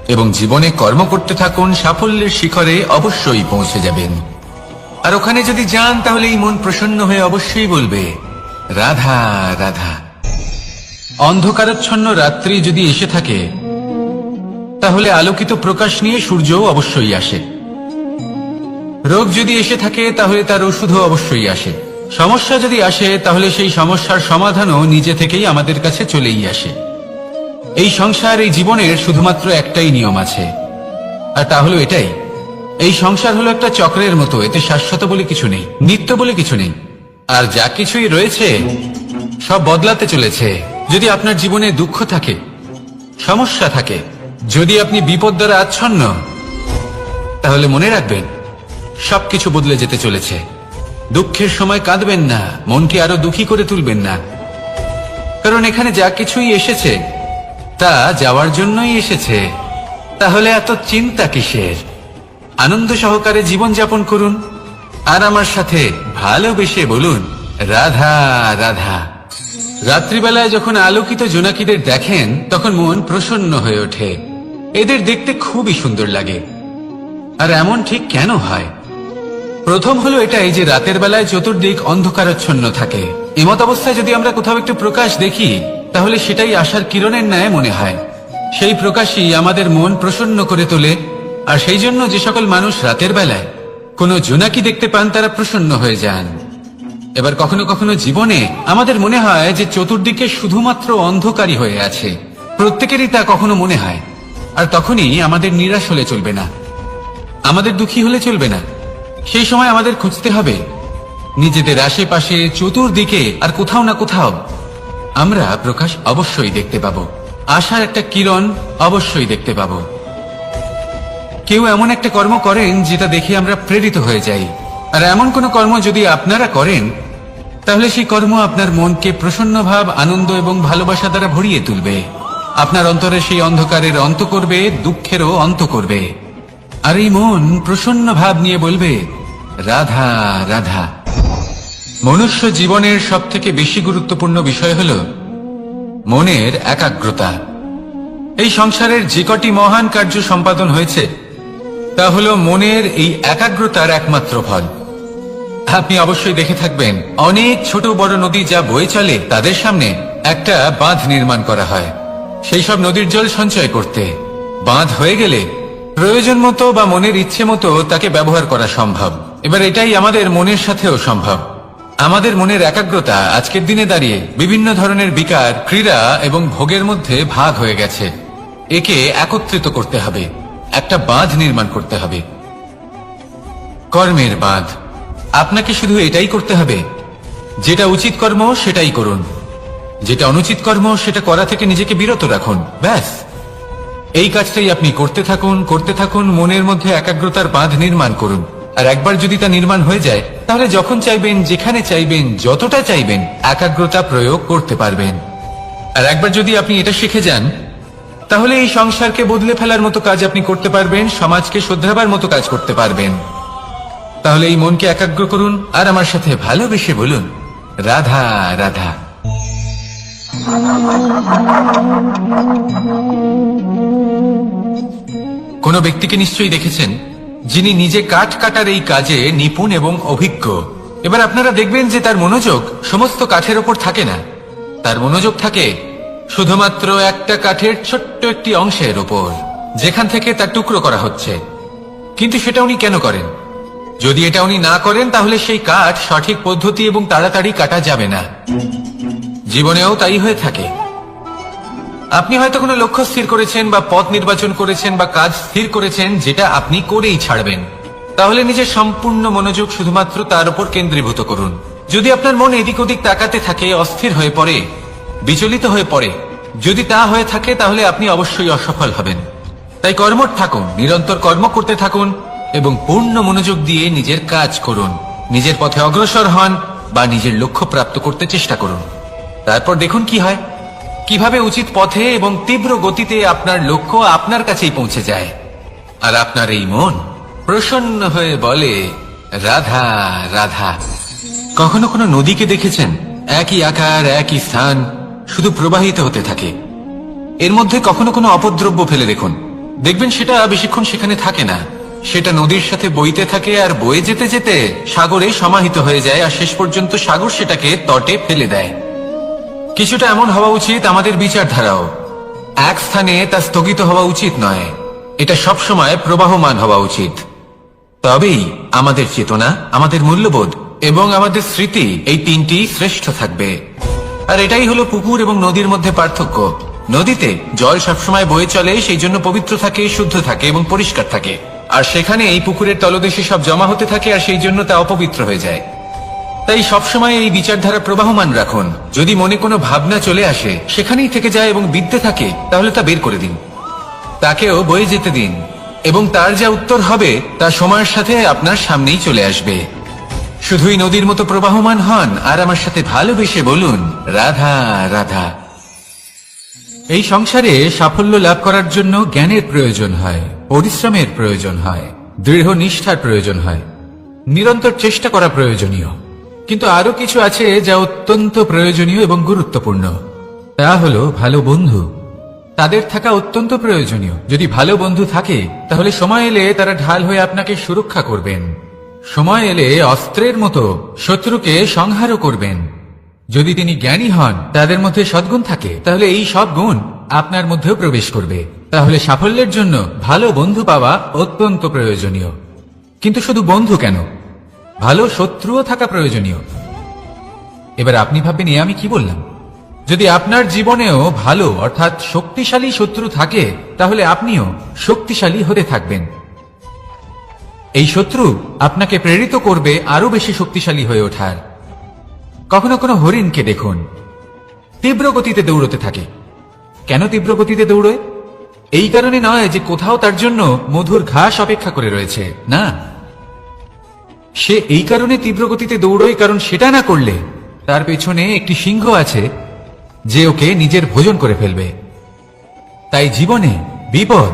এবং জীবনে কর্ম করতে থাকুন। সাফল্যের শিখরে অবশ্যই পৌঁছে যাবেন। আর ওখানে যদি যান তাহলে এই মন প্রসন্ন হয়ে অবশ্যই বলবে রাধা রাধা। অন্ধকারাচ্ছন্ন রাত্রি যদি এসে থাকে তাহলে আলোকিত প্রকাশ নিয়ে সূর্যও অবশ্যই আসে। রোগ যদি এসে থাকে তাহলে তার ওষুধও অবশ্যই আসে। সমস্যা যদি আসে তাহলে সেই সমস্যার সমাধানও নিজে থেকেই আমাদের কাছে চলেই আসে। এই সংসার, এই জীবনের শুধুমাত্র একটাই নিয়ম আছে, আর তা হলো এটাই, এই সংসার হলো একটা চক্রের মতো। এতে শাশ্বত বলে কিছু নেই, নিত্য বলে কিছু নেই। আর যা কিছুই রয়েছে সব বদলাতে চলেছে। যদি আপনার জীবনে দুঃখ থাকে, সমস্যা থাকে, যদি আপনি বিপদ দ্বারা আচ্ছন্ন, তাহলে মনে রাখবেন সবকিছু বদলে যেতে চলেছে। দুঃখের সময় কাঁদবেন না, মনকে আরো দুঃখী করে তুলবেন না, কারণ এখানে যা কিছুই এসেছে তা যাওয়ার জন্যই এসেছে। তাহলে এত চিন্তা কিসের? আনন্দ সহকারে জীবন যাপন করুন আর আমার সাথে ভালোবেসে বলুন রাধা রাধা। রাত্রিবেলায় যখন আলোকিত জোনাকিদের দেখেন তখন মন প্রসন্ন হয়ে ওঠে। এদের দেখতে খুবই সুন্দর লাগে। আর এমন ঠিক কেন হয়? প্রথম হলো এটাই যে রাতের বেলায় চতুর্দিক অন্ধকারাচ্ছন্ন থাকে। এমত অবস্থায় যদি আমরা কোথাও একটু প্রকাশ দেখি তাহলে সেটাই আশার কিরণের ন্যায় মনে হয়। সেই প্রকাশই আমাদের মন প্রসন্ন করে তোলে। আর সেই জন্য যে সকল মানুষ রাতের বেলায় কোনো জোনাকি দেখতে পান তারা প্রসন্ন হয়ে যান। এবার কখনো কখনো জীবনে আমাদের মনে হয় যে চতুর্দিকে শুধুমাত্র অন্ধকারই হয়ে আছে। প্রত্যেকেরই তা কখনো মনে হয়। আর তখনই আমাদের নিরাশ হলে চলবে না, আমাদের দুঃখী হলে চলবে না। সেই সময় আমাদের খুঁজতে হবে নিজেদের আশেপাশে, চতুর্দিকে, আর কোথাও না কোথাও আমরা প্রকাশ অবশ্যই দেখতে পাবো। আশার একটা কিরণ অবশ্যই দেখতে পাবো। কেউ এমন একটা কর্ম করেন যেটা দেখে আমরা প্রেরিত হয়ে যাই। আর এমন কোন কর্ম যদি আপনারা করেন তাহলে সেই কর্ম আপনার মনকে প্রসন্ন ভাব, আনন্দ এবং ভালোবাসা দ্বারা ভরিয়ে তুলবে। আপনার অন্তরে সেই অন্ধকারের অন্ত করবে, দুঃখেরও অন্ত করবে। আর এই মন প্রসন্ন ভাব নিয়ে বলবে রাধা রাধা। মনুষ্য জীবনের সব থেকে বেশি গুরুত্বপূর্ণ বিষয় হল মনের একাগ্রতা। এই সংসারের যে কটি মহান কার্য সম্পাদন হয়েছে তা হল মনের এই একাগ্রতার একমাত্র ফল। আপনি অবশ্যই দেখে থাকবেন অনেক ছোট বড় নদী যা বয়ে চলে তাদের সামনে একটা বাঁধ নির্মাণ করা হয় সেই সব নদীর জল সঞ্চয় করতে। বাঁধ হয়ে গেলে প্রয়োজন মতো বা মনের ইচ্ছে মতো তাকে ব্যবহার করা সম্ভব। এবার এটাই আমাদের মনের সাথেও সম্ভব। আমাদের মনের একাগ্রতা আজকের দিনে দাঁড়িয়ে বিভিন্ন ধরনের বিকার, ক্রীড়া এবং ভোগের মধ্যে ভাগ হয়ে গেছে। একে একত্রিত করতে হবে, একটা বাঁধ নির্মাণ করতে হবে, কর্মের বাঁধ। আপনাকে শুধু এটাই করতে হবে, যেটা উচিত কর্ম সেটাই করুন, যেটা অনুচিত কর্ম সেটা করা থেকে নিজেকে বিরত রাখুন। ব্যাস, এই কাজটাই আপনি করতে থাকুন, করতে থাকুন। মনের মধ্যে একাগ্রতার বাঁধ নির্মাণ করুন। আর একবার যদি তা নির্মাণ হয়ে যায় তাহলে যখন চাইবেন, যেখানে চাইবেন, যতটা চাইবেন একাগ্রতা প্রয়োগ করতে পারবেন। আর একবার যদি আপনি এটা শিখে যান তাহলে এই সংসারকে বদলে ফেলার মতো কাজ আপনি করতে পারবেন, সমাজকে শুধরাবার মতো কাজ করতে পারবেন। তাহলে এই মনকে একাগ্র করুন আর আমার সাথে ভালোবেসে বলুন রাধা রাধা। কোন ব্যক্তিকে নিশ্চয়ই দেখেছেন যিনি নিজে কাঠ কাটার এই কাজে নিপুণ এবং অভিজ্ঞ। এবার আপনারা দেখবেন যে তার মনোযোগ সমস্ত কাঠের ওপর থাকে না, তার মনোযোগ থাকে শুধুমাত্র একটা কাঠের ছোট্ট একটি অংশের ওপর, যেখান থেকে তার টুকরো করা হচ্ছে। কিন্তু সেটা উনি কেন করেন? যদি এটা উনি না করেন তাহলে সেই কাঠ সঠিক পদ্ধতি এবং তাড়াতাড়ি কাটা যাবে না। জীবনেও তাই হয়ে থাকে। আপনি হয়তো কোনো লক্ষ্য স্থির করেছেন বা পথ নির্বাচন করেছেন বা কাজ স্থির করেছেন যেটা আপনি করেই ছাড়বেন। তাহলে নিজের সম্পূর্ণ মনোযোগ শুধুমাত্র তার উপর কেন্দ্রীভূত করুন। যদি আপনার মন এদিক ওদিক তাকাতে থাকে, অস্থির হয়ে পড়ে, বিচলিত হয়ে পড়ে, যদি তা হয়ে থাকে তাহলে আপনি অবশ্যই অসফল হবেন। তাই কর্মঠ থাকুন, নিরন্তর কর্ম করতে থাকুন এবং পূর্ণ মনোযোগ দিয়ে নিজের কাজ করুন। নিজের পথে অগ্রসর হন বা নিজের লক্ষ্য প্রাপ্ত করতে চেষ্টা করুন। তারপর দেখুন কি হয়। কিভাবে উচিত পথে এবং তীব্র গতিতে আপনার লক্ষ্য আপনার কাছেই পৌঁছে যায়। আর আপনার এই মন প্রসন্ন হয়ে বলে, রাধা রাধা। কখনো কোনো নদীকে দেখেছেন? একই আকার, একই স্থান, শুধু প্রবাহিত হতে থাকে। এর মধ্যে কখনো কোনো অপদ্রব্য ফেলে দেখুন, দেখবেন সেটা বেশিক্ষণ সেখানে থাকে না। সেটা নদীর সাথে বইতে থাকে আর বয়ে যেতে যেতে সাগরে সমাহিত হয়ে যায়, আর শেষ পর্যন্ত সাগর সেটাকে তটে ফেলে দেয়। কিছুটা এমন হওয়া উচিত আমাদের বিচারধারাও। এক স্থানে তা স্থগিত হওয়া উচিত নয়, এটা সবসময় প্রবাহমান হওয়া উচিত। তবেই আমাদের চেতনা, আমাদের মূল্যবোধ এবং আমাদের স্মৃতি, এই তিনটি শ্রেষ্ঠ থাকবে। আর এটাই হলো পুকুর এবং নদীর মধ্যে পার্থক্য। নদীতে জল সবসময় বয়ে চলে, সেই জন্য পবিত্র থাকে, শুদ্ধ থাকে এবং পরিষ্কার থাকে। আর সেখানে এই পুকুরের তলদেশে সব জমা হতে থাকে, আর সেই জন্য তা অপবিত্র হয়ে যায়। তাই সবসময় এই বিচারধারা প্রবাহমান রাখুন। যদি মনে কোনো ভাবনা চলে আসে, সেখানেই থেকে যায় এবং বিদ্যে থাকে, তাহলে তা বের করে দিন, তাকেও বয়ে যেতে দিন, এবং তার যা উত্তর হবে তা সময়ের সাথে আপনার সামনেই চলে আসবে। শুধুই নদীর মতো প্রবাহমান হন আর আমার সাথে ভালোবেসে বলুন, রাধা রাধা। এই সংসারে সাফল্য লাভ করার জন্য জ্ঞানের প্রয়োজন হয়, পরিশ্রমের প্রয়োজন হয়, দৃঢ় নিষ্ঠার প্রয়োজন হয়, নিরন্তর চেষ্টা করা প্রয়োজনীয়। কিন্তু আরো কিছু আছে যা অত্যন্ত প্রয়োজনীয় এবং গুরুত্বপূর্ণ। তা হলো ভালো বন্ধু। তাদের থাকা অত্যন্ত প্রয়োজনীয়। যদি ভালো বন্ধু থাকে, তাহলে সময় এলে তারা ঢাল হয়ে আপনাকে সুরক্ষা করবেন। সময় এলে অস্ত্রের মতো শত্রুকে সংহারও করবেন। যদি তিনি জ্ঞানী হন, তাদের মধ্যে সদ্গুণ থাকে, তাহলে এই সব গুণ আপনার মধ্যেও প্রবেশ করবে। তাহলে সাফল্যের জন্য ভালো বন্ধু পাওয়া অত্যন্ত প্রয়োজনীয়। কিন্তু শুধু বন্ধু কেন, ভালো শত্রুও থাকা প্রয়োজনীয়। এবার আপনি ভাববেন, আমি কি বললাম? যদি আপনার জীবনেও ভালো অর্থাৎ শক্তিশালী শত্রু থাকে, তাহলে আপনিও শক্তিশালী হতে থাকবেন। এই শত্রু আপনাকে প্রেরিত করবে আরো বেশি শক্তিশালী হয়ে ওঠার। কখনো কোনো হরিণকে দেখুন, তীব্র গতিতে দৌড়তে থাকে। কেন তীব্র গতিতে দৌড়য়? এই কারণে নয় যে কোথাও তার জন্য মধুর ঘাস অপেক্ষা করে রয়েছে, না। সে এই কারণে তীব্র গতিতে দৌড়য় কারণ সেটা না করলে তার পেছনে একটি সিংহ আছে যে ওকে নিজের ভোজন করে ফেলবে। তাই জীবনে বিপদ,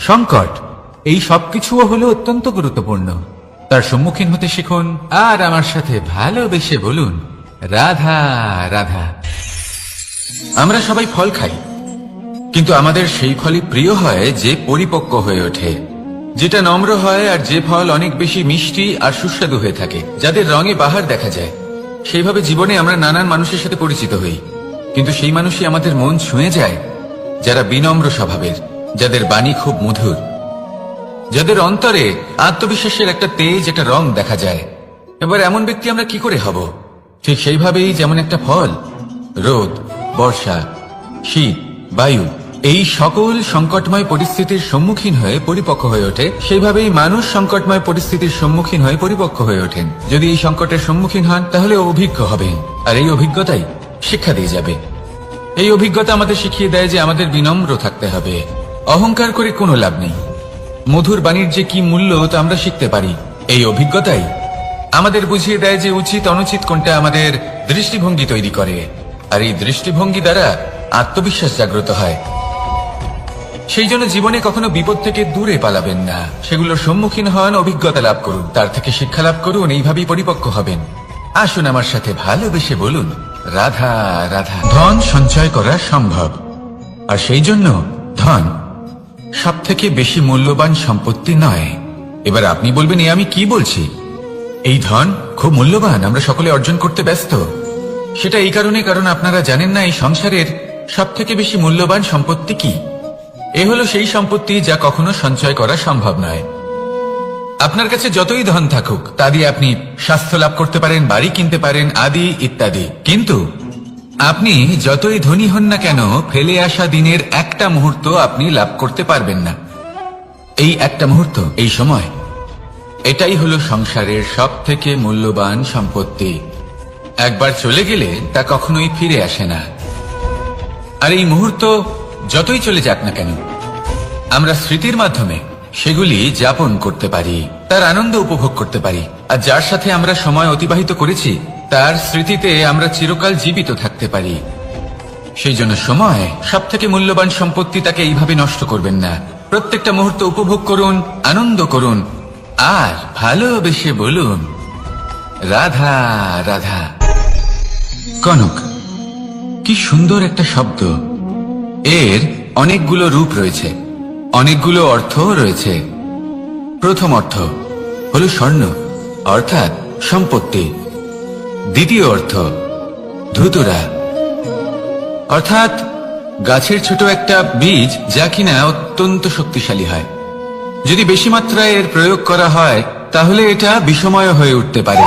সংকট, এই সবকিছুও হলো অত্যন্ত গুরুত্বপূর্ণ। তার সম্মুখীন হতে শিখুন আর আমার সাথে ভালোবেসে বলুন, রাধা রাধা। আমরা সবাই ফল খাই, কিন্তু আমাদের সেই ফলই প্রিয় হয় যে পরিপক্ক হয়ে ওঠে, যেটা নম্র হয়, আর যে ফল অনেক বেশি মিষ্টি আর সুস্বাদু হয়ে থাকে, যাদের রঙে বাহার দেখা যায়। সেইভাবে জীবনে আমরা নানান মানুষের সাথে পরিচিত হই, কিন্তু সেই মানুষই আমাদের মন ছুঁয়ে যায় যারা বিনম্র স্বভাবের, যাদের বাণী খুব মধুর, যাদের অন্তরে আত্মবিশ্বাসের একটা তেজ, একটা রং দেখা যায়। এবার এমন ব্যক্তি আমরা কি করে হব? ঠিক সেইভাবেই যেমন একটা ফল রোদ, বর্ষা, শীত, বায়ু, এই সকল সংকটময় পরিস্থিতির সম্মুখীন হয়ে পরিপক্ক হয়ে ওঠে, সেইভাবেই মানুষ সংকটময় পরিস্থিতির সম্মুখীন হয়ে পরিপক্ক হয়ে ওঠেন। যদি এই সংকটের সম্মুখীন হন, তাহলে অভিজ্ঞ হবেন, আর এই অভিজ্ঞতাই শিক্ষা দিয়ে যাবে। এই অভিজ্ঞতা আমাদের শিখিয়ে দেয় যে আমাদের বিনম্র থাকতে হবে। অহংকার করে কোনো লাভ নেই। মধুর বাণীর যে কি মূল্য তা আমরা শিখতে পারি। এই অভিজ্ঞতাই আমাদের বুঝিয়ে দেয় যে উচিত অনুচিত কোনটা, আমাদের দৃষ্টিভঙ্গি তৈরি করে, আর এই দৃষ্টিভঙ্গি দ্বারা আত্মবিশ্বাস জাগ্রত হয়। সেই জন্য জীবনে কখনো বিপদ থেকে দূরে পালাবেন না, সেগুলোর সম্মুখীন হন, অভিজ্ঞতা লাভ করুন, তার থেকে শিক্ষা লাভ করুন, এইভাবেই পরিপক্ক হবেন। আসুন আমার সাথে ভালোবেসে বলুন, রাধা রাধা। ধন সঞ্চয় করা সম্ভব, আর সেই জন্য ধন সব থেকে বেশি মূল্যবান সম্পত্তি নয়। এবার আপনি বলবেন, আমি কি বলছি? এই ধন খুব মূল্যবান, আমরা সকলে অর্জন করতে ব্যস্ত। সেটা এই কারণে, কারণ আপনারা জানেন না এই সংসারের সব থেকে বেশি মূল্যবান সম্পত্তি কি। এ হলো সেই সম্পত্তি যা কখনো সঞ্চয় করা সম্ভব নয়। আপনার কাছে যতই ধন থাকুক, তা দিয়ে আপনি স্বাস্থ্য লাভ করতে পারেন, বাড়ি কিনতে পারেন, আদি ইত্যাদি। কিন্তু আপনি যতই ধনী হন না কেন, ফেলে আসা দিনের একটা মুহূর্ত আপনি লাভ করতে পারবেন না। এই একটা মুহূর্ত, এই সময়, এটাই হলো সংসারের সব থেকে মূল্যবান সম্পত্তি। একবার চলে গেলে তা কখনোই ফিরে আসে না। আর এই মুহূর্ত যতই চলে যাক না কেন, আমরা স্মৃতির মাধ্যমে সেগুলি যাপন করতে পারি, তার আনন্দ উপভোগ করতে পারি। আর যার সাথে আমরা সময় অতিবাহিত করেছি, তার স্মৃতিতে আমরা চিরকাল জীবিত থাকতে পারি। সেই জন্য সময় সব থেকে মূল্যবান সম্পত্তি, তাকে এইভাবে নষ্ট করবেন না। প্রত্যেকটা মুহূর্ত উপভোগ করুন, আনন্দ করুন, আর ভালোবেসে বলুন রাধা রাধা। কনক, কি সুন্দর একটা শব্দ। এর অনেকগুলো রূপ রয়েছে, অনেকগুলো অর্থ রয়েছে। প্রথম অর্থ হলো স্বর্ণ, অর্থাৎ সম্পত্তি। দ্বিতীয় অর্থ ধুতুরা, অর্থাৎ গাছের ছোট একটা বীজ, যা কিনা অত্যন্ত শক্তিশালী হয়। যদি বেশি মাত্রায় এর প্রয়োগ করা হয় তাহলে এটা বিষময় হয়ে উঠতে পারে।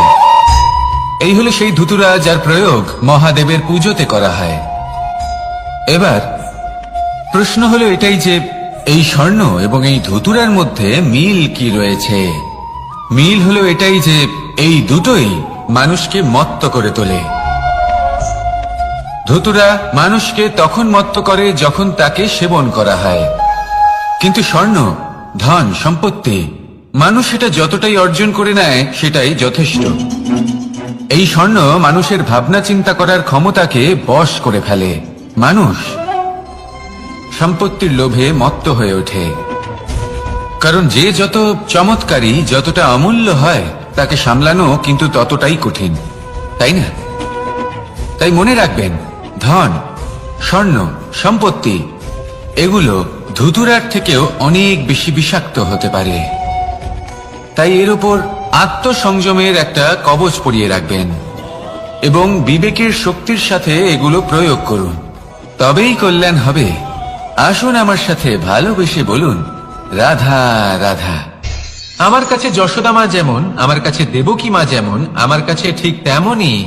এই হলো সেই ধুতুরা যার প্রয়োগ মহাদেবের পুজোতে করা হয়। এবার প্রশ্ন হলো এটাই যে এই স্বর্ণ এবং এই ধুতুরার মধ্যে মিল কি রয়েছে? মিল হলো এটাই যে এই দুটোই মানুষকে মত্ত করে তোলে। ধুতুরা মানুষকে তখন মত্ত করে যখন তাকে সেবন করা হয়, কিন্তু স্বর্ণ, ধন, সম্পত্তি, মানুষ এটা যতটাই অর্জন করে নেয় সেটাই যথেষ্ট। এই স্বর্ণ মানুষের ভাবনা চিন্তা করার ক্ষমতাকে বশ করে ফেলে। মানুষ সম্পত্তির লোভে মত্ত হয়ে ওঠে, কারণ যে যত চমৎকারী, যতটা অমূল্য হয়, তাকে সামলানো কিন্তু ততটাই কঠিন, তাই না? তাই মনে রাখবেন, ধন, স্বর্ণ, সম্পত্তি এগুলো ধুতুরার থেকেও অনেক বেশি বিষাক্ত হতে পারে। তাই এর উপর আত্মসংযমের একটা কবচ পরিয়ে রাখবেন এবং বিবেকের শক্তির সাথে এগুলো প্রয়োগ করুন, তবেই কল্যাণ হবে। আসুন আমার সাথে ভালোবেসে বলুন রাধা রাধা। আমার কাছে যশোদা মা যেমন, আমার কাছে দেবকী মা যেমন, আমার কাছে ঠিক তেমনই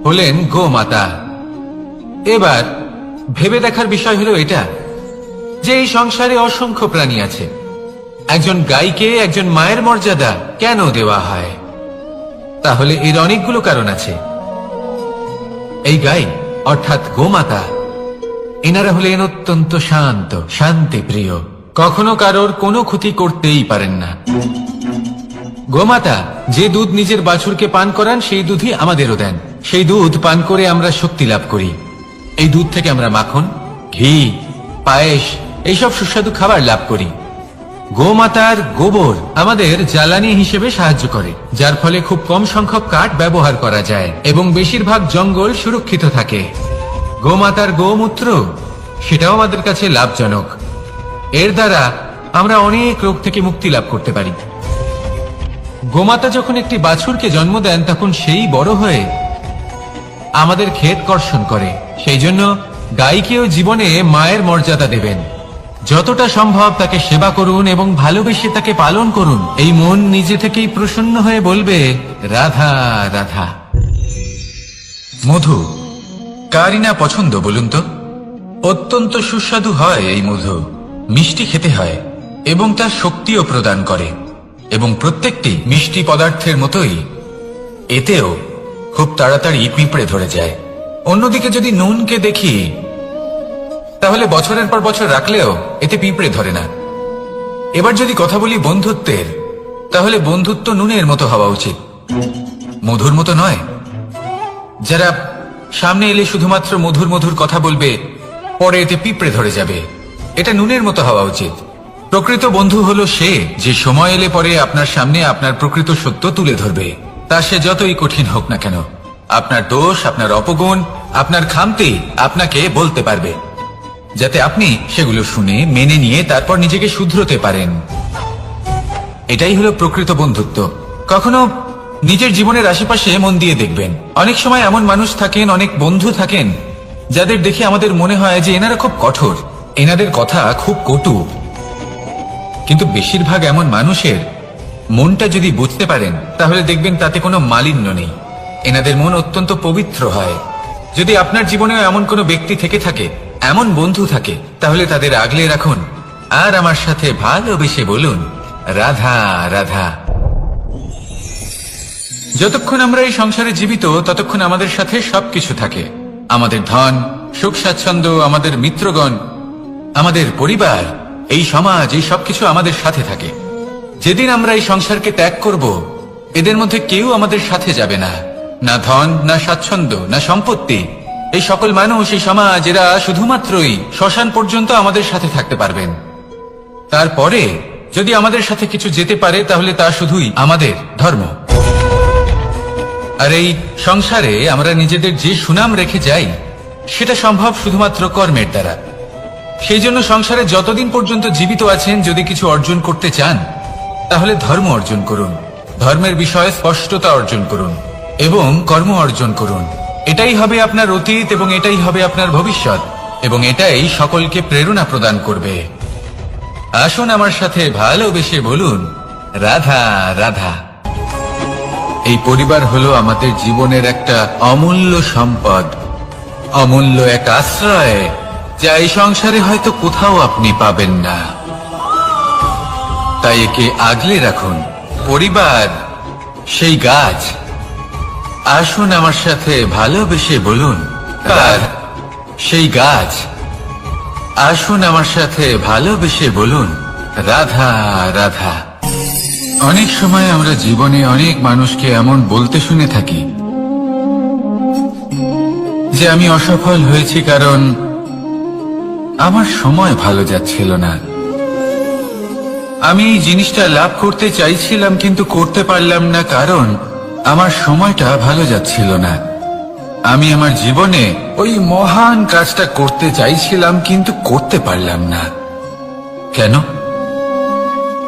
হলেন গোমাতা। এবার ভেবে দেখার বিষয় হলো এটা যে এই সংসারে অসংখ্য প্রাণী আছে, একজন গাইকে একজন মায়ের মর্যাদা কেন দেওয়া হয়? তাহলে এর অনেকগুলো কারণ আছে। এই গাই অর্থাৎ গোমাতা, এনারা হলেন অত্যন্ত শান্ত, শান্তি প্রিয়, কখনো কারোর কোনো ক্ষতি করতেই পারেন না। গোমাতা যে দুধ নিজের বাছুরকে পান করান, সেই দুধই আমাদেরও দেন। সেই দুধ পান করে আমরা শক্তি লাভ করি। এই দুধ থেকে আমরা মাখন, ঘি, পায়েস, এইসব সুস্বাদু খাবার লাভ করি। গোমাতার গোবর আমাদের জ্বালানি হিসেবে সাহায্য করে, যার ফলে খুব কম সংখ্যক কাঠ ব্যবহার করা যায় এবং বেশিরভাগ জঙ্গল সুরক্ষিত থাকে। গোমাতার গোমূত্র, সেটাও আমাদের কাছে লাভজনক। এর দ্বারা আমরা অনেক রোগ থেকে মুক্তি লাভ করতে পারি। গোমাতা যখন একটি বাছুরকে জন্ম দেন, তখন সেই বড় হয়ে আমাদের ক্ষেত কর্ষণ করে। সেই জন্য গাইকেও জীবনে মায়ের মর্যাদা দেবেন। যতটা সম্ভব তাকে সেবা করুন এবং ভালোবেসে তাকে পালন করুন। এই মন নিজে থেকেই প্রসন্ন হয়ে বলবে রাধা রাধা। মধু কারই না পছন্দ বলুন তো? অত্যন্ত সুস্বাদু হয় এই মধু, মিষ্টি খেতে হয় এবং তার শক্তিও প্রদান করে। এবং প্রত্যেকটি মিষ্টি পদার্থের মতোই এতেও খুব তাড়াতাড়ি পিঁপড়ে ধরে যায়। অন্যদিকে যদি নুনকে দেখি, তাহলে বছরের পর বছর রাখলেও এতে পিঁপড়ে ধরে না। এবার যদি কথা বলি বন্ধুত্বের, তাহলে বন্ধুত্ব নুনের মতো হওয়া উচিত, মধুর মতো নয়। যারা সামনে এলে শুধুমাত্র মধুর মধুর কথা বলবে, পরে এতে পিঁপড়ে ধরে যাবে, এটা নুনের মতো হওয়া উচিত। প্রকৃত বন্ধু হলো সে যে সময় এলে পরে আপনার সামনে আপনার প্রকৃত সত্য তুলে ধরবে, তা সে যতই কঠিন হোক না কেন। আপনার দোষ, আপনার অপগুণ, আপনার খামতি আপনাকে বলতে পারবে, যাতে আপনি সেগুলো শুনে মেনে নিয়ে তারপর নিজেকে শুধরোতে পারেন। এটাই হলো প্রকৃত বন্ধুত্ব। কখনো নিজের জীবনের আশেপাশে মন দিয়ে দেখবেন, অনেক সময় এমন মানুষ থাকেন, অনেক বন্ধু থাকেন, যাদের দেখে আমাদের মনে হয় যে এনারা খুব কঠোর, এনাদের কথা খুব কটু। কিন্তু বেশিরভাগ এমন মানুষের মনটা যদি বুঝতে পারেন, তাহলে দেখবেন তাতে কোনো মালিন্য নেই। এনাদের মন অত্যন্ত পবিত্র হয়। যদি আপনার জীবনেও এমন কোনো ব্যক্তি থেকে থাকে, এমন বন্ধু থাকে, তাহলে তাদের আগলে রাখুন আর আমার সাথে ভালোবেসে বলুন রাধা রাধা। যতক্ষণ আমরা এই সংসারে জীবিত, ততক্ষণ আমাদের সাথে সবকিছু থাকে। আমাদের ধন, সুখ স্বাচ্ছন্দ্য, আমাদের মিত্রগণ, আমাদের পরিবার, এই সমাজ, এই সবকিছু আমাদের সাথে থাকে। যেদিন আমরা এই সংসারকে ত্যাগ করব, এদের মধ্যে কেউ আমাদের সাথে যাবে না। না ধন, না স্বাচ্ছন্দ্য, না সম্পত্তি, এই সকল মানুষ, এই সমাজ, এরা শুধুমাত্রই শ্মশান পর্যন্ত আমাদের সাথে থাকতে পারবেন। তারপরে যদি আমাদের সাথে কিছু যেতে পারে তাহলে তা শুধুই আমাদের ধর্ম। আর এই সংসারে আমরা নিজেদের যে সুনাম রেখে যাই সেটা সম্ভব শুধুমাত্র কর্মের দ্বারা। সেই জন্য সংসারে যতদিন পর্যন্ত জীবিত আছেন, যদি কিছু অর্জন করতে চান তাহলে ধর্ম অর্জন করুন, ধর্মের বিষয়ে স্পষ্টতা অর্জন করুন এবং কর্ম অর্জন করুন। এটাই হবে আপনার অতীত এবং এটাই হবে আপনার ভবিষ্যৎ, এবং এটাই সকলকে প্রেরণা প্রদান করবে। আসুন আমার সাথে ভালোবেসে বলুন, রাধা রাধা। এই পরিবার হলো আমাদের জীবনের একটা অমূল্য সম্পদ, অমূল্য এক আশ্রয়, যা এই সংসারে হয়তো কোথাও আপনি পাবেন না। তাই একে আগলে রাখুন। পরিবার সেই গাছ। আসুন আমার সাথে ভালোবেসে বলুন, তার সেই গাছ। আসুন আমার সাথে ভালোবেসে বলুন, রাধা রাধা। অনেক সময় আমরা জীবনে অনেক মানুষকে এমন বলতে শুনে থাকি যে আমি অসফল হয়েছি কারণ আমার সময় ভালো যাচ্ছিল না। আমি এই জিনিসটা লাভ করতে চাইছিলাম কিন্তু করতে পারলাম না কারণ আমার সময়টা ভালো যাচ্ছিল না। আমি আমার জীবনে ওই মহান কাজটা করতে চাইছিলাম কিন্তু করতে পারলাম না। কেন?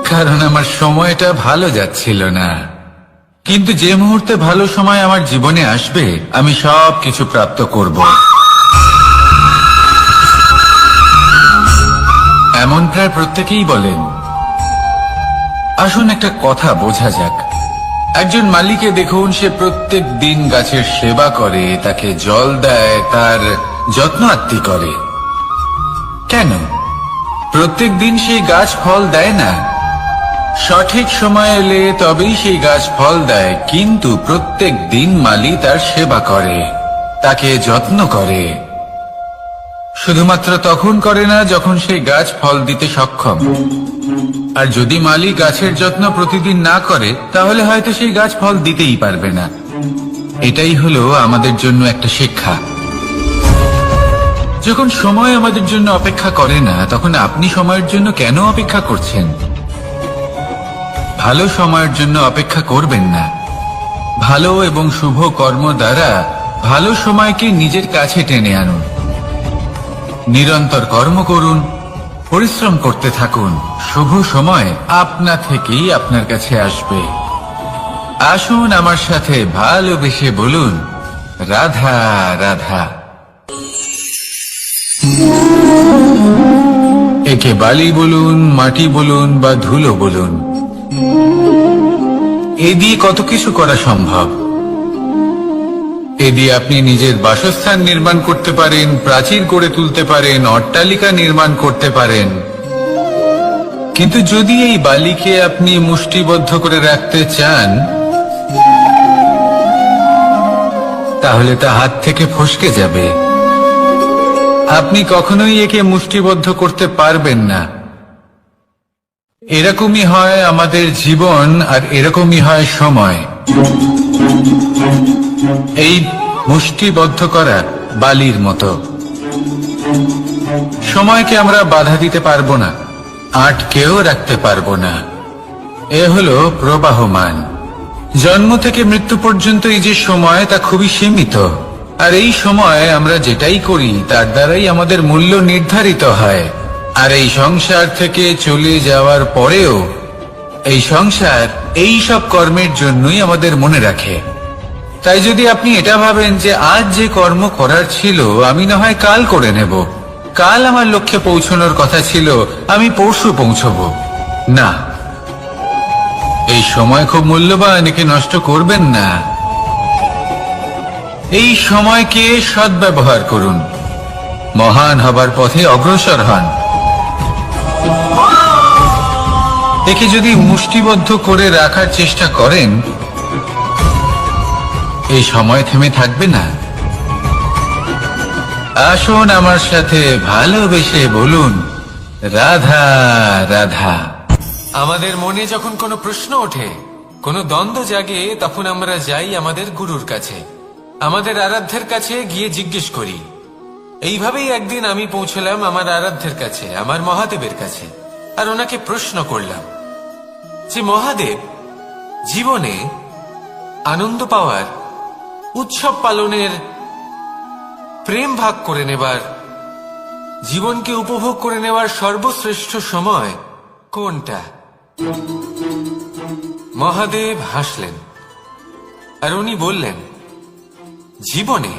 কারণ আমার সময়টা ভালো যাচ্ছিল না। কিন্তু যে মুহূর্তে ভালো সময় আমার জীবনে আসবে, আমি সব কিছু প্রাপ্ত করব। এমন প্রায় প্রত্যেকেই বলেন। আসুন একটা কথা বোঝা যাক। একজন মালিকে দেখুন, সে প্রত্যেক দিন গাছের সেবা করে, তাকে জল দেয়, তার যত্ন আত্তি করে। কেন? প্রত্যেক দিন সেই গাছ ফল দেয় না। সঠিক সময় এলে তবেই সেই গাছ ফল দেয়, কিন্তু প্রত্যেক দিন মালি তার সেবা করে, তাকে যত্ন করে। শুধুমাত্র তখন করে না যখন সেই গাছ ফল দিতে সক্ষম। আর যদি মালি গাছের যত্ন প্রতিদিন না করে তাহলে হয়তো সেই গাছ ফল দিতেই পারবে না। এটাই হলো আমাদের জন্য একটা শিক্ষা। যখন সময় আমাদের জন্য অপেক্ষা করে না, তখন আপনি সময়ের জন্য কেন অপেক্ষা করছেন? ভালো সময়ের জন্য অপেক্ষা করবেন না। ভালো এবং শুভ কর্ম দ্বারা ভালো সময়কে নিজের কাছে টেনে আনুন। নিরন্তর কর্ম করুন, পরিশ্রম করতে থাকুন। শুভ সময় আপনা থেকেই আপনার কাছে আসবে। আসুন আমার সাথে ভালোবেসে বলুন, রাধা রাধা। একে বালি বলুন, মাটি বলুন বা ধুলো বলুন, এ দিয়ে কত কিছু করা সম্ভব। এ দিয়ে আপনি নিজের বাসস্থান নির্মাণ করতে পারেন, প্রাচীর গড়ে তুলতে পারেন, অট্টালিকা নির্মাণ করতে পারেন। কিন্তু যদি এই বালিকে আপনি মুষ্টিবদ্ধ করে রাখতে চান, তাহলে তা হাত থেকে ফসকে যাবে। আপনি কখনোই একে মুষ্টিবদ্ধ করতে পারবেন না। এরকমই হয় আমাদের জীবন, আর এরকমই হয় সময়। এই মুষ্টিবদ্ধ করা বালির মতো। সময়কে আমরা বাধা দিতে পারবো না, আটকেও রাখতে পারবো না। এ হলো প্রবাহমান। জন্ম থেকে মৃত্যু পর্যন্ত এই যে সময়, তা খুবই সীমিত। আর এই সময় আমরা যেটাই করি তার দ্বারাই আমাদের মূল্য নির্ধারিত হয়। আর এই সংসার থেকে চলে যাওয়ার পরেও এই সংসার এই সব কর্মের জন্যই আমাদের মনে রাখে। তাই যদি আপনি এটা ভাবেন যে আজ যে কর্ম করার ছিল আমি না হয় কাল করে নেব, কাল আমার লক্ষ্যে পৌঁছানোর কথা ছিল আমি পরশু পৌঁছবো, না, এই সময় খুব মূল্যবান, একে নষ্ট করবেন না। এই সময়কে সদ্ব্যবহার করুন, মহান হবার পথে অগ্রসর হন। একে যদি মুষ্টিবদ্ধ করে রাখার চেষ্টা করেন, এই সময় থেমে থাকবে না। আসুন আমার সাথে ভালোবেসে বলুন, রাধা রাধা। আমাদের মনে যখন কোনো প্রশ্ন ওঠে, কোনো দ্বন্দ্ব জাগে, তখন আমরা যাই আমাদের গুরুর কাছে। আমাদের আরাধ্যের কাছে গিয়ে জিজ্ঞেস করি। এইভাবেই একদিন আমি পৌঁছলাম আমার আরাধ্যের কাছে, আমার মহাদেবের কাছে, আর ওনাকে প্রশ্ন করলাম যে মহাদেব, জীবনে আনন্দ পাওয়ার, উৎসব পালনের, প্রেম ভাগ করে নেবার, জীবনকে উপভোগ করে নেওয়ার সর্বশ্রেষ্ঠ সময় কোনটা? মহাদেব হাসলেন আর উনি বললেন, জীবনে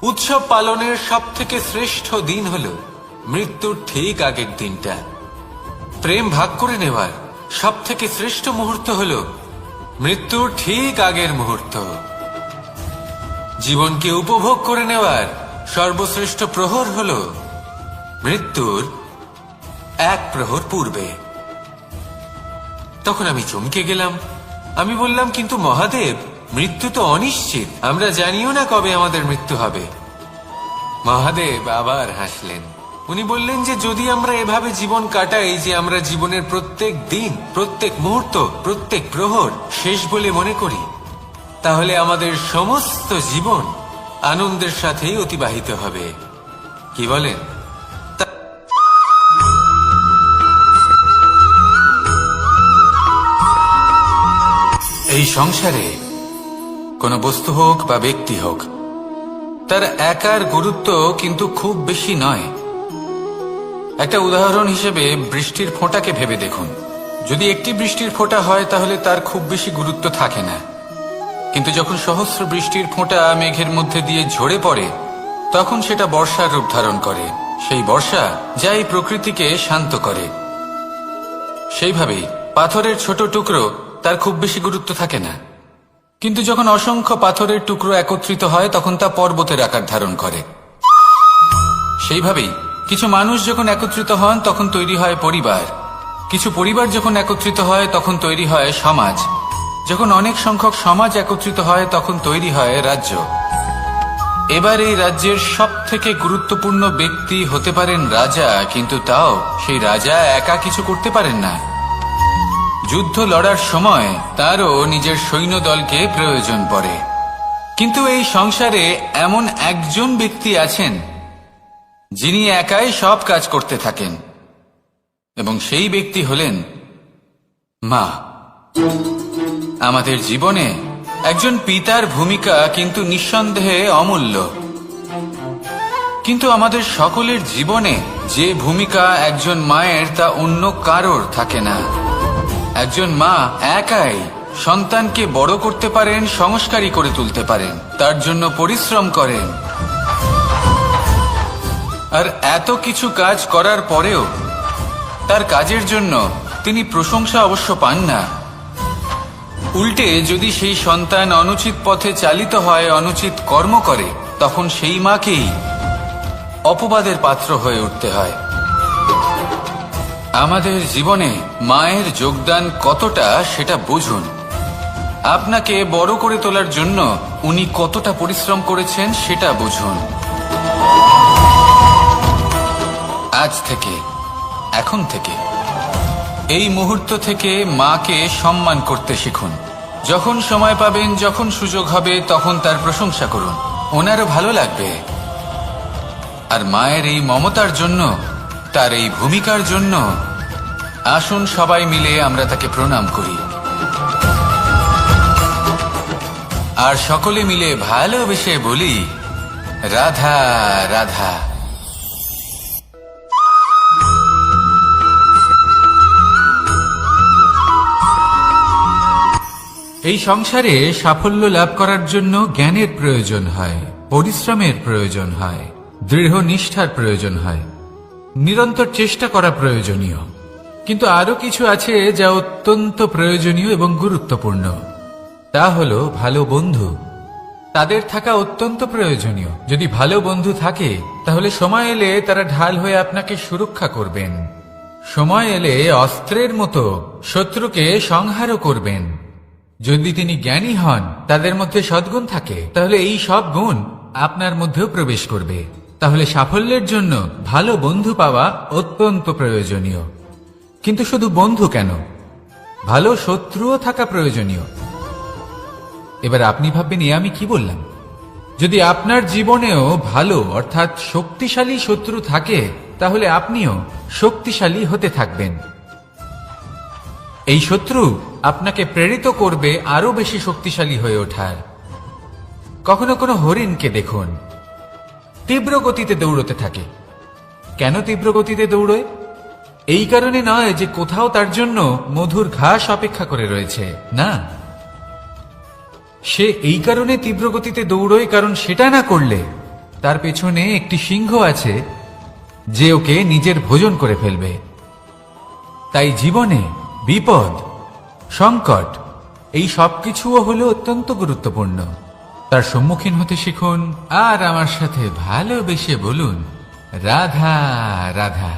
উৎসব পালনের সব থেকে শ্রেষ্ঠ দিন হল মৃত্যুর ঠিক আগের দিনটা। প্রেম ভাগ করে নেওয়ার সব থেকে শ্রেষ্ঠ মুহূর্ত হল মৃত্যুর ঠিক আগের মুহূর্ত। জীবনকে উপভোগ করে নেওয়ার সর্বশ্রেষ্ঠ প্রহর হল মৃত্যুর এক প্রহর পূর্বে। তখন আমি চমকে গেলাম। আমি বললাম, কিন্তু মহাদেব, মৃত্যু তো অনিশ্চিত, আমরা জানিও না কবে আমাদের মৃত্যু হবে। মহাদেব আবার হাসলেন। উনি বললেন যে যদি আমরা এভাবে জীবন কাটাই যে আমরা জীবনের প্রত্যেক দিন, প্রত্যেক মুহূর্ত, প্রত্যেক প্রহর শেষ বলে মনে করি, তাহলে আমাদের সমস্ত জীবন আনন্দের সাথেই অতিবাহিত হবে। কি বলেন? এই সংসারে কোনো বস্তু হোক বা ব্যক্তি হোক, তার একার গুরুত্ব কিন্তু খুব বেশি নয়। একটা উদাহরণ হিসেবে বৃষ্টির ফোঁটাকে ভেবে দেখুন। যদি একটি বৃষ্টির ফোঁটা হয় তাহলে তার খুব বেশি গুরুত্ব থাকে না, কিন্তু যখন সহস্র বৃষ্টির ফোঁটা মেঘের মধ্যে দিয়ে ঝরে পড়ে, তখন সেটা বর্ষার রূপ ধারণ করে। সেই বর্ষা যা এই প্রকৃতিকে শান্ত করে। সেইভাবেই পাথরের ছোট টুকরো, তার খুব বেশি গুরুত্ব থাকে না, কিন্তু যখন অসংখ্য পাথরের টুকরো একত্রিত হয় তখন তা পর্বতের আকার ধারণ করে। সেইভাবেই কিছু মানুষ যখন একত্রিত হন তখন তৈরি হয় পরিবার, কিছু পরিবার যখন একত্রিত হয় তখন তৈরি হয় সমাজ, যখন অনেক সংখ্যক সমাজ একত্রিত হয় তখন তৈরি হয় রাজ্য। এবার এই রাজ্যের সব থেকে গুরুত্বপূর্ণ ব্যক্তি হতে পারেন রাজা, কিন্তু তাও সেই রাজা একা কিছু করতে পারেন না। যুদ্ধ লড়ার সময় তারও নিজের সৈন্যদলকে প্রয়োজন পড়ে। কিন্তু এই সংসারে এমন একজন ব্যক্তি আছেন যিনি একাই সব কাজ করতে থাকেন, এবং সেই ব্যক্তি হলেন মা। আমাদের জীবনে একজন পিতার ভূমিকা কিন্তু নিঃসন্দেহে অমূল্য, কিন্তু আমাদের সকলের জীবনে যে ভূমিকা একজন মায়ের তা অন্য কারোর থাকে না। একজন মা একাই সন্তানকে বড় করতে পারেন, সংস্কারী করে তুলতে পারেন, তার জন্য পরিশ্রম করেন। আর এত কিছু কাজ করার পরেও তার কাজের জন্য তিনি প্রশংসা অবশ্য পান না। উল্টে যদি সেই সন্তান অনুচিত পথে চালিত হয়, অনুচিত কর্ম করে, তখন সেই মাকেই অপবাদের পাত্র হয়ে উঠতে হয়। আমাদের জীবনে মায়ের যোগদান কতটা সেটা বুঝুন। আপনাকে বড় করে তোলার জন্য উনি কতটা পরিশ্রম করেছেন সেটা বুঝুন। আজ থেকে, এখন থেকে, এই মুহূর্ত থেকে মাকে সম্মান করতে শিখুন। যখন সময় পাবেন, যখন সুযোগ হবে, তখন তার প্রশংসা করুন, ওনারও ভালো লাগবে। আর মায়ের এই মমতার জন্য, তার এই ভূমিকার জন্য আসুন সবাই মিলে আমরা তাকে প্রণাম করি, আর সকলে মিলে ভালোবেসে বলি, রাধা রাধা। এই সংসারে সাফল্য লাভ করার জন্য জ্ঞানের প্রয়োজন হয়, পরিশ্রমের প্রয়োজন হয়, দৃঢ় নিষ্ঠার প্রয়োজন হয়, নিরন্তর চেষ্টা করা প্রয়োজনীয়। কিন্তু আরো কিছু আছে যা অত্যন্ত প্রয়োজনীয় এবং গুরুত্বপূর্ণ। তা হলো ভালো বন্ধু। তাদের থাকা অত্যন্ত প্রয়োজনীয়। যদি ভালো বন্ধু থাকে তাহলে সময় এলে তারা ঢাল হয়ে আপনাকে সুরক্ষা করবেন। সময় এলে অস্ত্রের মতো শত্রুকে সংহারও করবেন। যদি তিনি জ্ঞানী হন, তাদের মধ্যে সদ্গুণ থাকে, তাহলে এই সব গুণ আপনার মধ্যেও প্রবেশ করবে। তাহলে সাফল্যের জন্য ভালো বন্ধু পাওয়া অত্যন্ত প্রয়োজনীয়। কিন্তু শুধু বন্ধু কেন, ভালো শত্রুও থাকা প্রয়োজনীয়। এবার আপনি ভাববেন, এ আমি কি বললাম? যদি আপনার জীবনেও ভালো অর্থাৎ শক্তিশালী শত্রু থাকে, তাহলে আপনিও শক্তিশালী হতে থাকবেন। এই শত্রু আপনাকে প্রেরিত করবে আরো বেশি শক্তিশালী হয়ে ওঠার। কখনো কোনো হরিণকে দেখুন, তীব্র গতিতে দৌড়তে থাকে। কেন তীব্র গতিতে দৌড়য়? এই কারণে নয় যে কোথাও তার জন্য মধুর ঘাস অপেক্ষা করে রয়েছে, না। সে এই কারণে তীব্র গতিতে দৌড়য় কারণ সেটা না করলে তার পেছনে একটি সিংহ আছে যে ওকে নিজের ভোজন করে ফেলবে। তাই জীবনে বিপদ, সংকট এই সবকিছুও হলো অত্যন্ত গুরুত্বপূর্ণ। তার সম্মুখীন হতে শিখুন আর আমার সাথে ভালোবেসে বলুন, রাধা রাধা।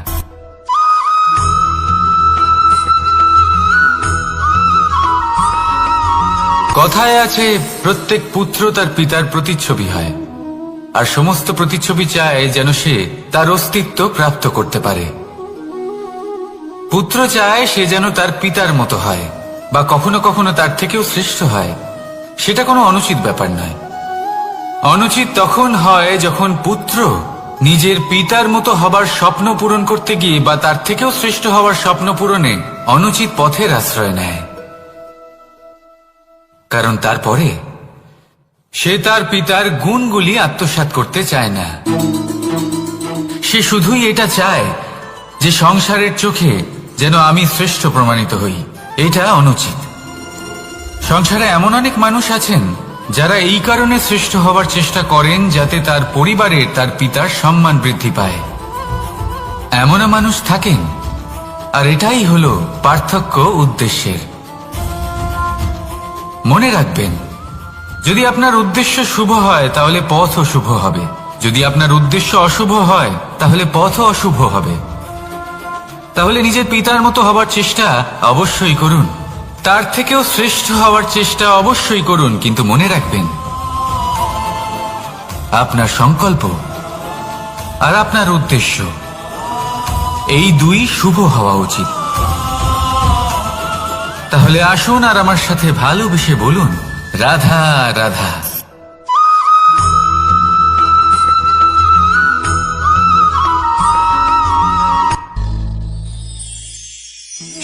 কথায় আছে, প্রত্যেক পুত্র তার পিতার প্রতিচ্ছবি হয়, আর সমস্ত প্রতিচ্ছবি চায় যেন সে তার অস্তিত্ব প্রাপ্ত করতে পারে। পুত্র চায় সে যেন তার পিতার মতো হয়, বা কখনো কখনো তার থেকেও শ্রেষ্ঠ হয়। সেটা কোনো অনুচিত ব্যাপার নয়। অনুচিত তখন হয় যখন পুত্র নিজের পিতার মতো হবার স্বপ্ন পূরণ করতে গিয়ে বা তার থেকেও শ্রেষ্ঠ হওয়ার স্বপ্ন পূরণে অনুচিত পথের আশ্রয় নেয়। কারণ তারপরে সে তার পিতার গুণগুলি আত্মসাৎ করতে চায় না। সে শুধুই এটা চায় যে সংসারের চোখে যেন আমি শ্রেষ্ঠ প্রমাণিত হই। এটা অনুচিত। সংসারে এমন অনেক মানুষ আছেন যারা এই কারণে শ্রেষ্ঠ হবার চেষ্টা করেন যাতে তার পরিবারের তার পিতার সম্মান বৃদ্ধি পায়। এমনও মানুষ থাকেন, আর এটাই হলো পার্থক্য উদ্দেশ্যের। মনে রাখবেন, যদি আপনার উদ্দেশ্য শুভ হয় তাহলে পথও শুভ হবে, যদি আপনার উদ্দেশ্য অশুভ হয় তাহলে পথও অশুভ হবে। তাহলে নিজের পিতার মতো হবার চেষ্টা অবশ্যই করুন, তার থেকেও শ্রেষ্ঠ হওয়ার চেষ্টা অবশ্যই করুন, কিন্তু মনে রাখবেন আপনার সংকল্প আর আপনার উদ্দেশ্য এই দুই শুভ হওয়া উচিত। তাহলে আসুন আর আমার সাথে ভালোবেসে বলুন, রাধা রাধা।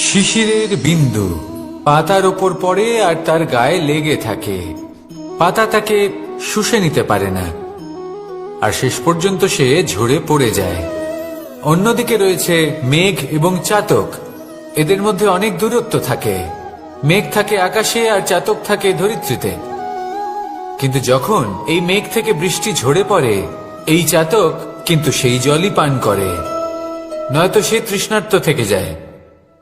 শিশিরের বিন্দু পাতার ওপর পড়ে আর তার গায়ে লেগে থাকে। পাতা তাকে শুষে নিতে পারে না, আর শেষ পর্যন্ত সে ঝরে পড়ে যায়। অন্যদিকে রয়েছে মেঘ এবং চাতক। এদের মধ্যে অনেক দূরত্ব থাকে। মেঘ থাকে আকাশে আর চাতক থাকে ধরিত্রীতে। কিন্তু যখন এই মেঘ থেকে বৃষ্টি ঝরে পড়ে, এই চাতক কিন্তু সেই জলই পান করে, নয়তো সে তৃষ্ণার্ত থেকে যায়।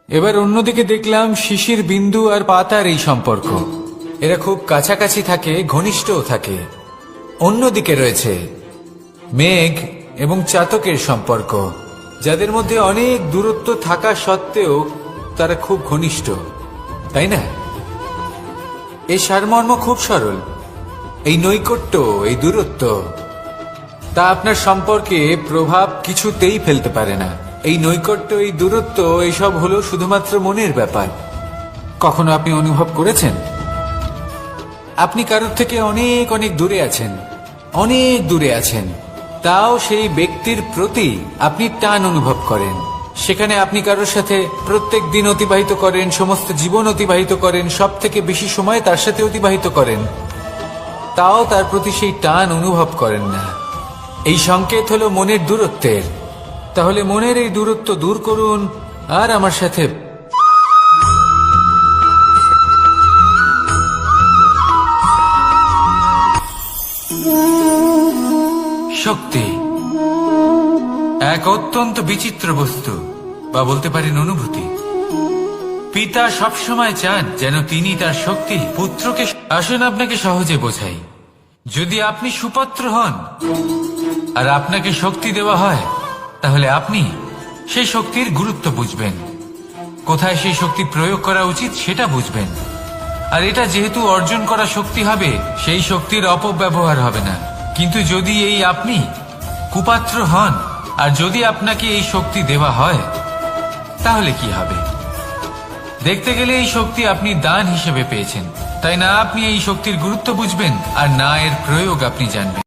এবার অন্যদিকে দেখলাম শিশির বিন্দু আর পাতার এই সম্পর্ক। এরা খুব কাছাকাছি থাকে, ঘনিষ্ঠও থাকে। অন্যদিকে রয়েছে মেঘ এবং চাতকের সম্পর্ক, যাদের মধ্যে অনেক দূরত্ব থাকা সত্ত্বেও তারা খুব ঘনিষ্ঠ, তাই না? এই সারমর্ম খুব সরল। এই নৈকট্য, এই দূরত্ব, তা আপনার সম্পর্কে প্রভাব কিছুতেই ফেলতে পারে না। এই নৈকট্য, এই দূরত্ব, এইসব হলো শুধুমাত্র মনের ব্যাপার। কখনো আপনি অনুভব করেছেন আপনি কারোর থেকে অনেক অনেক দূরে আছেন, অনেক দূরে আছেন, তাও সেই ব্যক্তির প্রতি আপনি টান অনুভব করেন। সেখানে আপনি কারোর সাথে প্রত্যেক দিন অতিবাহিত করেন, সমস্ত জীবন অতিবাহিত করেন, সব থেকে বেশি সময় তার সাথে অতিবাহিত করেন, তাও তার প্রতি সেই টান অনুভব করেন না। এই সংকেত হলো মনের দূরত্বের। তাহলে মনের এই দূরত্ব দূর করুন আর আমার সাথে শক্তি এক অত্যন্ত বিচিত্র বস্তু, বা বলতে পারেন অনুভূতি। পিতা সবসময় চান যেন তিনি তার শক্তি পুত্রকে। আসুন আপনাকে সহজে বোঝাই। যদি আপনি সুপাত্র হন আর আপনাকে শক্তি দেওয়া হয়, তাহলে আপনি সেই শক্তির গুরুত্ব বুঝবেন, কোথায় সেই শক্তি প্রয়োগ করা উচিত সেটা বুঝবেন। আর এটা যেহেতু অর্জন করা শক্তি হবে, সেই শক্তির অপব্যবহার হবে না। কিন্তু যদি এই আপনি কুপাত্র হন আর যদি আপনাকে এই শক্তি দেওয়া হয়, তাহলে কি হবে? দেখতে গেলে এই শক্তি আপনি দান হিসেবে পেয়েছেন, তাই না আপনি এই শক্তির গুরুত্ব বুঝবেন আর না এর প্রয়োগ আপনি জানবেন।